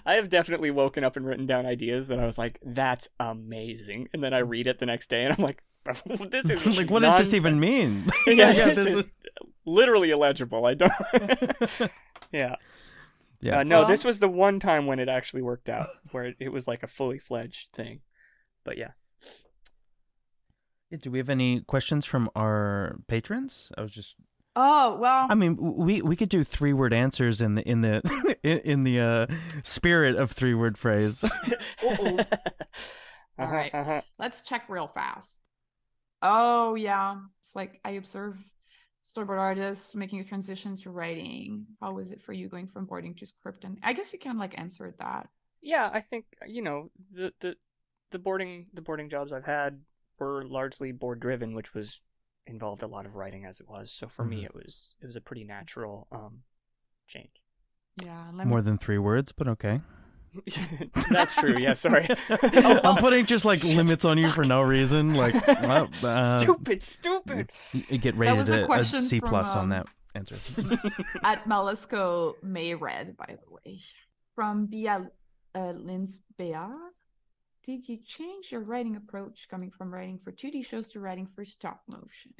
I have definitely woken up and written down ideas that I was like, that's amazing. And then I read it the next day, and I'm like, this is like, what nonsense. did this even mean? This is literally illegible. I don't. Yeah. No, this was the one time when it actually worked out, where it was like a fully fledged thing. But yeah. Do we have any questions from our patrons? I was just. Oh well. I mean, we could do 3-word answers in the spirit of 3-word phrase. All right, let's check real fast. Oh yeah, it's like, I observe storyboard artists making a transition to writing. How was it for you going from boarding to script? And I guess you can like answer that. Yeah, I think the boarding jobs I've had were largely board driven, which involved a lot of writing as it was. So for me, it was a pretty natural change. Yeah, more than 3 words, but okay. That's true. Yeah, sorry. I'm putting just like limits on you for no reason. Like, stupid. You get rated a C+ on that answer. At Malasco Mayred, by the way, from Bia Linsbea. Did you change your writing approach coming from writing for 2D shows to writing for stop motion?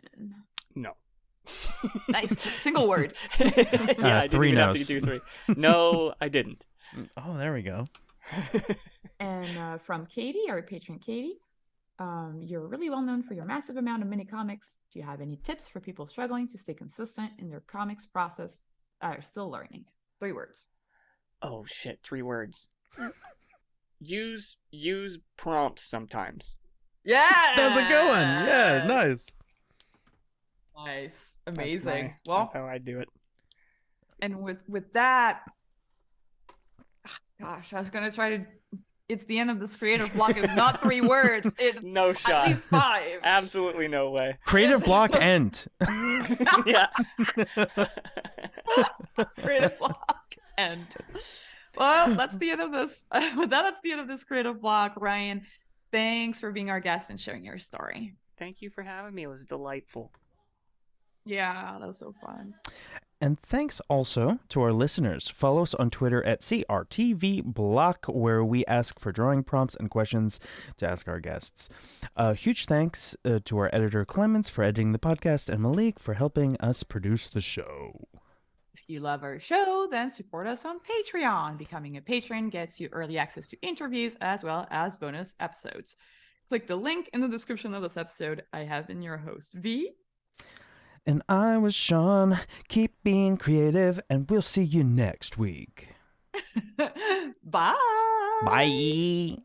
No. Nice. Single word. Yeah, I didn't even have to do 3. No, I didn't. Oh, there we go. And from Katie, our patron Katie, you're really well known for your massive amount of mini comics. Do you have any tips for people struggling to stay consistent in their comics process? Still learning. 3 words. Oh shit, 3 words. Use prompts sometimes. Yeah, That's a good one. Yeah, nice. Nice. That's Amazing. that's how I do it. And with that, gosh, I was gonna try to. It's the end of this creative block. It's not 3 words. It's No shot. at least 5. Absolutely no way. Creative block end. Yeah. Creative block end. Well, that's the end of this. With that, that's the end of this creative block. Ryan, thanks for being our guest and sharing your story. Thank you for having me. It was delightful. Yeah, that was so fun. And thanks also to our listeners. Follow us on Twitter at CRTVBlock, where we ask for drawing prompts and questions to ask our guests. Huge thanks to our editor Clemens for editing the podcast and Malik for helping us produce the show. If you love our show, then support us on Patreon. Becoming a patron gets you early access to interviews as well as bonus episodes. Click the link in the description of this episode. I have been your host, V. And I was Sean. Keep being creative, and we'll see you next week. Bye. Bye.